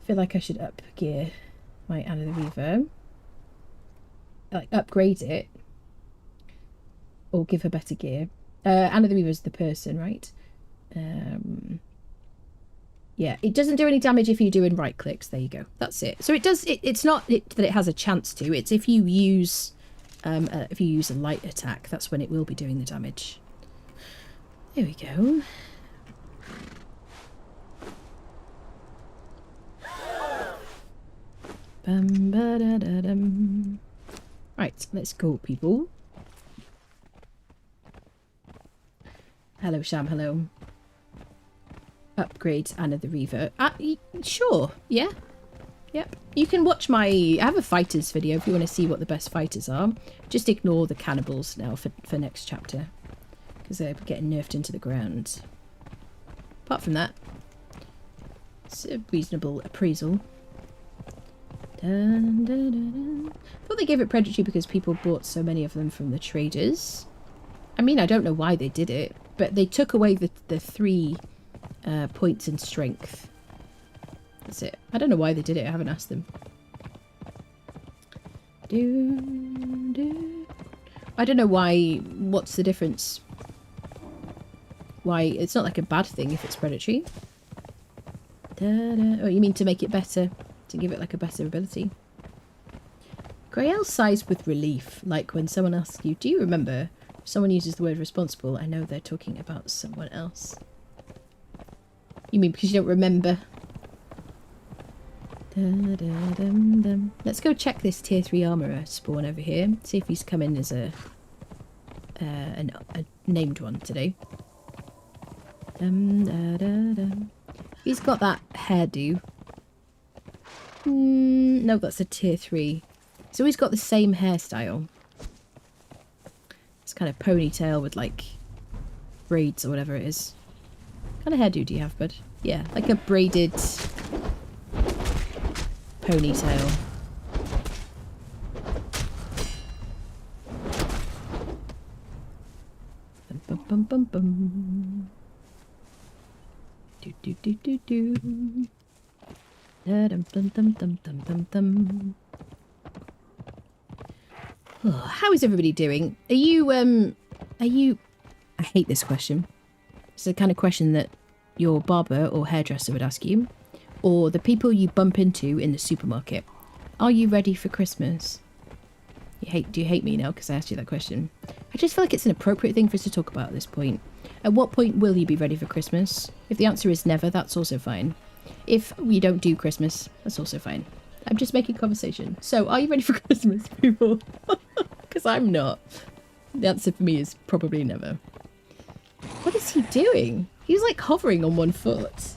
Speaker 1: I feel like I should up gear my Anna the Weaver. Like upgrade it. Or give her better gear. Anna the Weaver is the person, right? Yeah, it doesn't do any damage if you're doing right clicks. There you go. That's it. So it does. It's not that it has a chance to. It's if you use a light attack, that's when it will be doing the damage. There we go. Bum, ba, da, da, dum. Right, let's go, people. Hello, Sham. Hello. Upgrade Anna the Reaver. Sure, yeah. Yep. You can watch I have a fighters video if you want to see what the best fighters are. Just ignore the cannibals now for next chapter, because they're getting nerfed into the ground. Apart from that, it's a reasonable appraisal. Dun, dun, dun, dun. I thought they gave it predatory because people bought so many of them from the traders. I mean, I don't know why they did it, but they took away the 3 points in strength. That's it. I don't know why they did it. I haven't asked them. I don't know why. What's the difference? Why? It's not like a bad thing if it's predatory. Oh, you mean to make it better? To give it like a better ability? Grael sighs with relief, like when someone asks you, do you remember? If someone uses the word responsible, I know they're talking about someone else. You mean because you don't remember? Let's go check this tier 3 armourer spawn over here. See if he's come in as a named one today. He's got that hairdo. No, that's a tier 3. He's always got the same hairstyle. It's kind of ponytail with like braids or whatever it is. What kind of hairdo do you have, bud? Yeah, like a braided ponytail. bum bum. Do do do do do. Da dum dum dum dum dum dum dum. Oh, how is everybody doing? Are you I hate this question. It's the kind of question that your barber or hairdresser would ask you, or the people you bump into in the supermarket. Are you ready for Christmas? Do you hate me now because I asked you that question? I just feel like it's an appropriate thing for us to talk about at this point. At what point will you be ready for Christmas? If the answer is never, that's also fine. If we don't do Christmas, that's also fine. I'm just making conversation. So, are you ready for Christmas, people? Because I'm not. The answer for me is probably never. What is he doing? He's like hovering on one foot.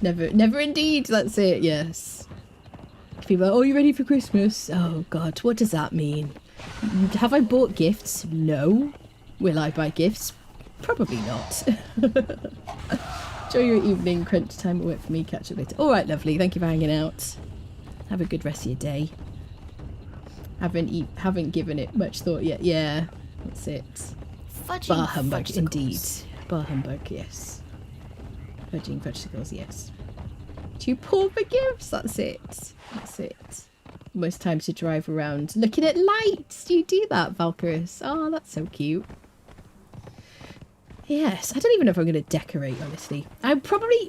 Speaker 1: Never indeed. That's it, yes. People are, oh, you ready for Christmas? Oh, God, what does that mean? Have I bought gifts? No. Will I buy gifts? Probably not. Enjoy your evening. Crunch time will wait for me. Catch you later. All right, lovely. Thank you for hanging out. Have a good rest of your day. Haven't given it much thought yet. Yeah, that's it.
Speaker 5: Fudging
Speaker 1: Bar humbug,
Speaker 5: fudgesicles.
Speaker 1: indeed. Bar humbug, yes. Fudging fudgesicles, yes. Too poor for gifts. That's it. That's it. Almost time to drive around looking at lights. Do you do that, Valkyrus? Oh, that's so cute. Yes, I don't even know if I'm going to decorate, honestly.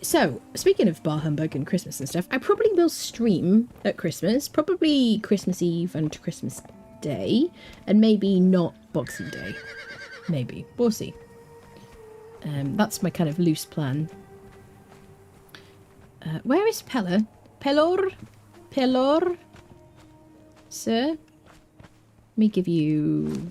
Speaker 1: So, speaking of bar humbug and Christmas and stuff, I probably will stream at Christmas. Probably Christmas Eve and Christmas Day. And maybe not Boxing Day. Maybe. We'll see. That's my kind of loose plan. Where is Pella? Pelor? Sir? Let me give you...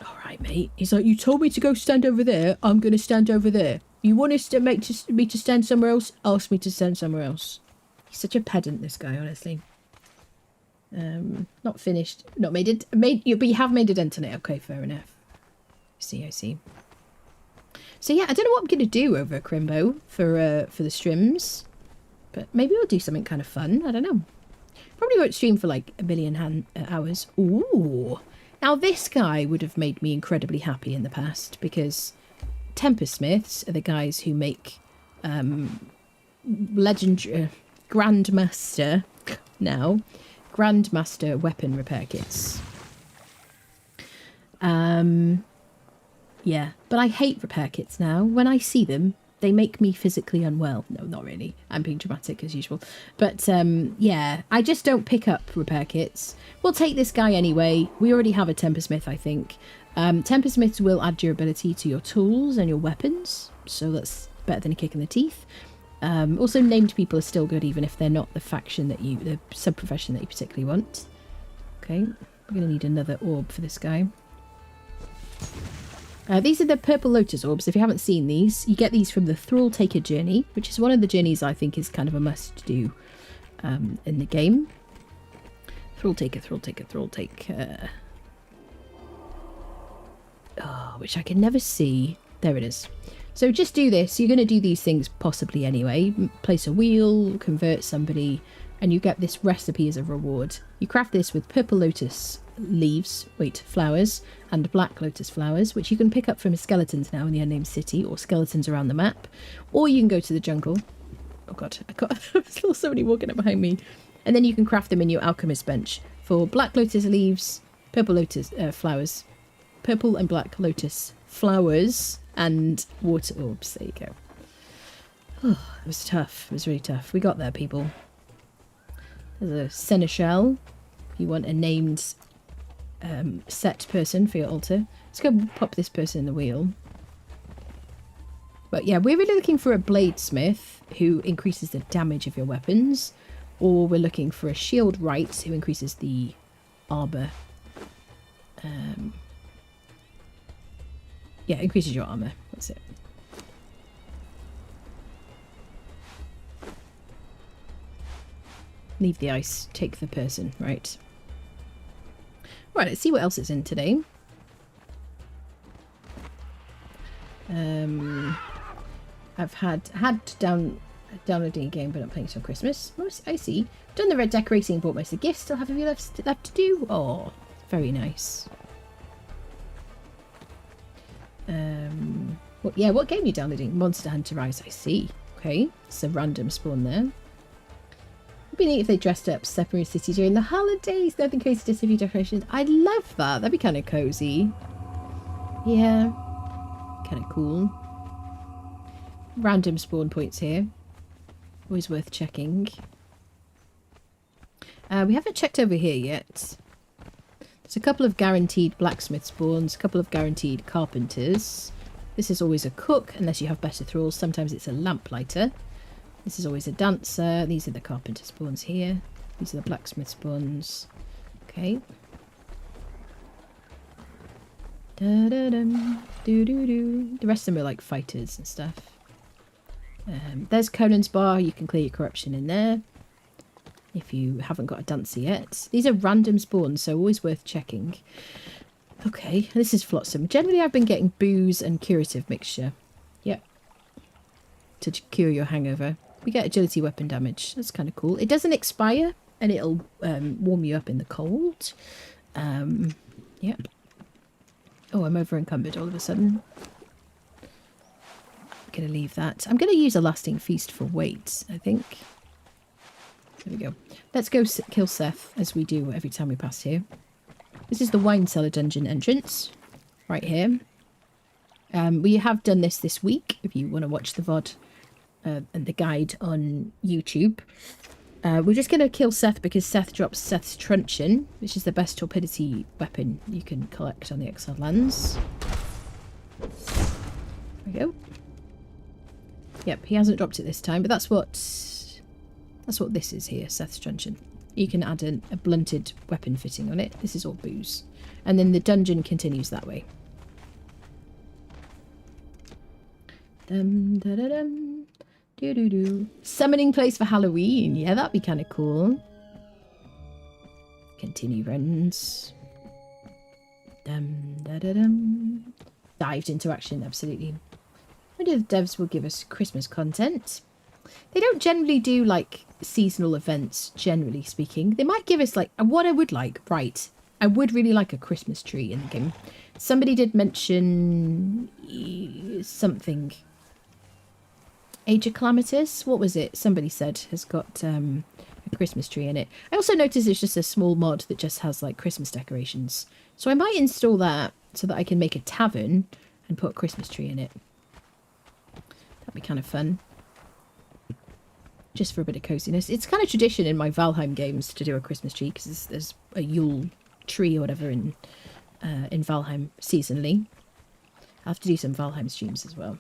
Speaker 1: Alright, mate. He's like, you told me to go stand over there. I'm going to stand over there. You want us to me to stand somewhere else? Ask me to stand somewhere else. He's such a pedant, this guy, honestly. Not finished. Not made it. But you have made a dent on it. Okay, fair enough. I see. So yeah, I don't know what I'm going to do over at Crimbo for the streams. But maybe we'll do something kind of fun. I don't know. Probably won't stream for like a million hours. Ooh. Now this guy would have made me incredibly happy in the past because Tempest Smiths are the guys who make legendary Grandmaster weapon repair kits. Yeah, but I hate repair kits now. When I see them, they make me physically unwell. No, not really. I'm being dramatic as usual. But yeah, I just don't pick up repair kits. We'll take this guy anyway. We already have a Temper Smith, I think. Temper Smiths will add durability to your tools and your weapons. So that's better than a kick in the teeth. Also, named people are still good, even if they're not the faction that the sub-profession that you particularly want. Okay, we're going to need another orb for this guy. These are the Purple Lotus orbs. If you haven't seen these, you get these from the Thrall Taker journey, which is one of the journeys I think is kind of a must-do in the game. Thrall Taker. Oh, which I can never see. There it is. So just do this. You're going to do these things possibly anyway. Place a wheel, convert somebody, and you get this recipe as a reward. You craft this with Purple Lotus flowers, and Black Lotus flowers, which you can pick up from skeletons now in the Unnamed City, or skeletons around the map, or you can go to the jungle. Oh god, I saw somebody walking up behind me. And then you can craft them in your alchemist bench for Black Lotus leaves, Purple Lotus flowers, Purple and Black Lotus flowers, and water orbs. There you go. Oh, it was tough. It was really tough. We got there, people. There's a seneschal. If you want a named set person for your altar. Let's go pop this person in the wheel. But yeah, we're really looking for a bladesmith who increases the damage of your weapons, or we're looking for a shield wright who increases the armor. Yeah, increases your armor. That's it. Leave the ice, take the person, right? Right, let's see what else is in today. I've had downloading a game but not playing till Christmas. I see. Done the red decorating, bought most of the gifts. Still have a few left to do. Oh, very nice. What game are you downloading? Monster Hunter Rise, I see. Okay, it's a random spawn there. It'd be neat if they dressed up Sephiroth City during the holidays. Nothing crazy, just a few decorations. I'd love that. That'd be kind of cozy. Yeah. Kind of cool. Random spawn points here. Always worth checking. We haven't checked over here yet. There's a couple of guaranteed blacksmith spawns, a couple of guaranteed carpenters. This is always a cook, unless you have better thralls. Sometimes it's a lamplighter. This is always a dancer. These are the carpenter spawns here. These are the blacksmith spawns. Okay. Da-da-dum, doo-doo-doo. The rest of them are like fighters and stuff. There's Conan's bar. You can clear your corruption in there if you haven't got a dancer yet. These are random spawns, so always worth checking. Okay, this is Flotsam. Generally, I've been getting booze and curative mixture. Yep. To cure your hangover. We get agility weapon damage. That's kind of cool. It doesn't expire, and it'll warm you up in the cold. Yep. Oh, I'm over encumbered all of a sudden. I'm going to leave that. I'm going to use a lasting feast for weight, I think. There we go. Let's go kill Seth, as we do every time we pass here. This is the wine cellar dungeon entrance, right here. We have done this week, if you want to watch the VOD and the guide on YouTube. We're just going to kill Seth because Seth drops Seth's truncheon, which is the best torpidity weapon you can collect on the Exiled Lands. There we go. Yep, he hasn't dropped it this time, but that's what this is here, Seth's truncheon. You can add a blunted weapon fitting on it. This is all booze. And then the dungeon continues that way. Dum da da dum. Doo doo doo. Summoning place for Halloween. Yeah, that'd be kind of cool. Continue runs. Dum da da dum. Dived into action, absolutely. Maybe the devs will give us Christmas content. They don't generally do like seasonal events, generally speaking. They might give us like what I would like. Right, I would really like a Christmas tree in the game. Somebody did mention something. Age of Calamitous, what was it? Somebody said has got a Christmas tree in it. I also noticed it's just a small mod that just has like Christmas decorations. So I might install that so that I can make a tavern and put a Christmas tree in it. That'd be kind of fun. Just for a bit of coziness. It's kind of tradition in my Valheim games to do a Christmas tree because there's a Yule tree or whatever in Valheim seasonally. I'll have to do some Valheim streams as well.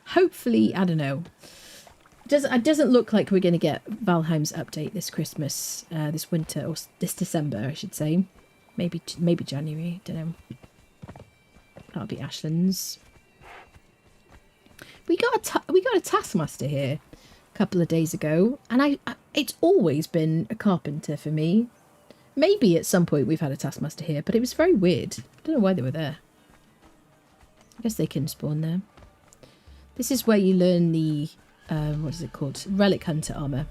Speaker 1: Hopefully, I don't know. It doesn't look like we're going to get Valheim's update this Christmas, this winter, or this December, I should say. Maybe January, don't know. That'll be Ashlands. We got a taskmaster here a couple of days ago, and it's always been a carpenter for me. Maybe at some point we've had a taskmaster here, but it was very weird. I don't know why they were there. I guess they can spawn there. This is where you learn the, what is it called? Relic Hunter armor.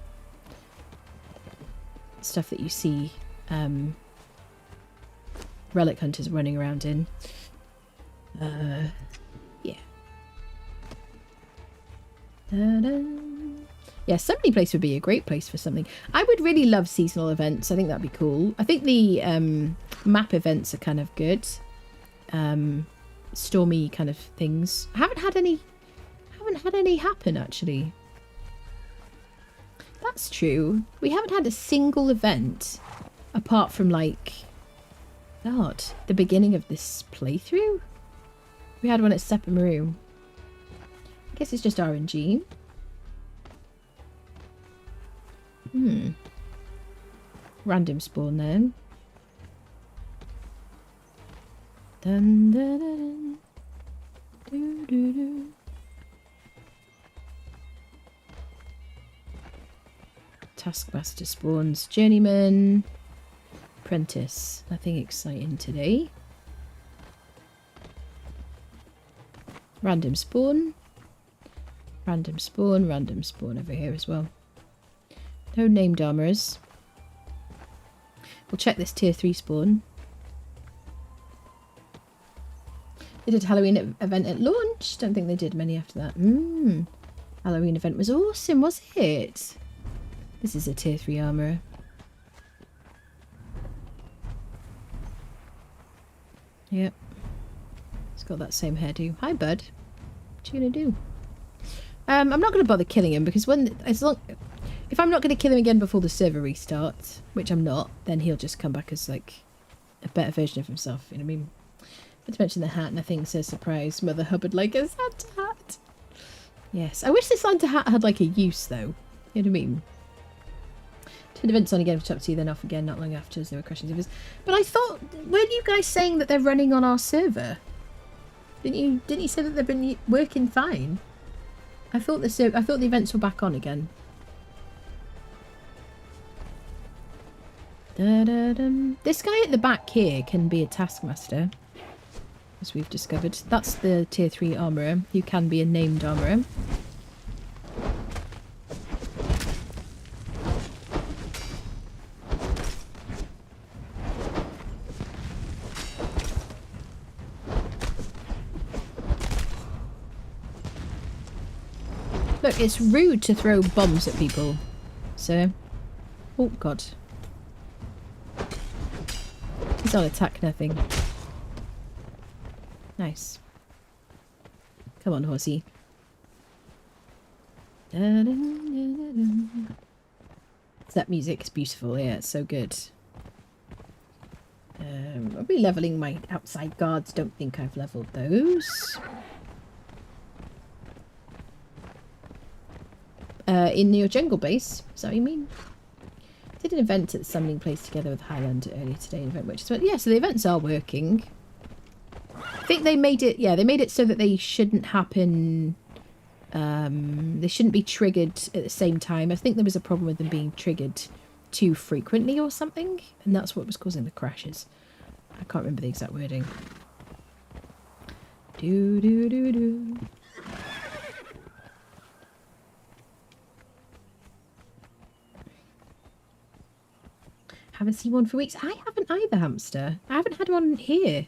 Speaker 1: Stuff that you see Relic Hunters running around in. Yeah. Ta-da. Yeah, Summoning Place would be a great place for something. I would really love seasonal events. I think that'd be cool. I think the map events are kind of good. Stormy kind of things. I haven't had any happen, actually. That's true. We haven't had a single event apart from, like, God, the beginning of this playthrough? We had one at Sepamaru. I guess it's just RNG. Random spawn then. Dun dun dun. Doo doo doo. Taskmaster spawns. Journeyman. Apprentice. Nothing exciting today. Random spawn. Random spawn. Random spawn over here as well. No named armorers. We'll check this tier 3 spawn. They did Halloween event at launch. Don't think they did many after that. Halloween event was awesome, was it? This is a tier 3 armor. Yep. It's got that same hairdo. Hi, bud. What you gonna do? I'm not gonna bother killing him because if I'm not gonna kill him again before the server restarts, which I'm not, then he'll just come back as like a better version of himself. You know what I mean? Not to mention the hat, nothing says surprise. Mother Hubbard like a Santa hat. Yes, I wish this Santa hat had like a use though. You know what I mean? Turn events on again for chapter 2, then off again not long after as they were crashing servers. But I thought, weren't you guys saying that they're running on our server? Didn't you say that they've been working fine? I thought the events were back on again. Da-da-dum. This guy at the back here can be a taskmaster, as we've discovered. That's the tier 3 armourer, who can be a named armourer. Look, it's rude to throw bombs at people, so... Oh, God. He's on attack, nothing. Nice. Come on, horsey. That music is beautiful, yeah, it's so good. I'll be levelling my outside guards, don't think I've levelled those. In your jungle base, is that what you mean? Did an event at the summoning place together with Highland earlier today, an event which is, yeah, so the events are working. I think they made it, yeah, they made it so that they shouldn't happen, they shouldn't be triggered at the same time. I think there was a problem with them being triggered too frequently or something, and that's what was causing the crashes. I can't remember the exact wording. Do. Haven't seen one for weeks. I haven't either, hamster. I haven't had one here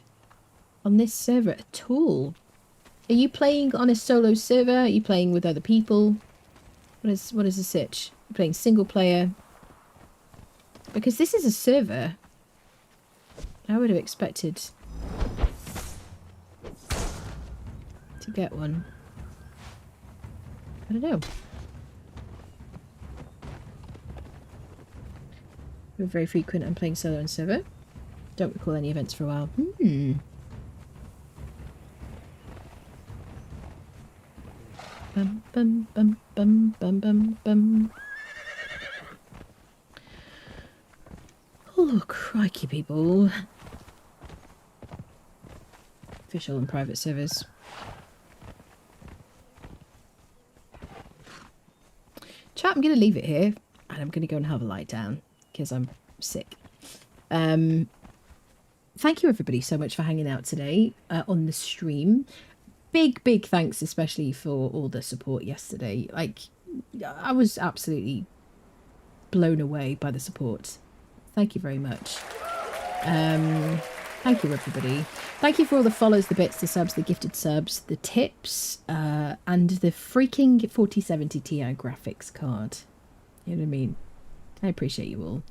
Speaker 1: on this server at all. Are you playing on a solo server? Are you playing with other people? What is the sitch? You're playing single player? Because this is a server. I would have expected to get one. I don't know. We're very frequent. I'm playing solo and server. Don't recall any events for a while. Bum bum bum bum bum bum bum. Oh crikey, people! Official and private servers. Chat. I'm going to leave it here, and I'm going to go and have a lie down. Because I'm sick. Thank you everybody so much for hanging out today on the stream. Big thanks especially for all the support yesterday. Like, I was absolutely blown away by the support. Thank you very much. Thank you everybody. Thank you for all the follows, the bits, the subs, the gifted subs, the tips, and the freaking 4070 Ti graphics card. You know what I mean? I appreciate you all.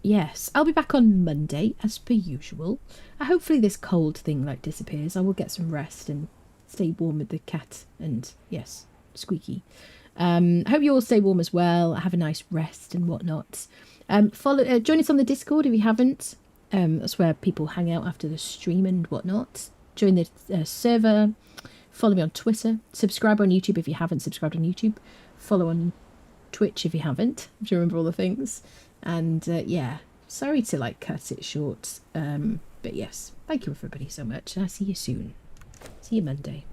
Speaker 1: Yes, I'll be back on Monday as per usual. Hopefully this cold thing like disappears. I will get some rest and stay warm with the cat and yes, Squeaky. Hope you all stay warm as well. Have a nice rest and whatnot. Join us on the Discord if you haven't. That's where people hang out after the stream and whatnot. Join the server. Follow me on Twitter. Subscribe on YouTube if you haven't subscribed on YouTube. Follow on Twitch if you haven't, if you remember all the things. And yeah, sorry to like cut it short, but yes, thank you everybody so much, and I'll see you soon. See you Monday.